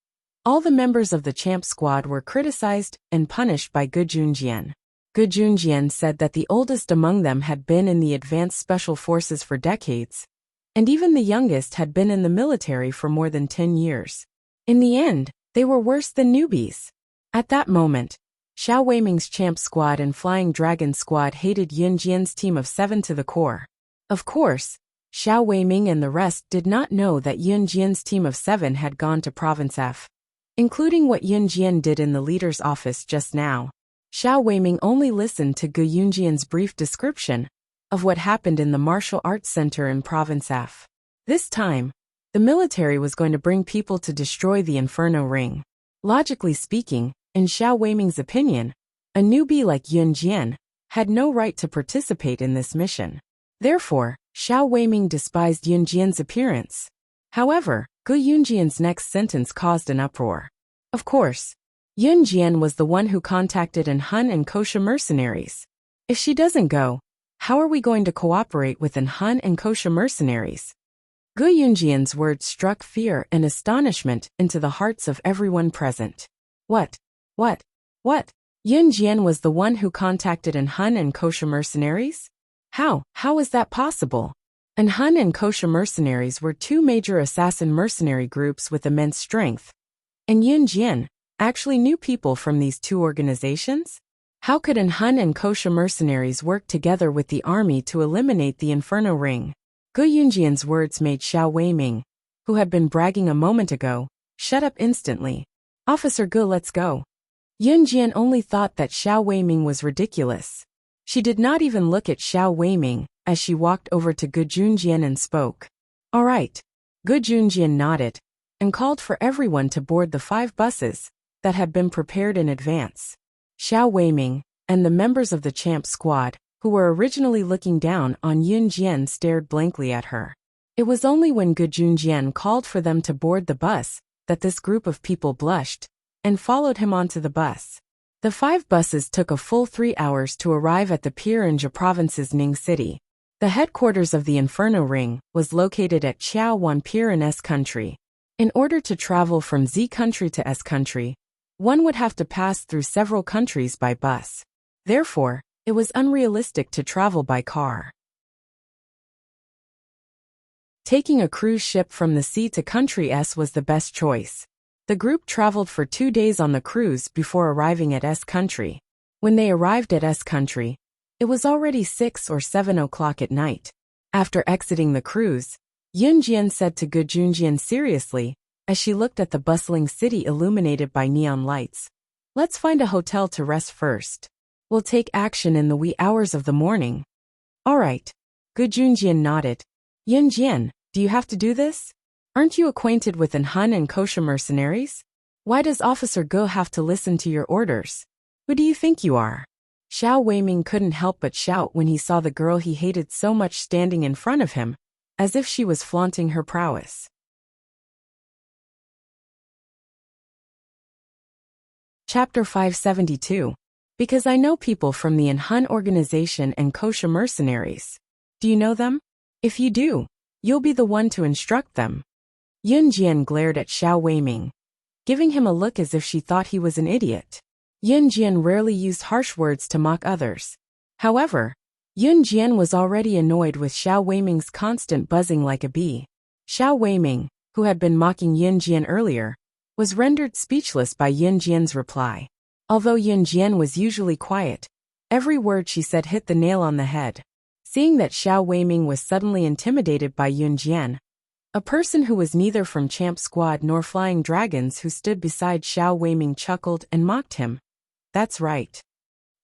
all the members of the champ squad were criticized and punished by Gu Junjian. Gu Junjian said that the oldest among them had been in the Advanced Special Forces for decades, and even the youngest had been in the military for more than 10 years. In the end, they were worse than newbies. At that moment, Xiao Weiming's champ squad and Flying Dragon squad hated Yun Jian's team of 7 to the core. Of course, Xiao Weiming and the rest did not know that Yun Jian's team of 7 had gone to Province F. Including what Yun Jian did in the leader's office just now. Xiao Weiming only listened to Gu Yunjian's brief description of what happened in the Martial Arts Center in Province F. This time, the military was going to bring people to destroy the Inferno Ring. Logically speaking, in Xiao Weiming's opinion, a newbie like Yun Jian had no right to participate in this mission. Therefore, Xiao Weiming despised Yun Jian's appearance. However, Gu Yunjian's next sentence caused an uproar. Of course, Yun Jian was the one who contacted Han and Kosha mercenaries. If she doesn't go, how are we going to cooperate with Han and Kosha mercenaries? Gu Yunjian's words struck fear and astonishment into the hearts of everyone present. What? Yun Jian was the one who contacted Han and Kosha mercenaries? How is that possible? Han and Kosha mercenaries were 2 major assassin mercenary groups with immense strength. And Yun Jian actually knew people from these 2 organizations? How could Han and Kosha mercenaries work together with the army to eliminate the Inferno Ring? Gu Yunjian's words made Xiao Weiming, who had been bragging a moment ago, shut up instantly. Officer Gu, let's go. Yun Jian only thought that Xiao Weiming was ridiculous. She did not even look at Xiao Weiming as she walked over to Gu Junjian and spoke. All right. Gu Junjian nodded and called for everyone to board the 5 buses that had been prepared in advance. Xiao Weiming and the members of the champ squad, who were originally looking down on Yun Jian, stared blankly at her. It was only when Gu Junjian called for them to board the bus that this group of people blushed and followed him onto the bus. The 5 buses took a full 3 hours to arrive at the pier in Zhe Province's Ning City. The headquarters of the Inferno Ring was located at Qiaowan Pier in S Country. In order to travel from Z Country to S Country, one would have to pass through several countries by bus. Therefore, it was unrealistic to travel by car. Taking a cruise ship from the sea to Country S was the best choice. The group traveled for 2 days on the cruise before arriving at S Country. When they arrived at S Country, it was already 6 or 7 o'clock at night. After exiting the cruise, Yunjian said to Gu Junjian seriously, as she looked at the bustling city illuminated by neon lights, "Let's find a hotel to rest first. We'll take action in the wee hours of the morning." "All right." Gu Junjian nodded. "Yunjian, do you have to do this? Aren't you acquainted with an Han and kosher mercenaries? Why does Officer Go have to listen to your orders? Who do you think you are?" Xiao Weiming couldn't help but shout when he saw the girl he hated so much standing in front of him, as if she was flaunting her prowess. Chapter 572. Because I know people from the Han organization and kosher mercenaries. Do you know them? If you do, you'll be the one to instruct them. Yunjian glared at Xiao Weiming, giving him a look as if she thought he was an idiot. Yunjian rarely used harsh words to mock others. However, Yunjian was already annoyed with Xiao Weiming's constant buzzing like a bee. Xiao Weiming, who had been mocking Yunjian earlier, was rendered speechless by Yunjian's reply. Although Yunjian was usually quiet, every word she said hit the nail on the head. Seeing that Xiao Weiming was suddenly intimidated by Yunjian, a person who was neither from Champ Squad nor Flying Dragons who stood beside Xiao Weiming chuckled and mocked him. "That's right.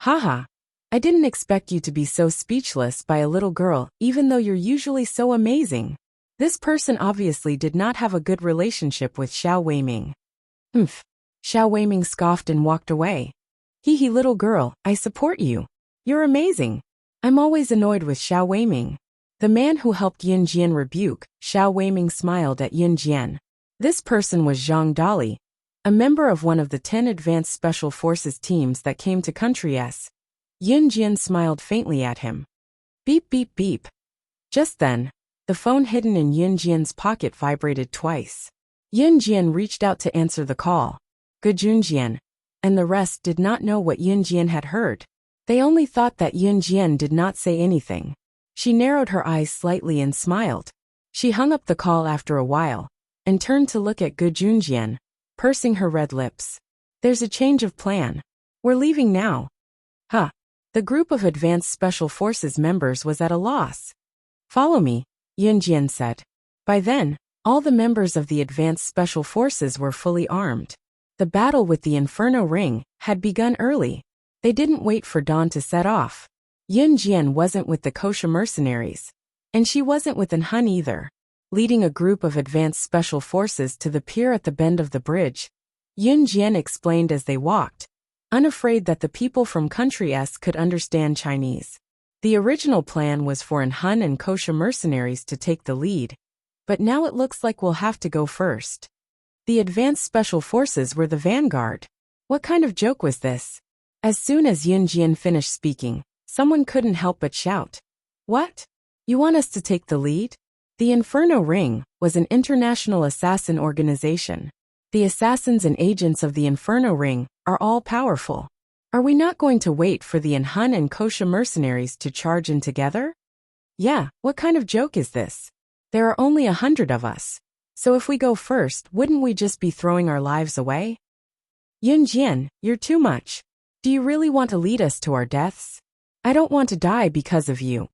Haha. I didn't expect you to be so speechless by a little girl, even though you're usually so amazing." This person obviously did not have a good relationship with Xiao Weiming. "Humph." Xiao Weiming scoffed and walked away. Hee hee, little girl, I support you. You're amazing. I'm always annoyed with Xiao Weiming." The man who helped Yunjian rebuke Xiao Weiming smiled at Yunjian. This person was Zhang Dali, a member of one of the 10 Advanced Special Forces teams that came to Country S. Yunjian smiled faintly at him. Beep beep beep. Just then, the phone hidden in Yunjian's pocket vibrated twice. Yunjian reached out to answer the call. Gu Junjian and the rest did not know what Yunjian had heard. They only thought that Yunjian did not say anything. She narrowed her eyes slightly and smiled. She hung up the call after a while, and turned to look at Gu Junjian, pursing her red lips. "There's a change of plan. We're leaving now." Huh. The group of Advanced Special Forces members was at a loss. "Follow me," Yunjian said. By then, all the members of the Advanced Special Forces were fully armed. The battle with the Inferno Ring had begun early. They didn't wait for dawn to set off. Yunjian wasn't with the kosher mercenaries, and she wasn't with an Han either. Leading a group of Advanced Special Forces to the pier at the bend of the bridge, Yunjian explained as they walked, unafraid that the people from Country S could understand Chinese. The original plan was for an Han and kosher mercenaries to take the lead, but now it looks like we'll have to go first. The Advanced Special Forces were the vanguard. What kind of joke was this? As soon as Yunjian finished speaking, someone couldn't help but shout, "What? You want us to take the lead?" The Inferno Ring was an international assassin organization. The assassins and agents of the Inferno Ring are all powerful. Are we not going to wait for the Han and kosher mercenaries to charge in together? Yeah, what kind of joke is this? There are only 100 of us. So if we go first, wouldn't we just be throwing our lives away? Yunjian, you're too much. Do you really want to lead us to our deaths? I don't want to die because of you.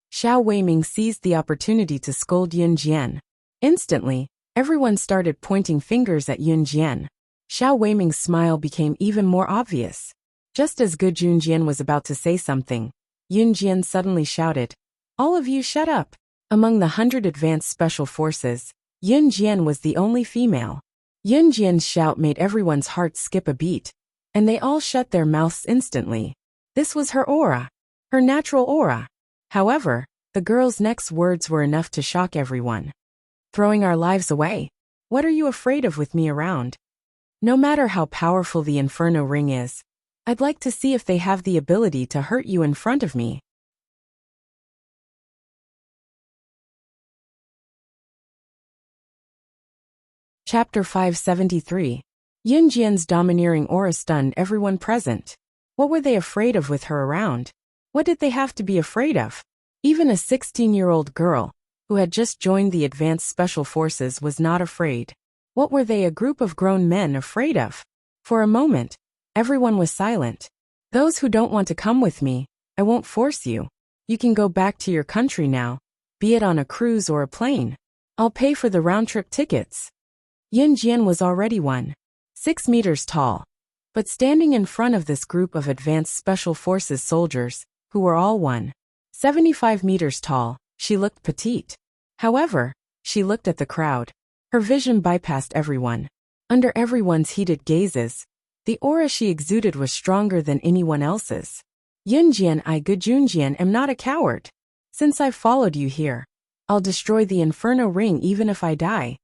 Xiao Weiming seized the opportunity to scold Yunjian. Instantly, everyone started pointing fingers at Yunjian. Xiao Weiming's smile became even more obvious. Just as Gu Junjian was about to say something, Yunjian suddenly shouted, "All of you shut up!" Among the 100 Advanced Special Forces, Yunjian was the only female. Yunjian's shout made everyone's heart skip a beat, and they all shut their mouths instantly. This was her aura, her natural aura. However, the girl's next words were enough to shock everyone. "Throwing our lives away? What are you afraid of with me around?" No matter how powerful the Inferno ring is, I'd like to see if they have the ability to hurt you in front of me. Chapter 573. Yin Jian's domineering aura stunned everyone present. What were they afraid of with her around? What did they have to be afraid of? Even a 16-year-old girl, who had just joined the Advanced Special Forces, was not afraid. What were they, a group of grown men, afraid of? For a moment, everyone was silent. Those who don't want to come with me, I won't force you. You can go back to your country now, be it on a cruise or a plane. I'll pay for the round-trip tickets. Yin Jian was already 1.6 meters tall, but standing in front of this group of Advanced Special Forces soldiers, who were all 1.75 meters tall, she looked petite. However, she looked at the crowd. Her vision bypassed everyone. Under everyone's heated gazes, the aura she exuded was stronger than anyone else's. Yin Jian, I, Gu Junjian, am not a coward. Since I've followed you here, I'll destroy the Inferno ring even if I die.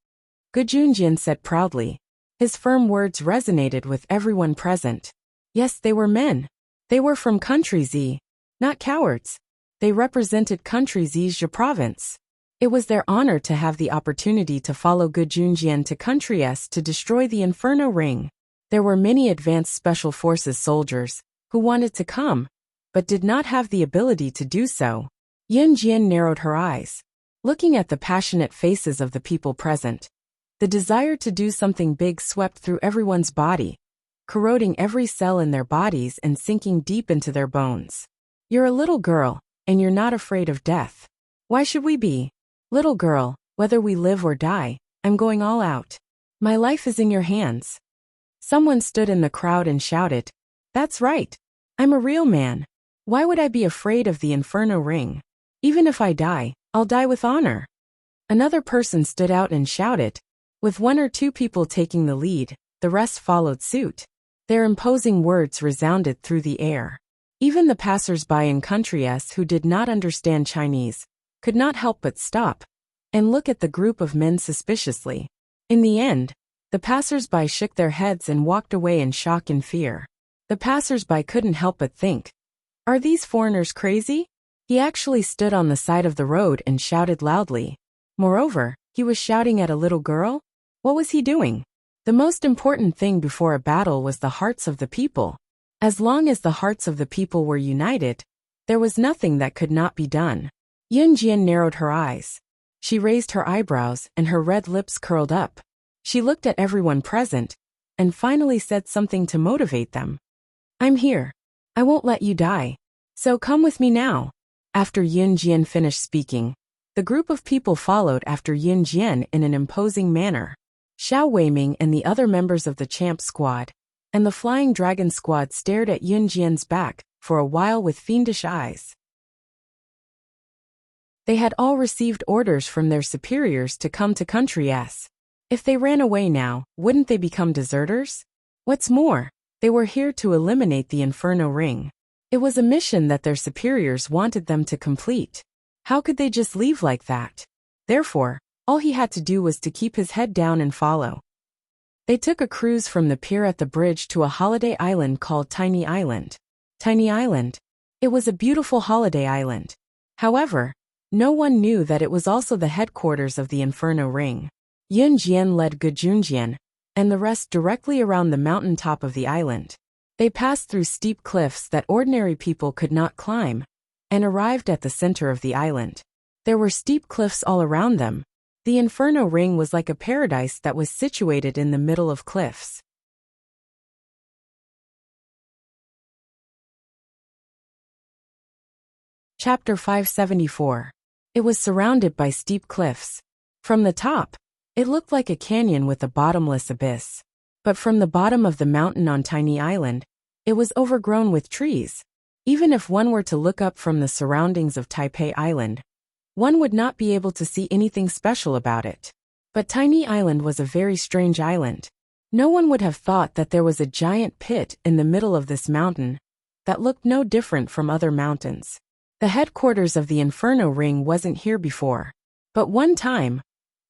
Gu Junjian said proudly. His firm words resonated with everyone present. Yes, they were men. They were from Country Z, not cowards. They represented Country Z's province. It was their honor to have the opportunity to follow Gu Junjian to Country S to destroy the Inferno ring. There were many Advanced Special Forces soldiers who wanted to come, but did not have the ability to do so. Yin Jian narrowed her eyes, looking at the passionate faces of the people present. The desire to do something big swept through everyone's body, corroding every cell in their bodies and sinking deep into their bones. You're a little girl, and you're not afraid of death. Why should we be? Little girl, whether we live or die, I'm going all out. My life is in your hands. Someone stood in the crowd and shouted, That's right. I'm a real man. Why would I be afraid of the Inferno ring? Even if I die, I'll die with honor. Another person stood out and shouted. With one or two people taking the lead, the rest followed suit. Their imposing words resounded through the air. Even the passers-by in Country S who did not understand Chinese could not help but stop and look at the group of men suspiciously. In the end, the passers-by shook their heads and walked away in shock and fear. The passers-by couldn't help but think, are these foreigners crazy? He actually stood on the side of the road and shouted loudly. Moreover, he was shouting at a little girl? What was he doing? The most important thing before a battle was the hearts of the people. As long as the hearts of the people were united, there was nothing that could not be done. Yin Jian narrowed her eyes. She raised her eyebrows and her red lips curled up. She looked at everyone present and finally said something to motivate them. I'm here. I won't let you die. So come with me now. After Yin Jian finished speaking, the group of people followed after Yin Jian in an imposing manner. Xiao Weiming and the other members of the Champ Squad and the Flying Dragon Squad stared at Yin Jian's back for a while with fiendish eyes. They had all received orders from their superiors to come to Country S. If they ran away now, wouldn't they become deserters? What's more, they were here to eliminate the Inferno ring. It was a mission that their superiors wanted them to complete. How could they just leave like that? Therefore, all he had to do was to keep his head down and follow. They took a cruise from the pier at the bridge to a holiday island called Tiny Island. Tiny Island. It was a beautiful holiday island. However, no one knew that it was also the headquarters of the Inferno ring. Yin Jian led Gu Junjian and the rest directly around the mountain top of the island. They passed through steep cliffs that ordinary people could not climb and arrived at the center of the island. There were steep cliffs all around them. The Inferno ring was like a paradise that was situated in the middle of cliffs. Chapter 574. It was surrounded by steep cliffs. From the top, it looked like a canyon with a bottomless abyss. But from the bottom of the mountain on Tiny Island, it was overgrown with trees. Even if one were to look up from the surroundings of Taipei Island, one would not be able to see anything special about it. But Tiny Island was a very strange island. No one would have thought that there was a giant pit in the middle of this mountain that looked no different from other mountains. The headquarters of the Inferno ring wasn't here before. But one time,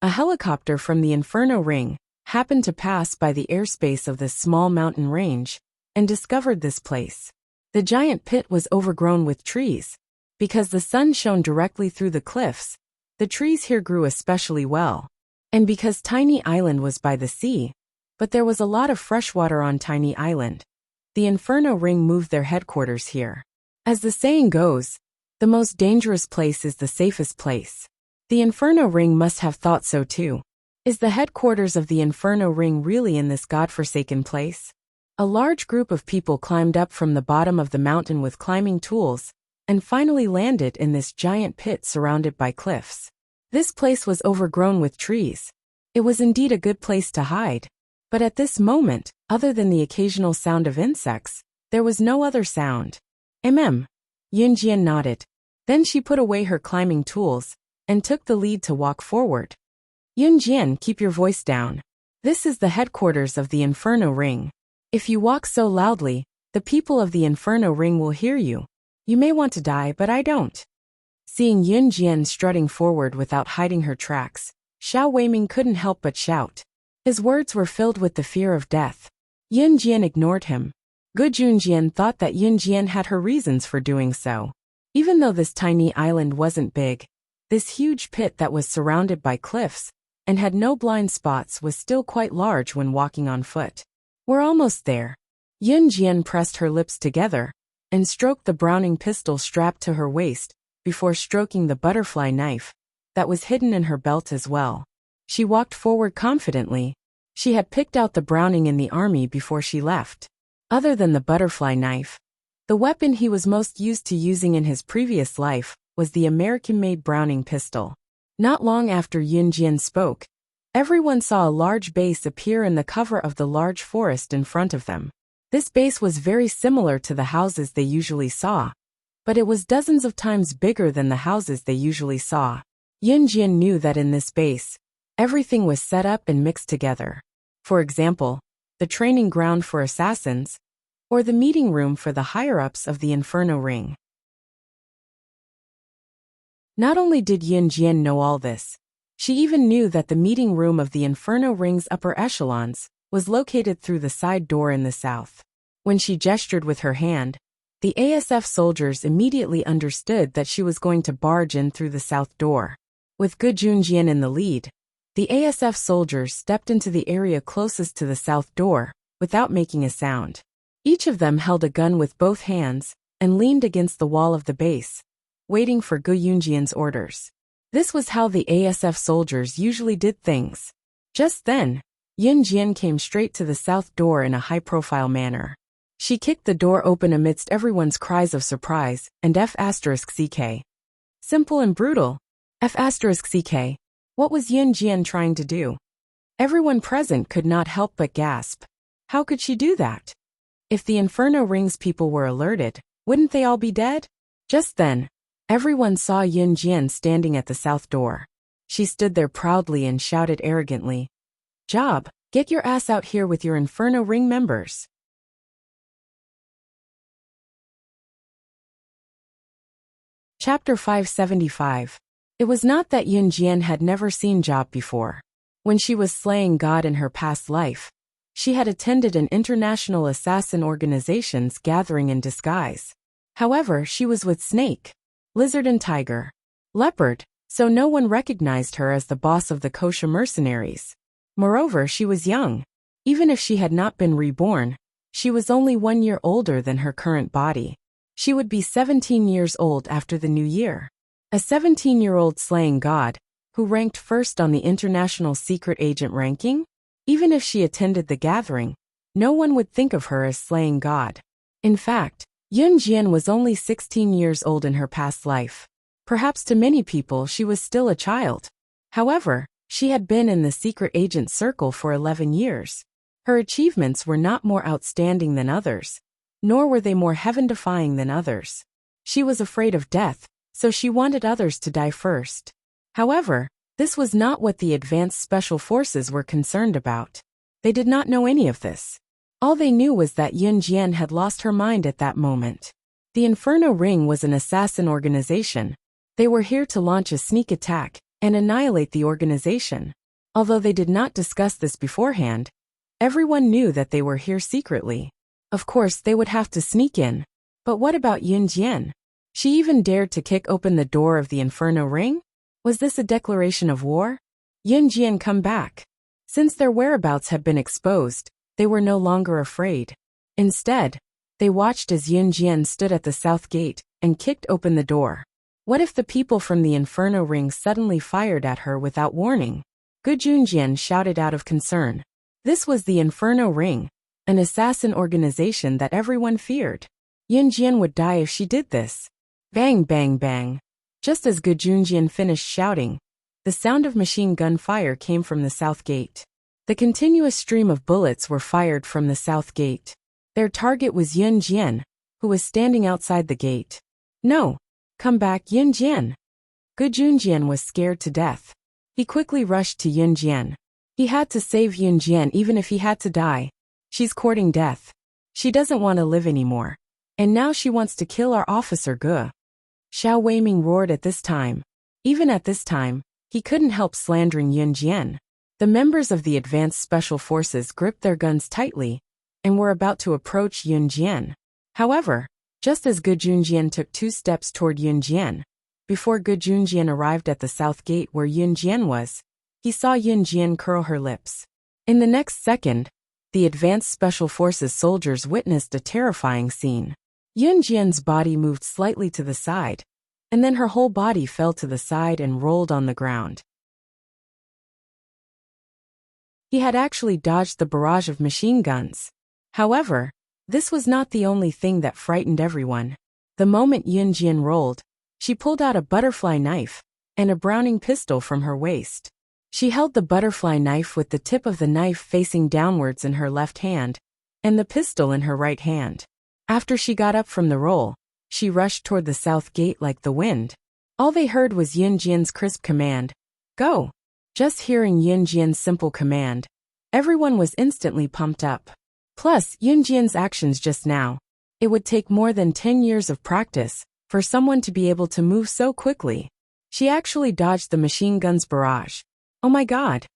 a helicopter from the Inferno ring happened to pass by the airspace of this small mountain range and discovered this place. The giant pit was overgrown with trees. Because the sun shone directly through the cliffs, the trees here grew especially well. And because Tiny Island was by the sea, but there was a lot of fresh water on Tiny Island, the Inferno Ring moved their headquarters here. As the saying goes, the most dangerous place is the safest place. The Inferno Ring must have thought so too. Is the headquarters of the Inferno Ring really in this godforsaken place? A large group of people climbed up from the bottom of the mountain with climbing tools, and finally landed in this giant pit surrounded by cliffs. This place was overgrown with trees. It was indeed a good place to hide. But at this moment, other than the occasional sound of insects, there was no other sound. Yunjian nodded. Then she put away her climbing tools and took the lead to walk forward. Yunjian, keep your voice down. This is the headquarters of the Inferno Ring. If you walk so loudly, the people of the Inferno Ring will hear you. You may want to die, but I don't. Seeing Yunjian strutting forward without hiding her tracks, Xiao Weiming couldn't help but shout. His words were filled with the fear of death. Yunjian ignored him. Good Junjian thought that Yunjian had her reasons for doing so. Even though this tiny island wasn't big, this huge pit that was surrounded by cliffs and had no blind spots was still quite large when walking on foot. We're almost there. Yunjian pressed her lips together and stroked the Browning pistol strapped to her waist before stroking the butterfly knife that was hidden in her belt as well. She walked forward confidently. She had picked out the Browning in the army before she left. Other than the butterfly knife, the weapon he was most used to using in his previous life was the American-made Browning pistol. Not long after Yunjian spoke, everyone saw a large base appear in the cover of the large forest in front of them. This base was very similar to the houses they usually saw, but it was dozens of times bigger than the houses they usually saw. Yunjian knew that in this base, everything was set up and mixed together. For example, the training ground for assassins, or the meeting room for the higher-ups of the Inferno Ring. Not only did Yunjian know all this, she even knew that the meeting room of the Inferno Ring's upper echelons was located through the side door in the south. When she gestured with her hand, the ASF soldiers immediately understood that she was going to barge in through the south door. With Gu Junjian in the lead, the ASF soldiers stepped into the area closest to the south door, without making a sound. Each of them held a gun with both hands, and leaned against the wall of the base, waiting for Gu Junjian's orders. This was how the ASF soldiers usually did things. Just then, Yunjian came straight to the south door in a high-profile manner. She kicked the door open amidst everyone's cries of surprise, and F***CK. Simple and brutal. F***CK. What was Yunjian trying to do? Everyone present could not help but gasp. How could she do that? If the Inferno Ring's people were alerted, wouldn't they all be dead? Just then, everyone saw Yunjian standing at the south door. She stood there proudly and shouted arrogantly, "Job, get your ass out here with your Inferno Ring members." Chapter 575. It was not that Yunjian had never seen Job before. When she was slaying God in her past life, she had attended an international assassin organization's gathering in disguise. However, she was with Snake, Lizard and Tiger, Leopard, so no one recognized her as the boss of the kosher mercenaries. Moreover, she was young. Even if she had not been reborn, she was only 1 year older than her current body. She would be 17 years old after the new year. A 17-year-old slaying God, who ranked first on the international secret agent ranking? Even if she attended the gathering, no one would think of her as slaying God. In fact, Yunjian was only 16 years old in her past life. Perhaps to many people she was still a child. However, she had been in the secret agent circle for 11 years. Her achievements were not more outstanding than others, nor were they more heaven-defying than others. She was afraid of death, so she wanted others to die first. However, this was not what the advanced special forces were concerned about. They did not know any of this. All they knew was that Yunjian had lost her mind at that moment. The Inferno Ring was an assassin organization. They were here to launch a sneak attack and annihilate the organization. Although they did not discuss this beforehand, everyone knew that they were here secretly. Of course, they would have to sneak in. But what about Yun Jian? She even dared to kick open the door of the Inferno Ring? Was this a declaration of war? Yun Jian, come back. Since their whereabouts had been exposed, they were no longer afraid. Instead, they watched as Yun Jian stood at the south gate and kicked open the door. What if the people from the Inferno Ring suddenly fired at her without warning? Gu Junjian shouted out of concern. This was the Inferno Ring, an assassin organization that everyone feared. Yun Jian would die if she did this. Bang, bang, bang. Just as Gu Junjian finished shouting, the sound of machine gun fire came from the south gate. The continuous stream of bullets were fired from the south gate. Their target was Yun Jian, who was standing outside the gate. No! Come back, Yun Jian! Gu Junjian was scared to death. He quickly rushed to Yun Jian. He had to save Yun Jian even if he had to die. She's courting death. She doesn't want to live anymore. And now she wants to kill our officer Gu. Xiao Weiming roared at this time. Even at this time, he couldn't help slandering Yun Jian. The members of the Advanced Special Forces gripped their guns tightly and were about to approach Yun Jian. However, just as Gu Junjian took 2 steps toward Yun Jian, before Gu Junjian arrived at the south gate where Yun Jian was, he saw Yun Jian curl her lips. In the next second, the Advanced Special Forces soldiers witnessed a terrifying scene. Yun Jian's body moved slightly to the side, and then her whole body fell to the side and rolled on the ground. He had actually dodged the barrage of machine guns. However, this was not the only thing that frightened everyone. The moment Yun Jian rolled, she pulled out a butterfly knife and a Browning pistol from her waist. She held the butterfly knife with the tip of the knife facing downwards in her left hand and the pistol in her right hand. After she got up from the roll, she rushed toward the south gate like the wind. All they heard was Yun Jian's crisp command, "Go!" Just hearing Yun Jian's simple command, everyone was instantly pumped up. Plus, Yun Jian's actions just now. It would take more than 10 years of practice for someone to be able to move so quickly. She actually dodged the machine gun's barrage. Oh my God!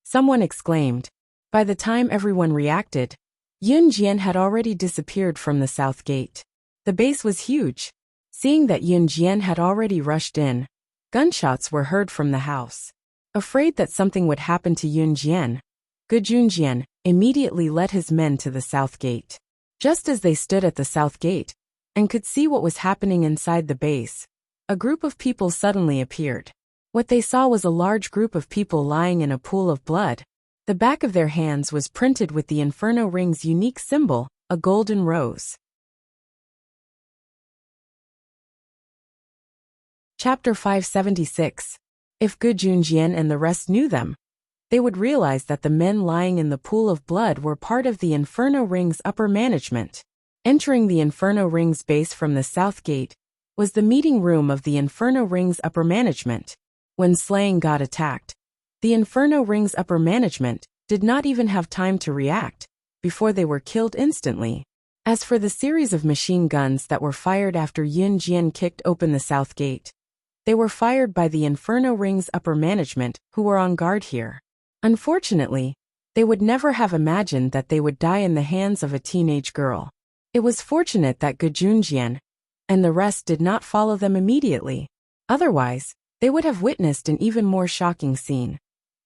Someone exclaimed. By the time everyone reacted, Yun Jian had already disappeared from the south gate. The base was huge. Seeing that Yun Jian had already rushed in, gunshots were heard from the house. Afraid that something would happen to Yun Jian, Gu Junjian immediately led his men to the south gate. Just as they stood at the south gate and could see what was happening inside the base, a group of people suddenly appeared. What they saw was a large group of people lying in a pool of blood. The back of their hands was printed with the Inferno Ring's unique symbol, a golden rose. Chapter 576. If Gu Junjian and the rest knew them, they would realize that the men lying in the pool of blood were part of the Inferno Ring's upper management. Entering the Inferno Ring's base from the south gate was the meeting room of the Inferno Ring's upper management. When Slaying got attacked, the Inferno Ring's upper management did not even have time to react before they were killed instantly. As for the series of machine guns that were fired after Yun Jian kicked open the south gate, they were fired by the Inferno Ring's upper management who were on guard here. Unfortunately, they would never have imagined that they would die in the hands of a teenage girl. It was fortunate that Gu Junjian and the rest did not follow them immediately. Otherwise, they would have witnessed an even more shocking scene.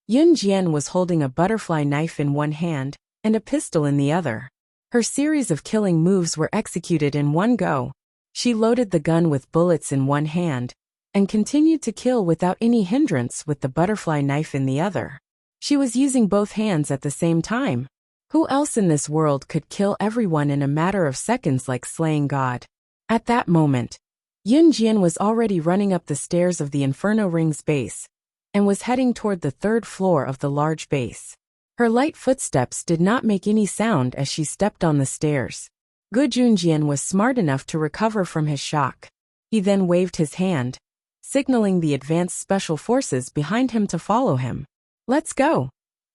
Yun Jian was holding a butterfly knife in one hand and a pistol in the other. Her series of killing moves were executed in one go. She loaded the gun with bullets in one hand and continued to kill without any hindrance with the butterfly knife in the other. She was using both hands at the same time. Who else in this world could kill everyone in a matter of seconds like Slaying God? At that moment, Yun Jian was already running up the stairs of the Inferno Ring's base and was heading toward the 3rd floor of the large base. Her light footsteps did not make any sound as she stepped on the stairs. Gu Junjian was smart enough to recover from his shock. He then waved his hand, signaling the Advanced Special Forces behind him to follow him. Let's go!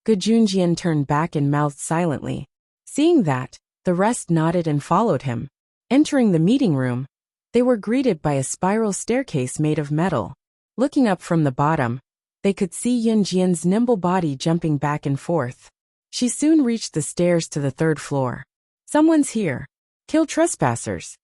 Gu Junjian turned back and mouthed silently. Seeing that, the rest nodded and followed him. Entering the meeting room, they were greeted by a spiral staircase made of metal. Looking up from the bottom, they could see Yunjian's nimble body jumping back and forth. She soon reached the stairs to the 3rd floor. Someone's here. Kill trespassers.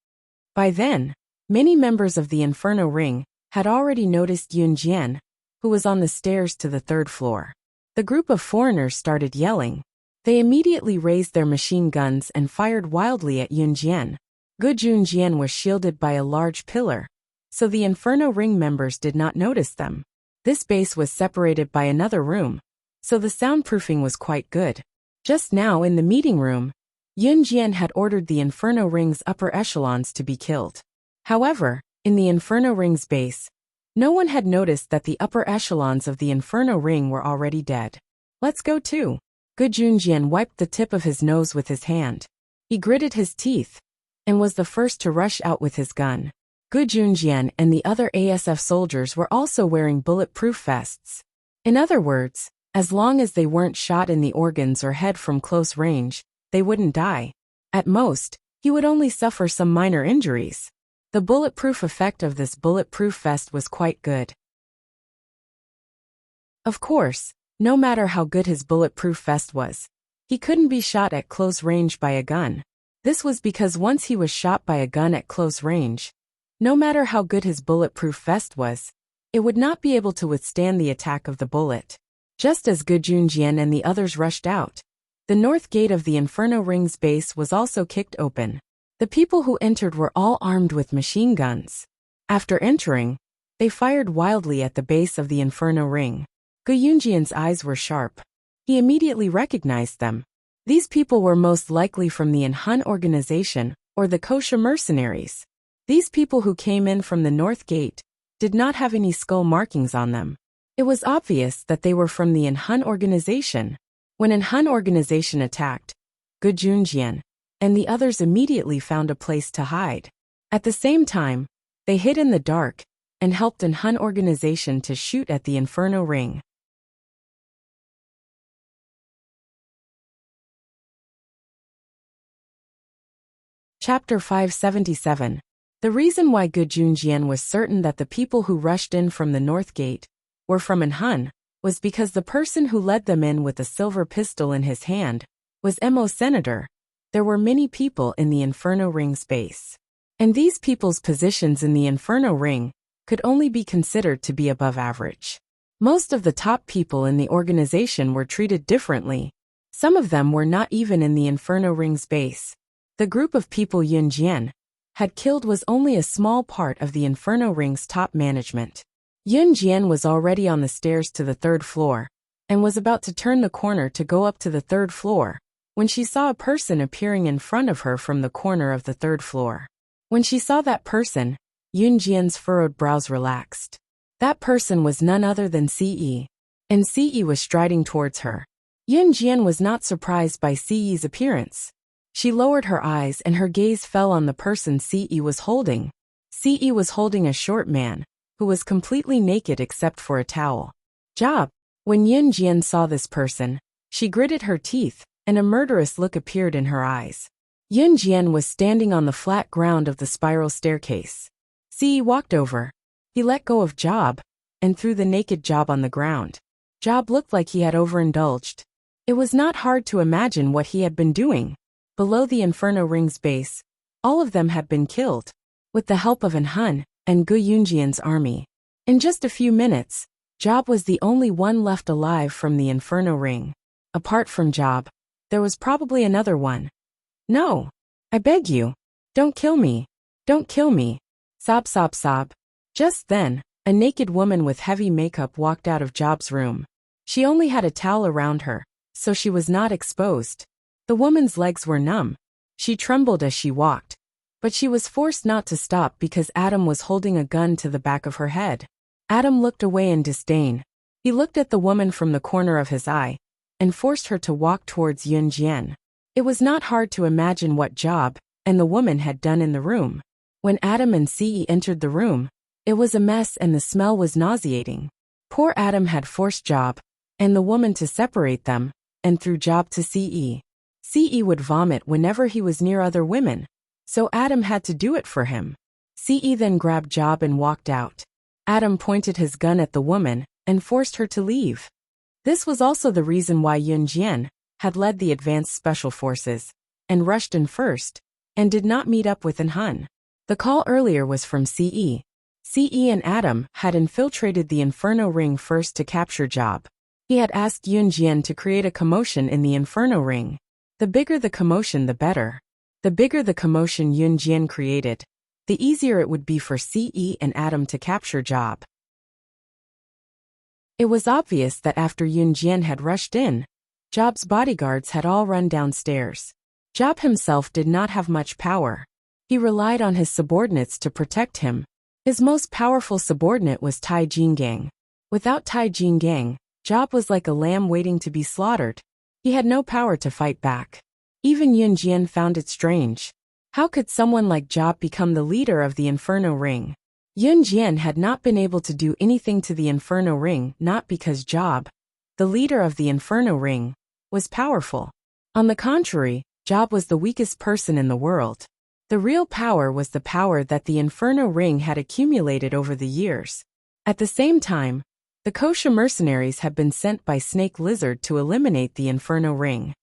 By then, many members of the Inferno Ring had already noticed Yunjian, who was on the stairs to the 3rd floor. The group of foreigners started yelling. They immediately raised their machine guns and fired wildly at Yunjian. Yunjian was shielded by a large pillar, so the Inferno Ring members did not notice them. This base was separated by another room, so the soundproofing was quite good. Just now in the meeting room, Yunjian had ordered the Inferno Ring's upper echelons to be killed. However, in the Inferno Ring's base, no one had noticed that the upper echelons of the Inferno Ring were already dead. Let's go too. Yunjian wiped the tip of his nose with his hand. He gritted his teeth and was the first to rush out with his gun. Yunjian and the other ASF soldiers were also wearing bulletproof vests. In other words, as long as they weren't shot in the organs or head from close range, they wouldn't die. At most, he would only suffer some minor injuries. The bulletproof effect of this bulletproof vest was quite good. Of course, no matter how good his bulletproof vest was, he couldn't be shot at close range by a gun. This was because once he was shot by a gun at close range, no matter how good his bulletproof vest was, it would not be able to withstand the attack of the bullet. Just as Yunjian and the others rushed out, the north gate of the Inferno Ring's base was also kicked open. The people who entered were all armed with machine guns. After entering, they fired wildly at the base of the Inferno Ring. Yunjian's eyes were sharp. He immediately recognized them. These people were most likely from the Hun organization or the Kosha mercenaries. These people who came in from the north gate did not have any skull markings on them. It was obvious that they were from the Hun organization. When an Hun organization attacked, Yunjian and the others immediately found a place to hide. At the same time, they hid in the dark and helped an Hun organization to shoot at the Inferno Ring. Chapter 577. The reason why Yunjian was certain that the people who rushed in from the north gate were from an Hun was because the person who led them in with a silver pistol in his hand was Mo Senator. There were many people in the Inferno Ring space, and these people's positions in the Inferno Ring could only be considered to be above average. Most of the top people in the organization were treated differently. Some of them were not even in the Inferno Ring's base. The group of people Yunjian had killed was only a small part of the Inferno Ring's top management. Yunjian was already on the stairs to the 3rd floor and was about to turn the corner to go up to the 3rd floor when she saw a person appearing in front of her from the corner of the 3rd floor. When she saw that person, Yunjian's furrowed brows relaxed. That person was none other than Ce, and Ce was striding towards her. Yunjian was not surprised by Ce's appearance. She lowered her eyes and her gaze fell on the person Ce was holding. Ce was holding a short man, who was completely naked except for a towel. Job. When Yunjian saw this person, she gritted her teeth, and a murderous look appeared in her eyes. Yunjian was standing on the flat ground of the spiral staircase. Ce walked over. He let go of Job, and threw the naked Job on the ground. Job looked like he had overindulged. It was not hard to imagine what he had been doing. Below the Inferno Ring's base, all of them had been killed, with the help of an Hun and Yunjian's army. In just a few minutes, Job was the only one left alive from the Inferno Ring. Apart from Job, there was probably another one. No. I beg you. Don't kill me. Don't kill me. Sob, sob, sob. Just then, a naked woman with heavy makeup walked out of Job's room. She only had a towel around her, so she was not exposed. The woman's legs were numb. She trembled as she walked, but she was forced not to stop because Adam was holding a gun to the back of her head. Adam looked away in disdain. He looked at the woman from the corner of his eye and forced her to walk towards Yunjian. It was not hard to imagine what Job and the woman had done in the room. When Adam and Ce entered the room, it was a mess and the smell was nauseating. Poor Adam had forced Job and the woman to separate them and threw Job to Ce. Ce would vomit whenever he was near other women, so Adam had to do it for him. Ce then grabbed Job and walked out. Adam pointed his gun at the woman and forced her to leave. This was also the reason why Yun Jian had led the advanced special forces and rushed in first and did not meet up with An Hun. The call earlier was from CE. CE and Adam had infiltrated the Inferno Ring first to capture Job. He had asked Yun Jian to create a commotion in the Inferno Ring. The bigger the commotion, the better. The bigger the commotion Yun Jian created, the easier it would be for CE and Adam to capture Job. It was obvious that after Yun Jian had rushed in, Job's bodyguards had all run downstairs. Job himself did not have much power. He relied on his subordinates to protect him. His most powerful subordinate was Tai Jingang. Without Tai Jingang, Job was like a lamb waiting to be slaughtered. He had no power to fight back. Even Yun Jian found it strange. How could someone like Job become the leader of the Inferno Ring? Yun Jian had not been able to do anything to the Inferno Ring, not because Job, the leader of the Inferno Ring, was powerful. On the contrary, Job was the weakest person in the world. The real power was the power that the Inferno Ring had accumulated over the years. At the same time, the Kosha mercenaries had been sent by Snake Lizard to eliminate the Inferno Ring.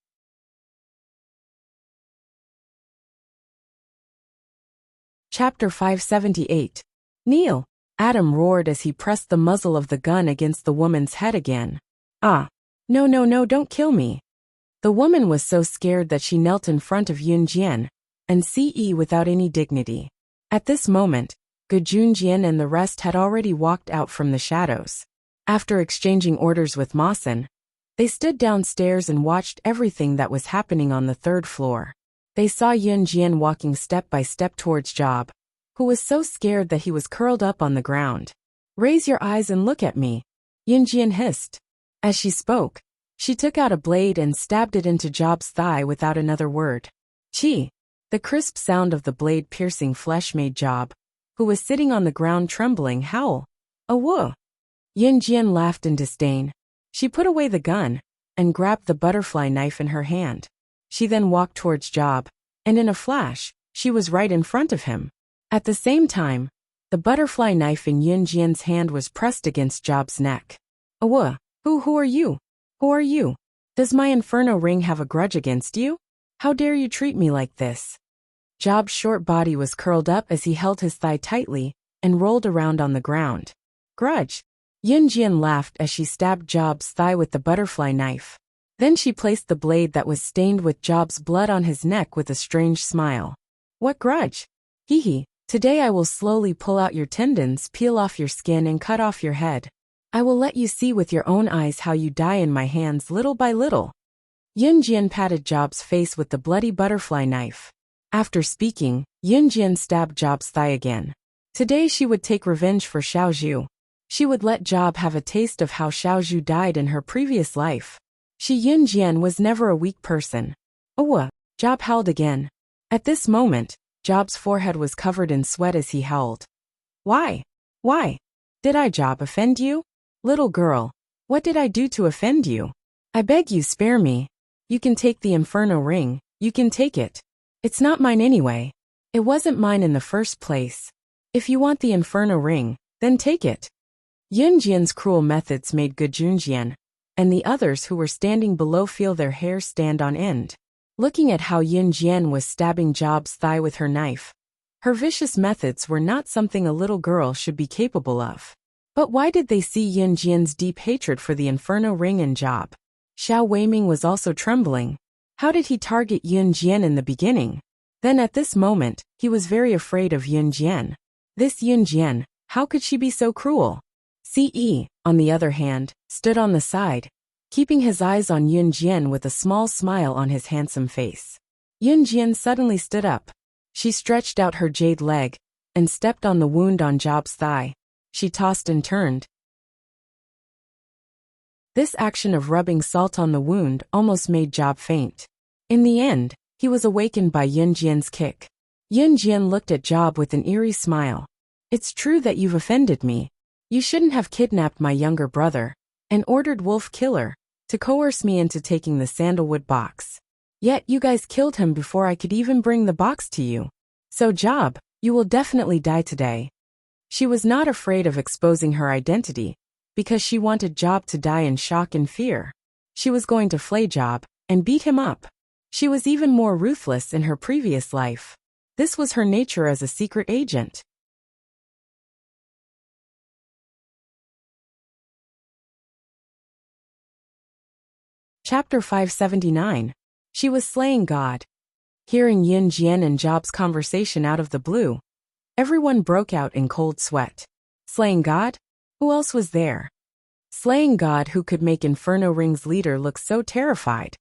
Chapter 578. Kneel! Adam roared as he pressed the muzzle of the gun against the woman's head again. Ah! No, no, no, don't kill me! The woman was so scared that she knelt in front of Yun Jian and CE without any dignity. At this moment, Gujun Jian and the rest had already walked out from the shadows. After exchanging orders with Masen, they stood downstairs and watched everything that was happening on the third floor. They saw Yun Jian walking step by step towards Job, who was so scared that he was curled up on the ground. Raise your eyes and look at me, Yun Jian hissed. As she spoke, she took out a blade and stabbed it into Job's thigh without another word. Chi! The crisp sound of the blade piercing flesh made Job, who was sitting on the ground trembling, howl. Awoo! Yun Jian laughed in disdain. She put away the gun and grabbed the butterfly knife in her hand. She then walked towards Job, and in a flash, she was right in front of him. At the same time, the butterfly knife in Yun Jian's hand was pressed against Job's neck. Awoo! Who are you? Who are you? Does my Inferno Ring have a grudge against you? How dare you treat me like this? Job's short body was curled up as he held his thigh tightly and rolled around on the ground. Grudge! Yun Jian laughed as she stabbed Job's thigh with the butterfly knife. Then she placed the blade that was stained with Job's blood on his neck with a strange smile. What grudge? Hee. Today I will slowly pull out your tendons, peel off your skin and cut off your head. I will let you see with your own eyes how you die in my hands little by little. Yun Jian patted Job's face with the bloody butterfly knife. After speaking, Yun Jian stabbed Job's thigh again. Today she would take revenge for Xiaozhu. She would let Job have a taste of how Xiaozhu died in her previous life. Yun Jian was never a weak person. Owa! Job howled again. At this moment, Job's forehead was covered in sweat as he howled. Why? Why? Did I, Job, offend you? Little girl, what did I do to offend you? I beg you spare me. You can take the Inferno Ring, you can take it. It's not mine anyway. It wasn't mine in the first place. If you want the Inferno Ring, then take it. Yun Jian's cruel methods made Gujun Jian and the others who were standing below feel their hair stand on end. Looking at how Yun Jian was stabbing Job's thigh with her knife, her vicious methods were not something a little girl should be capable of. But why did they see Yun Jian's deep hatred for the Inferno Ring and Job? Xiao Weiming was also trembling. How did he target Yun Jian in the beginning? Then at this moment, he was very afraid of Yun Jian. This Yun Jian, how could she be so cruel? CE, on the other hand, stood on the side, keeping his eyes on Yun Jian with a small smile on his handsome face. Yun Jian suddenly stood up. She stretched out her jade leg and stepped on the wound on Job's thigh. She tossed and turned. This action of rubbing salt on the wound almost made Job faint. In the end, he was awakened by Yun Jian's kick. Yun Jian looked at Job with an eerie smile. It's true that you've offended me. You shouldn't have kidnapped my younger brother and ordered Wolf Killer to coerce me into taking the sandalwood box. Yet you guys killed him before I could even bring the box to you. So Job, you will definitely die today. She was not afraid of exposing her identity, because she wanted Job to die in shock and fear. She was going to flay Job and beat him up. She was even more ruthless in her previous life. This was her nature as a secret agent. Chapter 579. She was slaying God. Hearing Yin Jian and Job's conversation out of the blue, everyone broke out in cold sweat. Slaying God? Who else was there? Slaying God, who could make Inferno Ring's leader look so terrified?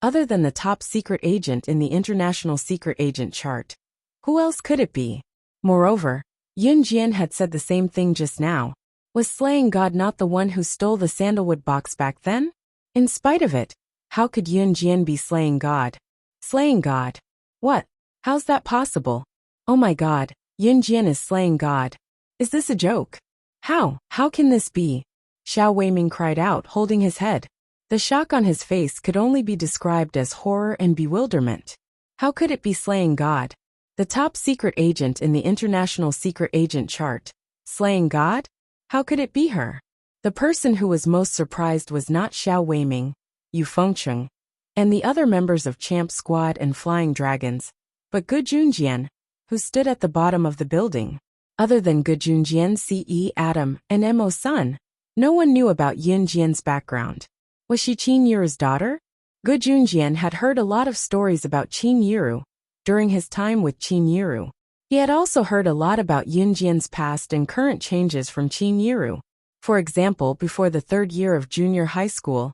Other than the top secret agent in the International Secret Agent chart. Who else could it be? Moreover, Yin Jian had said the same thing just now. Was slaying God not the one who stole the sandalwood box back then? In spite of it, how could Yin Jian be slaying God? Slaying God? What? How's that possible? Oh my God, Yin Jian is slaying God. Is this a joke? How can this be? Xiao Weiming cried out, holding his head. The shock on his face could only be described as horror and bewilderment. How could it be slaying God? The top secret agent in the International Secret Agent chart. Slaying God? How could it be her? The person who was most surprised was not Xiao Weiming, Yu Fengcheng, and the other members of Champ Squad and Flying Dragons, but Gu Junjian, who stood at the bottom of the building. Other than Gu Junjian, Ce, Adam, and Mo Sun, no one knew about Yin Jian's background. Was she Qin Yiru's daughter? Gu Junjian had heard a lot of stories about Qin Yiru during his time with Qin Yiru. He had also heard a lot about Yin Jian's past and current changes from Qin Yiru. For example, before the third year of junior high school,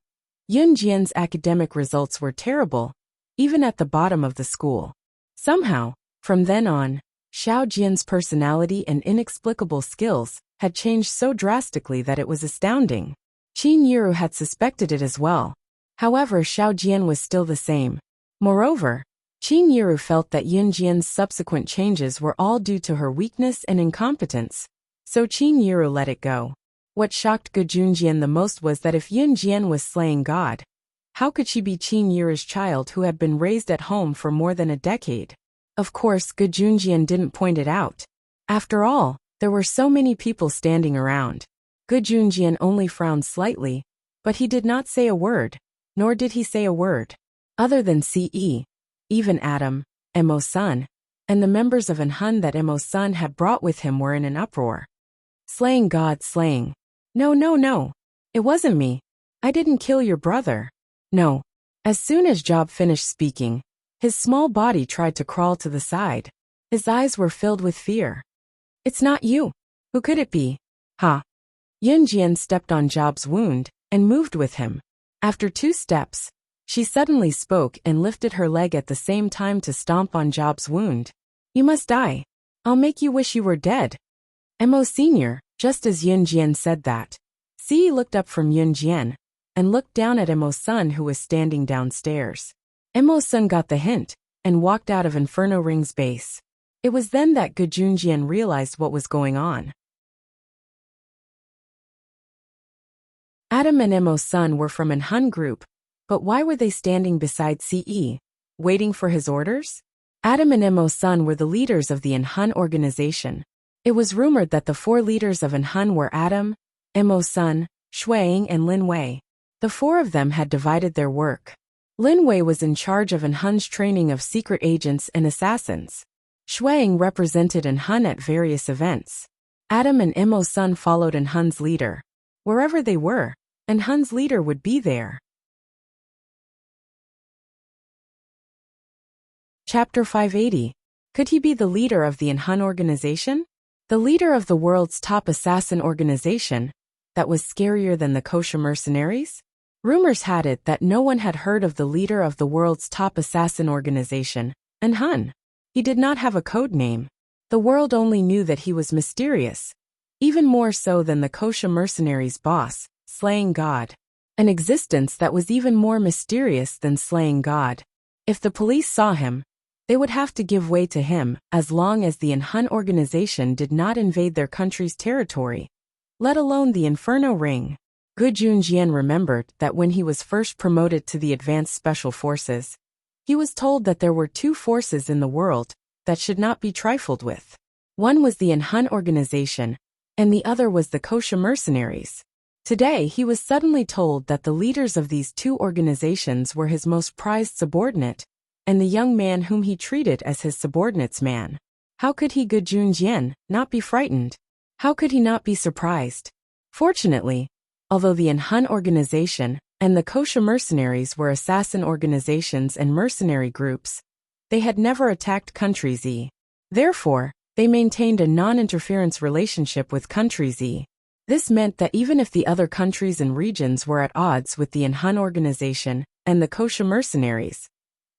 Yin Jian's academic results were terrible, even at the bottom of the school. Somehow, from then on, Xiao Jian's personality and inexplicable skills had changed so drastically that it was astounding. Qin Yiru had suspected it as well. However, Xiao Jian was still the same. Moreover, Qin Yiru felt that Yin Jian's subsequent changes were all due to her weakness and incompetence, so Qin Yiru let it go. What shocked Gu Junjian the most was that if Yin Jian was slaying God, how could she be Qin Yiru's child who had been raised at home for more than a decade? Of course, Gu Junjian didn't point it out. After all, there were so many people standing around. Gu Junjian only frowned slightly, but he did not say a word, nor did he say a word. Other than Ce, even Adam, Mo Sun, and the members of Anhun that Mo Sun had brought with him were in an uproar. Slaying God, slaying. No. It wasn't me. I didn't kill your brother. No. As soon as Job finished speaking, his small body tried to crawl to the side. His eyes were filled with fear. It's not you. Who could it be? Ha. Yin Jian stepped on Job's wound and moved with him. After 2 steps, she suddenly spoke and lifted her leg at the same time to stomp on Job's wound. You must die. I'll make you wish you were dead. Mo Sr., just as Yin Jian said that, Ce looked up from Yin Jian and looked down at Mo Sun, who was standing downstairs. Mo Sun got the hint and walked out of Inferno Ring's base. It was then that Gu Junjian realized what was going on. Adam and Mo Sun were from an Hun group, but why were they standing beside Ce, waiting for his orders? Adam and Mo Sun were the leaders of the Anhun organization. It was rumored that the 4 leaders of Anhun were Adam, Mo Sun, Shuang, and Lin Wei. The 4 of them had divided their work. Lin Wei was in charge of Anhun's training of secret agents and assassins. Shuang represented Anhun at various events. Adam and Mo Sun followed Anhun's leader. Wherever they were, Anhun's leader would be there. Chapter 580. Could he be the leader of the Anhun organization? The leader of the world's top assassin organization, that was scarier than the kosher mercenaries? Rumors had it that no one had heard of the leader of the world's top assassin organization, Anhun. He did not have a code name. The world only knew that he was mysterious, even more so than the kosher mercenaries' boss, slaying God. An existence that was even more mysterious than slaying God. If the police saw him, they would have to give way to him as long as the Anhun organization did not invade their country's territory, let alone the Inferno Ring. Gu Junjian remembered that when he was first promoted to the Advanced Special Forces, he was told that there were 2 forces in the world that should not be trifled with. One was the Anhun organization, and the other was the kosher mercenaries. Today he was suddenly told that the leaders of these two organizations were his most prized subordinate, and the young man whom he treated as his subordinate's man. How could he, Gu Junjian, not be frightened? How could he not be surprised? Fortunately, although the Hun organization and the Kosha mercenaries were assassin organizations and mercenary groups, they had never attacked Country Z. Therefore, they maintained a non-interference relationship with Country Z. This meant that even if the other countries and regions were at odds with the Hun organization and the Kosha mercenaries,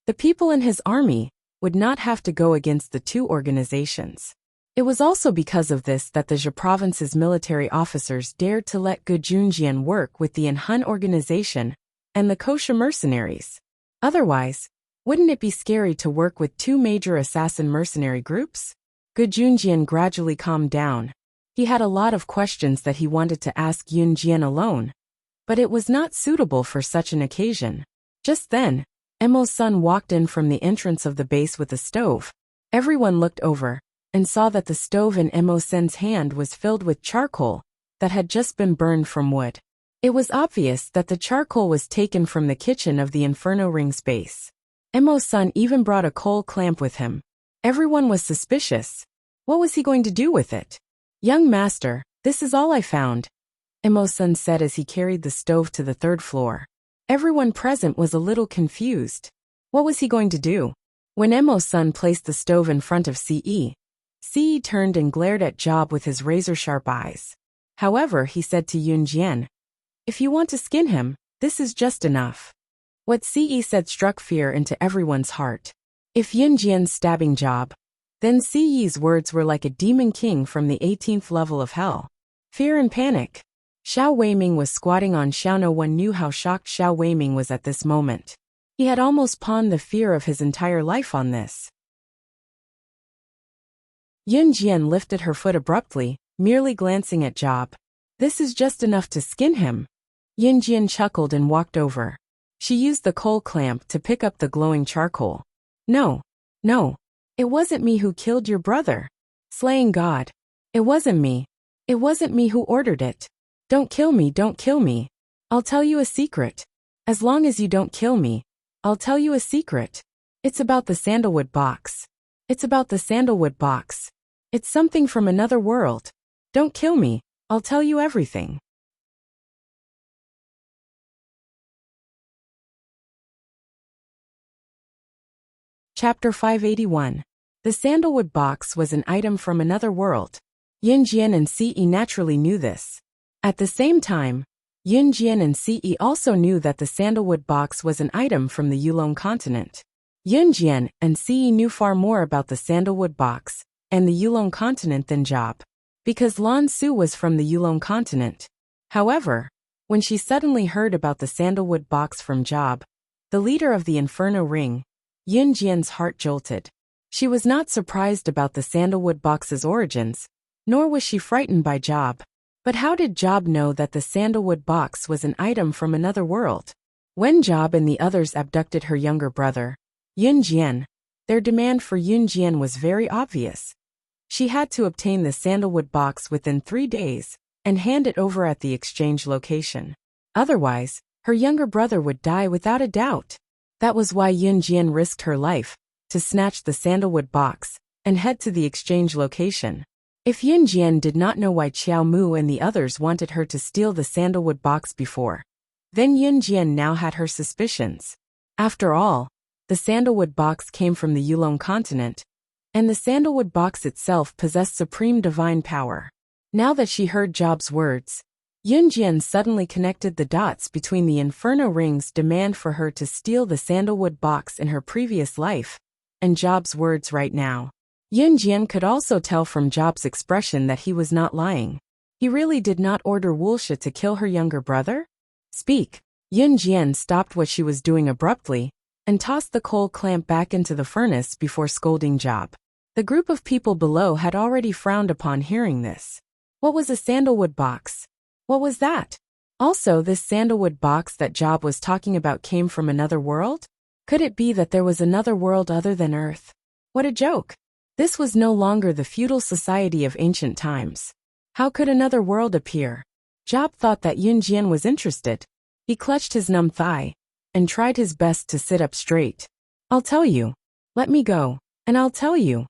the people in his army would not have to go against the two organizations. It was also because of this that the Zhe province's military officers dared to let Gu Junjian work with the Hun organization and the Kosha mercenaries. Otherwise, wouldn't it be scary to work with two major assassin mercenary groups? Gu Junjian gradually calmed down. He had a lot of questions that he wanted to ask Yunjian alone, but it was not suitable for such an occasion. Just then, Emo's son walked in from the entrance of the base with a stove. Everyone looked over and saw that the stove in Emo-sen's hand was filled with charcoal that had just been burned from wood. It was obvious that the charcoal was taken from the kitchen of the Inferno Ring's base. Emo-san even brought a coal clamp with him. Everyone was suspicious. What was he going to do with it? "Young master, this is all I found," Emo-san said as he carried the stove to the third floor. Everyone present was a little confused. What was he going to do? When Emo-san placed the stove in front of Ce turned and glared at Job with his razor-sharp eyes. However, he said to Yunjian, "If you want to skin him, this is just enough." What Ce said struck fear into everyone's heart. If Yunjian's stabbing Job, then Ce's words were like a demon king from the 18th level of hell. Fear and panic. Xiao Weiming was squatting on Xiao. No one knew how shocked Xiao Weiming was at this moment. He had almost pawned the fear of his entire life on this. Yunjian lifted her foot abruptly, merely glancing at Job. "This is just enough to skin him." Yunjian chuckled and walked over. She used the coal clamp to pick up the glowing charcoal. No, it wasn't me who killed your brother. Slaying God. It wasn't me. It wasn't me who ordered it. Don't kill me, don't kill me. I'll tell you a secret. As long as you don't kill me, I'll tell you a secret. It's about the sandalwood box. It's about the sandalwood box. It's something from another world. Don't kill me, I'll tell you everything. Chapter 581. The sandalwood box was an item from another world. Yunjian and Ce naturally knew this. At the same time, Yunjian and Ce also knew that the sandalwood box was an item from the Yulong continent. Yunjian and Ce knew far more about the sandalwood box and the Yulong continent than Job, because Lan Su was from the Yulong continent. However, when she suddenly heard about the sandalwood box from Job, the leader of the Inferno Ring, Yunjian's heart jolted. She was not surprised about the sandalwood box's origins, nor was she frightened by Job. But how did Job know that the sandalwood box was an item from another world? When Job and the others abducted her younger brother, Yunjian, their demand for Yunjian was very obvious. She had to obtain the sandalwood box within 3 days and hand it over at the exchange location. Otherwise, her younger brother would die without a doubt. That was why Yunjian risked her life to snatch the sandalwood box and head to the exchange location. If Yunjian did not know why Qiao Mu and the others wanted her to steal the sandalwood box before, then Yunjian now had her suspicions. After all, the sandalwood box came from the Yulong continent, and the sandalwood box itself possessed supreme divine power. Now that she heard Job's words, Yunjian suddenly connected the dots between the Inferno Ring's demand for her to steal the sandalwood box in her previous life and Job's words right now. Yunjian could also tell from Job's expression that he was not lying. He really did not order Wulsha to kill her younger brother? Speak. Yunjian stopped what she was doing abruptly and tossed the coal clamp back into the furnace before scolding Job. The group of people below had already frowned upon hearing this. What was a sandalwood box? What was that? Also, this sandalwood box that Job was talking about came from another world? Could it be that there was another world other than Earth? What a joke! This was no longer the feudal society of ancient times. How could another world appear? Job thought that Yunjian was interested. He clutched his numb thigh and tried his best to sit up straight. I'll tell you. Let me go, and I'll tell you.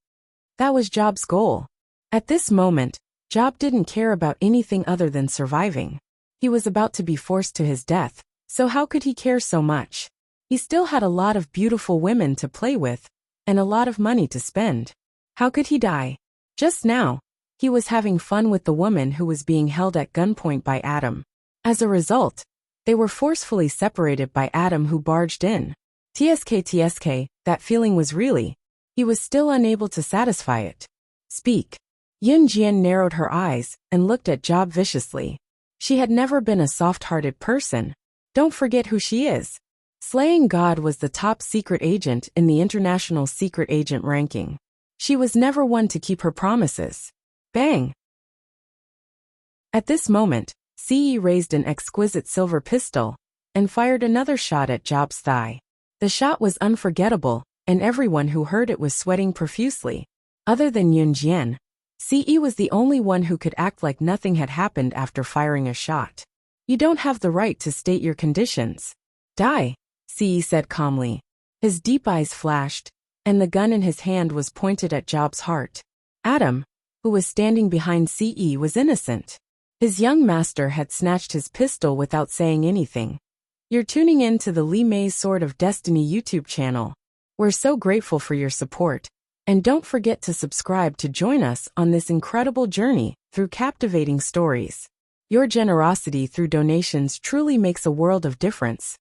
That was Job's goal. At this moment, Job didn't care about anything other than surviving. He was about to be forced to his death, so how could he care so much? He still had a lot of beautiful women to play with, and a lot of money to spend. How could he die? Just now, he was having fun with the woman who was being held at gunpoint by Adam. As a result, they were forcefully separated by Adam, who barged in. TSK, that feeling was really. He was still unable to satisfy it. Speak. Yunjian narrowed her eyes and looked at Job viciously. She had never been a soft-hearted person. Don't forget who she is. Slaying God was the top secret agent in the international secret agent ranking. She was never one to keep her promises. Bang! At this moment, CE raised an exquisite silver pistol and fired another shot at Job's thigh. The shot was unforgettable, and everyone who heard it was sweating profusely. Other than Yunjian, CE was the only one who could act like nothing had happened after firing a shot. You don't have the right to state your conditions. Die, CE said calmly. His deep eyes flashed, and the gun in his hand was pointed at Job's heart. Adam, who was standing behind CE, was innocent. His young master had snatched his pistol without saying anything. You're tuning in to the Li Mei's Sword of Destiny YouTube channel. We're so grateful for your support. And don't forget to subscribe to join us on this incredible journey through captivating stories. Your generosity through donations truly makes a world of difference,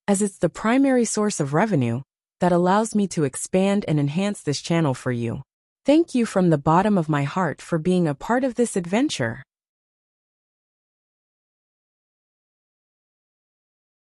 as it's the primary source of revenue that allows me to expand and enhance this channel for you. Thank you from the bottom of my heart for being a part of this adventure.